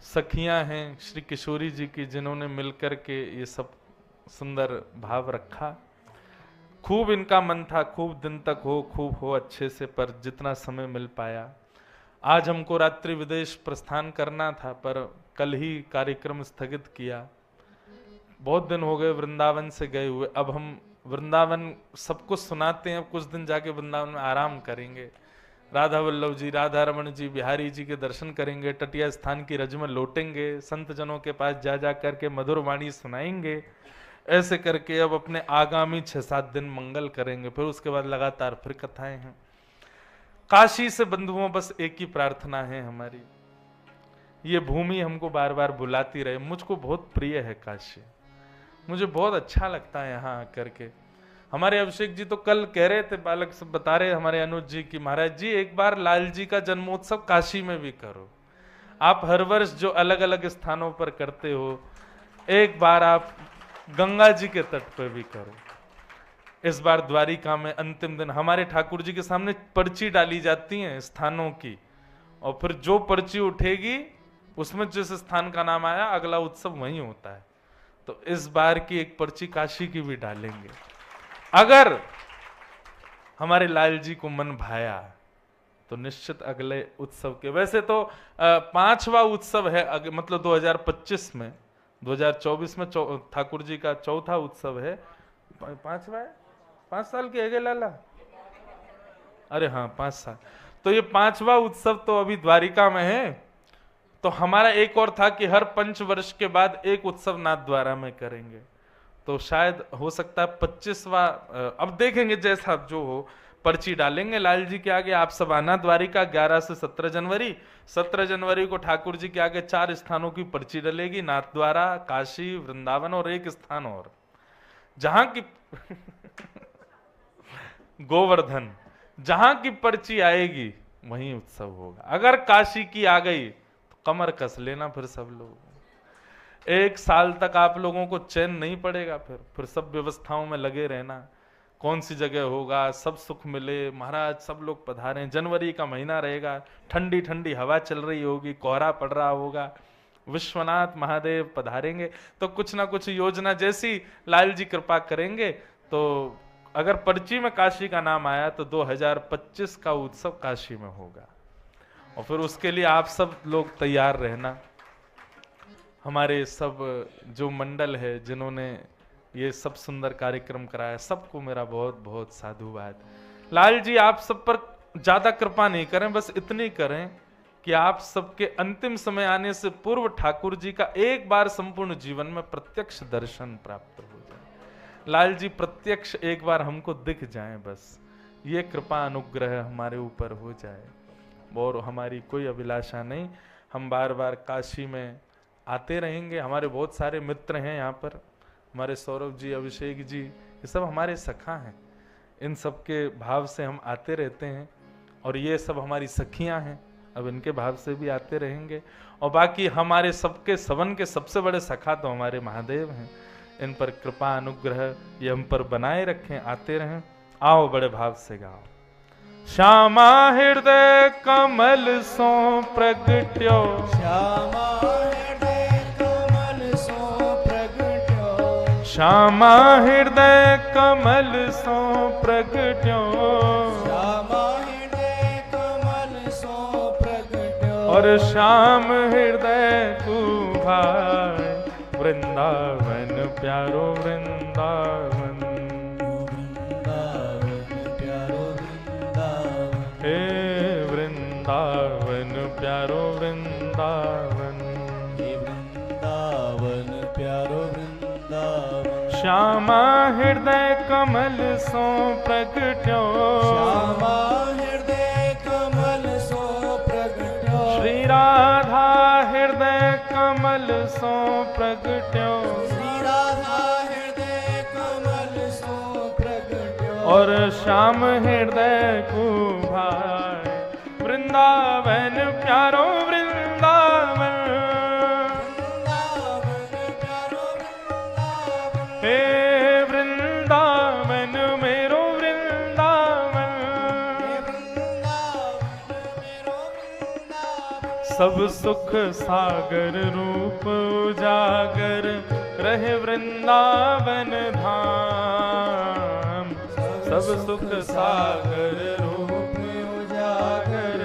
सखियां हैं श्री किशोरी जी की, जिन्होंने मिलकर के ये सब सुंदर भाव रखा। खूब इनका मन था खूब दिन तक हो, खूब हो अच्छे से, पर जितना समय मिल पाया। आज हमको रात्रि विदेश प्रस्थान करना था, पर कल ही कार्यक्रम स्थगित किया। बहुत दिन हो गए वृंदावन से गए हुए। अब हम वृंदावन सब कुछ सुनाते हैं, अब कुछ दिन जाके वृंदावन में आराम करेंगे। राधा वल्लभ जी, राधा रमन जी, बिहारी जी के दर्शन करेंगे, तटिया स्थान की रज में लौटेंगे, संत जनों के पास जा करके मधुर वाणी सुनाएंगे। ऐसे करके अब अपने आगामी 6-7 दिन मंगल करेंगे, फिर उसके बाद लगातार फिर कथाएं हैं। काशी से बंधुओं बस एक ही प्रार्थना है हमारी, ये भूमि हमको बार बार बुलाती रहे। मुझको बहुत प्रिय है काशी, मुझे बहुत अच्छा लगता है यहाँ आकर के। हमारे अभिषेक जी तो कल कह रहे थे, बालक सब बता रहे हमारे अनुज जी की, महाराज जी एक बार लाल जी का जन्मोत्सव काशी में भी करो। आप हर वर्ष जो अलग अलग स्थानों पर करते हो, एक बार आप गंगा जी के तट पर भी करो। इस बार द्वारिका में अंतिम दिन हमारे ठाकुर जी के सामने पर्ची डाली जाती है स्थानों की, और फिर जो पर्ची उठेगी उसमें जिस स्थान का नाम आया अगला उत्सव वहीं होता है। तो इस बार की एक पर्ची काशी की भी डालेंगे, अगर हमारे लाल जी को मन भाया तो निश्चित अगले उत्सव के। वैसे तो 5वां उत्सव है, मतलब 2025 में, 2024 में ठाकुर जी का 4था उत्सव है। 5वां है, 5 साल के है लाला, अरे हाँ 5 साल। तो ये 5वां उत्सव तो अभी द्वारिका में है। तो हमारा एक और था कि हर 5 वर्ष के बाद एक उत्सव नाथ द्वारा में करेंगे। तो शायद हो सकता है 25वां, अब देखेंगे जैसा जो हो, पर्ची डालेंगे लाल जी के आगे। आप सब आना द्वारिका 11 से 17 जनवरी। 17 जनवरी को ठाकुर जी के आगे 4 स्थानों की पर्ची डलेगी, नाथ द्वारा, काशी, वृंदावन और एक स्थान और जहां की गोवर्धन, जहां की पर्ची आएगी वहीं उत्सव होगा। अगर काशी की आ गई तो कमर कस लेना फिर सब लोग। 1 साल तक आप लोगों को चैन नहीं पड़ेगा, फिर सब व्यवस्थाओं में लगे रहना, कौन सी जगह होगा, सब सुख मिले, महाराज सब लोग पधारें। जनवरी का महीना रहेगा, ठंडी ठंडी हवा चल रही होगी, कोहरा पड़ रहा होगा, विश्वनाथ महादेव पधारेंगे। तो कुछ ना कुछ योजना, जैसी लाल जी कृपा करेंगे, तो अगर पर्ची में काशी का नाम आया तो 2025 का उत्सव काशी में होगा। और फिर उसके लिए आप सब लोग तैयार रहना। हमारे सब जो मंडल है जिन्होंने ये सब सुंदर कार्यक्रम कराया, सबको मेरा बहुत बहुत साधुवाद। लाल जी आप सब पर ज्यादा कृपा नहीं करें, बस इतनी करें कि आप सबके अंतिम समय आने से पूर्व ठाकुर जी का एक बार संपूर्ण जीवन में प्रत्यक्ष दर्शन प्राप्त हो जाए। लाल जी प्रत्यक्ष एक बार हमको दिख जाएं, बस ये कृपा अनुग्रह हमारे ऊपर हो जाए। और हमारी कोई अभिलाषा नहीं, हम बार बार काशी में आते रहेंगे। हमारे बहुत सारे मित्र हैं यहाँ पर, हमारे सौरभ जी, अभिषेक जी, ये सब हमारे सखा हैं। इन सब के भाव से हम आते रहते हैं, और ये सब हमारी सखियाँ हैं, अब इनके भाव से भी आते रहेंगे। और बाकी हमारे सबके सवन के सबसे बड़े सखा तो हमारे महादेव हैं। इन पर कृपा अनुग्रह ये हम पर बनाए रखें, आते रहें। आओ बड़े भाव से गाओ। श्यामा हृदय कमल सो प्रगट्यो, श्यामा हृदय कमल सो प्रगट्यो, श्यामा हृदय कमल सो प्रगट्यो, श्यामा हृदय कमल सो प्रगट्यो, और श्याम हृदय कुभाए वृंदावन प्यारो वृंदावन, वृंदावन प्यारो वृंदावन, हे वृंदावन प्यारो वृंदावन, हे वृंदावन प्यारो वृंदावन। श्यामा हृदय कमल सो प्रगट्यो, श्यामा हृदय कमल सो प्रगट्यो, श्री राधा हृदय कमल सो प्रगट्यो, श्री राधा हृदय कमल सो प्रगट्यो, और श्याम हृदय कुभाए वृंदावन प्यारो वृंदावन, वृंदावन प्यारो वृंदावन, हे वृंदावन मेरो सब सुख सागर रूप उजागर रहे वृंदावन धाम। सब सुख सागर रूप उजागर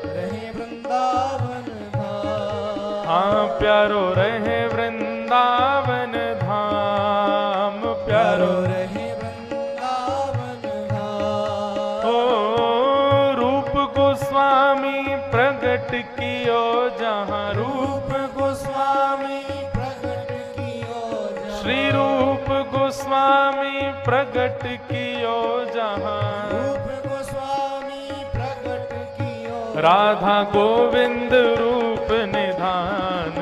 रहे वृंदावन धाम। हाँ प्यारो रहे वृंदावन धाम, प्यारो रहे वृंदावन धाम। ओ रूप गोस्वामी प्रगट कियो जहाँ, रूप गोस्वामी प्रगट कियो जहाँ। श्री रूप गोस्वामी प्रगट कियो जहाँ। रूप गोस्वामी प्रगट कियो राधा गोविंद रूप निधान,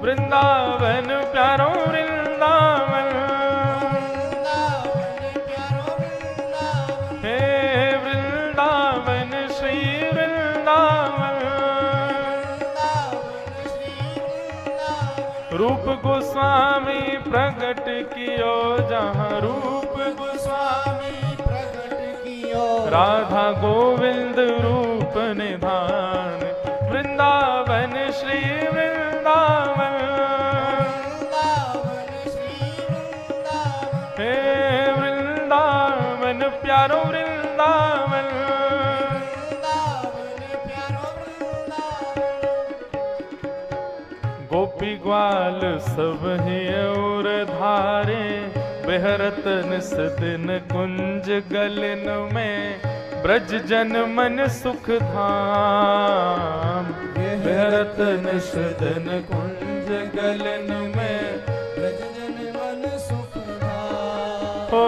वृंदावन प्यारो वृंदावन। वृंदावन प्यारो वृंदावन। हे वृंदावन श्री वृंदावन। वृंदावन श्री वृंदावन। रूप गोस्वामी प्रगट कियो जहाँ, रूप गोस्वामी प्रगट कियो राधा गोविंद रूप निधान, वृंदावन श्री वृंदावन। वृंदावन श्री वृंदावन। हे वृंदावन प्यारो वृंदावन। वृंदावन प्यारो वृंदावन। गोपी ग्वाल सब ही और धारे, बेहरत निस दिन कुंज गलन में, ब्रज जन मन सुख धाम। बेहरत निस दिन कुंज गलन में, ब्रज जन मन सुख धाम। ओ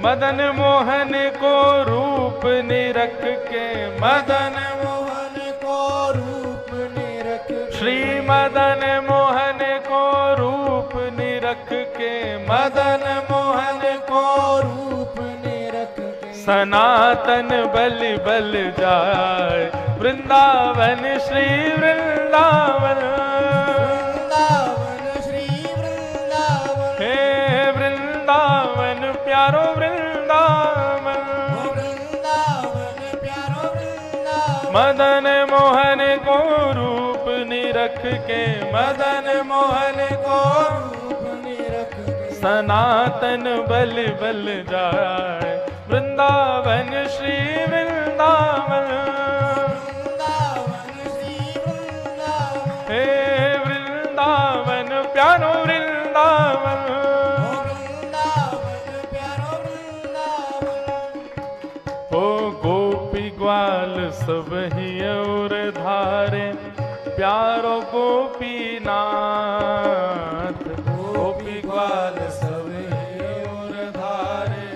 मदन मोहन को रूप निरख के, मदन मोहन को रूप निरख श्री मदन मोहन को रूप निरख के, मदन मोहन को रूप निरख के सनातन बल बल जाए, वृंदावन श्री वृंदावन। वृंदावन श्री वृंदावन। हे वृंदावन प्यारो वृंदावन। वृंदावन प्यारो वृंदावन। मदन मोहन को रूप निरख के, मदन मोहन को रूप निरख के सनातन बल बल जाए, वृंदावन श्री वृंदावन। वृंदावन श्री वृंदावन। हे वृंदावन प्यारो वृंदावन। वृंदावन प्यारो वृंदावन। ओ गोपी ग्वाल सब ही और धारे, प्यारो गोपीनाथ। गोपी ग्वाल सब ही और धारे,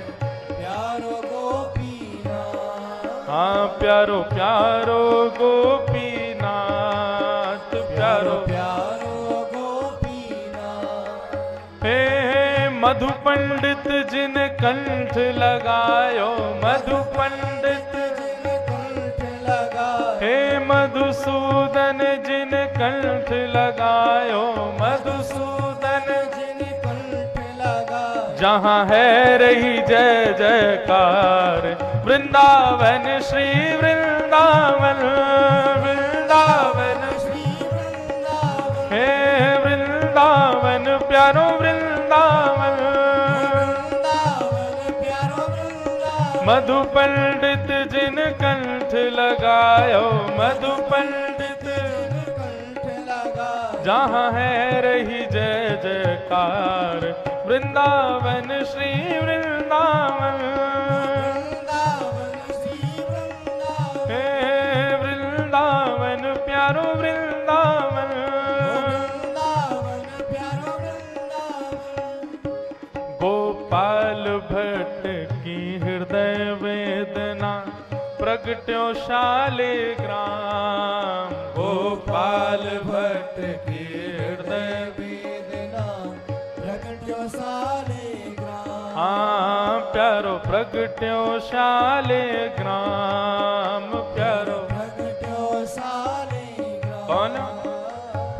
प्यारो गोपीनाथ। हाँ प्यारो प्यारो गोपीनाथ, प्यारो प्यारो गोपीनाथ। हे मधु पंडित जिन कंठ लगायो, मधु पंडित जिन कंठ लगा हे मधुसूदन जिन कंठ लगायो, मधुसूदन जिन कंठ लगा जहाँ है रही जय जयकार, वृंदावन श्री वृंदावन। वृंदावन श्री वृंदावन। हे वृंदावन प्यारो वृंदावन। वृंदावन प्यारो वृंदावन। मधु पंडित जिन कंठ लगायो, मधु पंडित कंठ लगा जहाँ है रही जय जयकार, वृंदावन श्री वृंदावन। वृंदावन श्री वृंदावन। हे वृंदावन प्यारो वृंदावन। वृंदावन प्यारो वृंदावन। गोपाल भट्ट की हृदय वेदना, प्रगट्यो शालिग्राम। गोपाल भट्ट की हृदय वेदना प्रगट्यो शालिग्राम। हाँ प्यारो प्रगट्यो शालिग्राम, प्यारो प्रगट्यो शालिग्राम। कौन?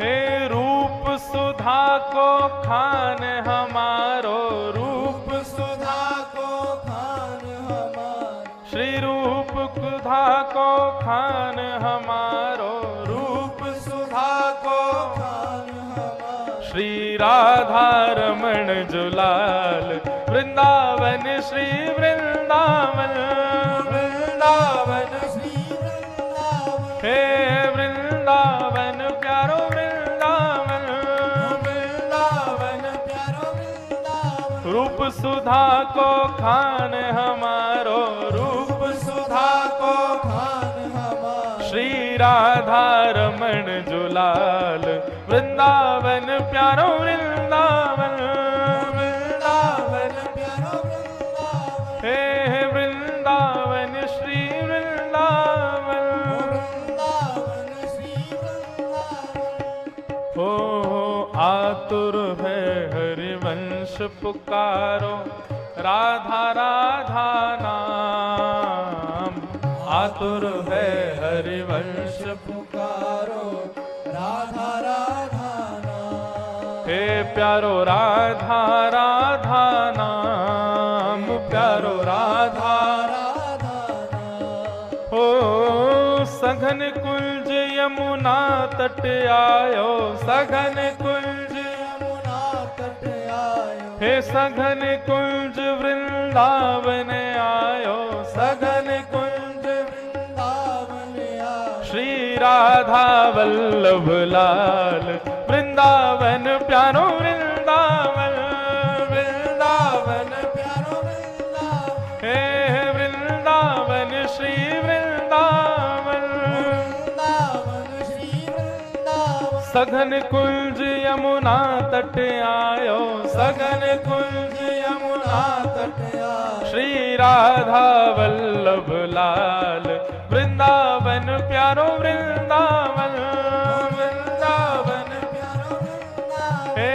हे रूप सुधा को खान हमारो, रूप सुधा को खान हमार। श्री रूप सुधा को खान हमारो, रूप सुधा को खान हमारो। श्री राधा रमण जुलाल, वृंदावन श्री वृंदावन, वृंदावन श्री वृंदावन, हे वृंदावन प्यारो वृंदावन, वृंदावन प्यारो वृंदावन। रूप सुधा को खान हमारो, रूप सुधा को खान हमारो। श्री राधा रमण जुलाल, वृंदावन प्यारो वृंदावन, वृंदावन प्यारो वृंदावन, हे वृंदावन श्री वृंदावन, वृंदावन श्री वृंदावन। हो आतुर है हरिवंश पुकारो, राधा राधा नाम, आतुर है हरिवंश पुकारो, राधा राधा नाम। हे प्यारो राधा राधा नाम, प्यारो राधा राधा नाम। हो सघन कुंज यमुना तट आयो, सघन कुंज यमुना तट आयो, हे सघन कुंज वृंदावन आयो, सघन कुंज वृंदावन आयो। श्री राधा वल्लभ लाल, वृंदावन प्यारो वृंदावन, वृंदावन प्यारो वृंदावन, हे वृंदावन श्री वृंदावन, वृंदावन श्री वृंदावन। सघन कुंज यमुना तट आयो, सघन कुंज यमुना तट आयो। श्री राधा वल्लभ लाल, वृंदावन प्यारो वृंदावन, वृंदावन प्यारो वृंदावन, हे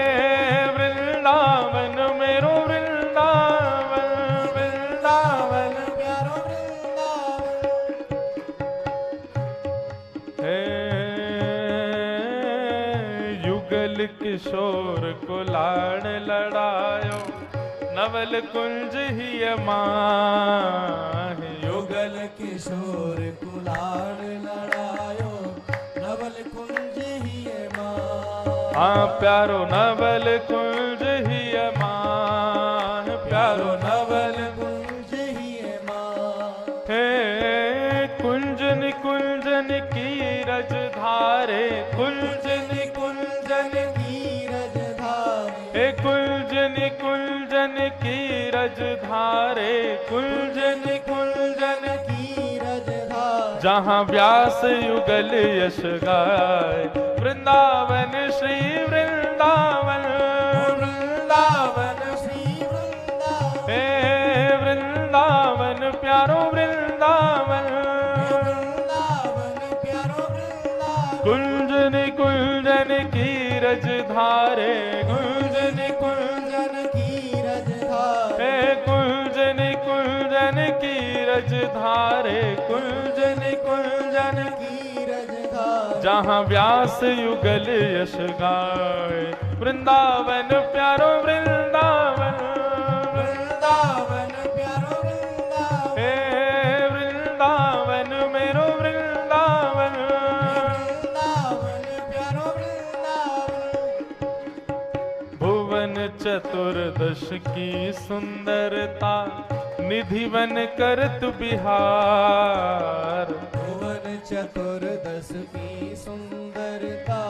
वृंदावन मेरो वृंदावन, वृंदावन प्यारो वृंदावन। हे युगल किशोर को लाड़ लड़ायो, नवल कुंज ही माह, युगल किशोर कुलाड़ लड़ायो, नवल कुंज ही मां। हाँ प्यारो नवल कुंज ही माह, प्यारो नवल कुंज ही मां। हे कुंजन कुंजन की रज धारे, कुंजन कुंजन की रजधारी, हे कुंजन कुंजन की रज धारे, कुंजन कुंजन की रजधारी। जहाँ व्यास युगल यश गाय, वृंदावन श्री वृंदावन, वृंदावन श्री वृंदावन, हे वृंदावन प्यारो वृंदावन, वृंदावन प्यारो वृंदावन। कुंजन कुंजन की रज धारे, कुंजन कुंजन की रजधारी, हे कुंजन कुंजन की रज धारे, कुंजन कुंजन की रजधारी। जहाँ व्यास युगल यश गाय, वृंदावन प्यारो वृंदावन, वृंदावन प्यारो वृंदावन, हे वृंदावन मेरो वृंदावन, वृंदावन प्यारो वृंदावन। भुवन चतुर्दश की सुंदरता, निधिवन करत बिहार, भुवन चतुर्दश की सुंदरता,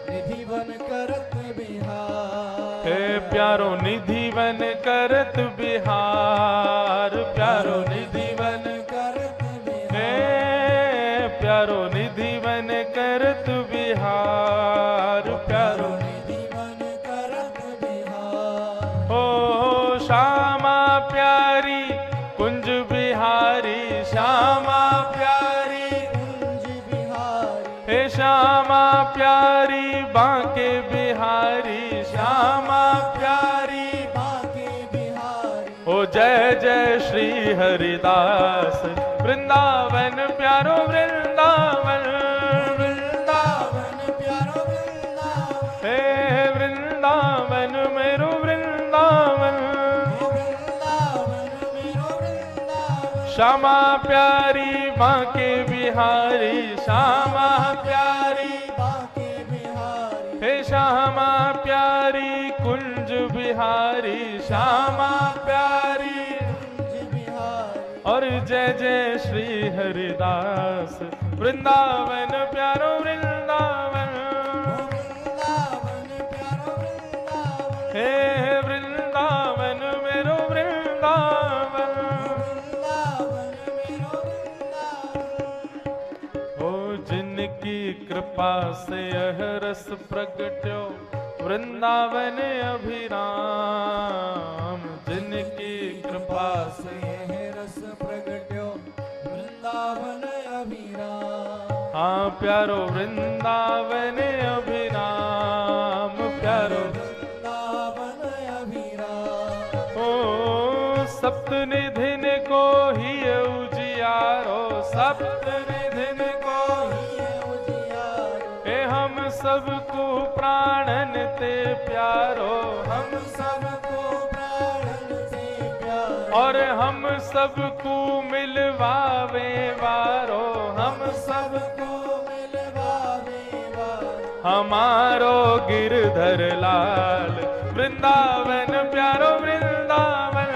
निधिवन करत बिहार। हे प्यारो निधिवन करत बिहार, प्यारो निधिवन करत हे बिहार, प्यारो निधिवन करत बिहार, प्यारो निधिवन करत बिहार। हो श्यामा प्यारी कुंज बिहारी, श्यामा प्यारी कुंज बिहारी, हे श्यामा प्यारी बांके बिहारी, श्यामा प्यारी बांके बिहारी। हो जय जय श्री हरिदास, वृंदावन प्यारो वृंदावन, वृंदावन प्यारो वृंदावन, हे वृंदावन मेरो वृंदावन, वृंदावन मेरो वृंदावन। श्यामा प्यारी बांके बिहारी श्यामा प्यारी, बाके बिहारी, हे श्यामा प्यारी कुंज बिहारी श्यामा प्यारी। कुंज बिहारी, और जय जय श्री हरिदास वृंदावन प्यारो वृंदावन, वृंदावन प्यारो वृंदावन, हे वृंदावन मेरो वृंदावन। वृंदावन मेरो वृंदावन। ओ जिनकी कृपा से यह रस प्रगट्यो वृंदावन अभिराम, जिनकी कृपा से यह रस प्रगट्यो वृंदावन अभिराम। हाँ प्यारो वृंदावन अभिराम, प्यारो वृंदावन अभिराम। ओ सप्तनिधिन को ही उजियारो, सप्तनिधिन को ये उजियारो, हे हम सबको प्राणन ते प्यारो, हम सबको प्राणन से प्यारो, और हम सबको मिलवावे वारो, हम सबको मिलवावे वारो। हमारो गिरधर लाल वृंदावन प्यारो वृंदावन,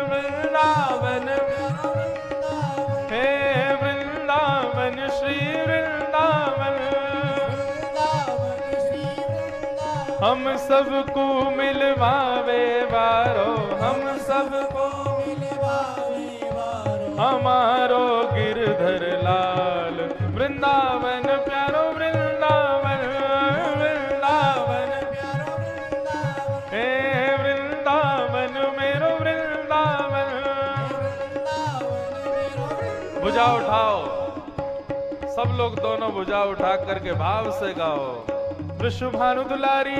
वृंदावन प्यारो वृंदावन, हे वृंदावन श्री वृंदावन। वृंदावन श्री वृंदावन। हम सबको मिलवावे वारो, हम सबको मिलवावे वारो, हमारो गिरधर लाल वृंदावन प्यारो वृंदावन, वृंदावन प्यारो वृंदावन, हे वृंदावन मेरो वृंदावन। वृंदावन मेरो वृंदावन। भुजा उठाओ, सब लोग दोनों भुजा उठा करके भाव से गाओ। विश्वभानु दुलारी,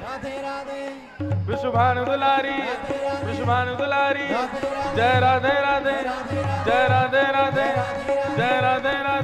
राधे राधे, विश्वभानु दुलारी, विश्वभानु दुलारी, जय राधे राधे, जय राधे राधे, जय राधे राधे।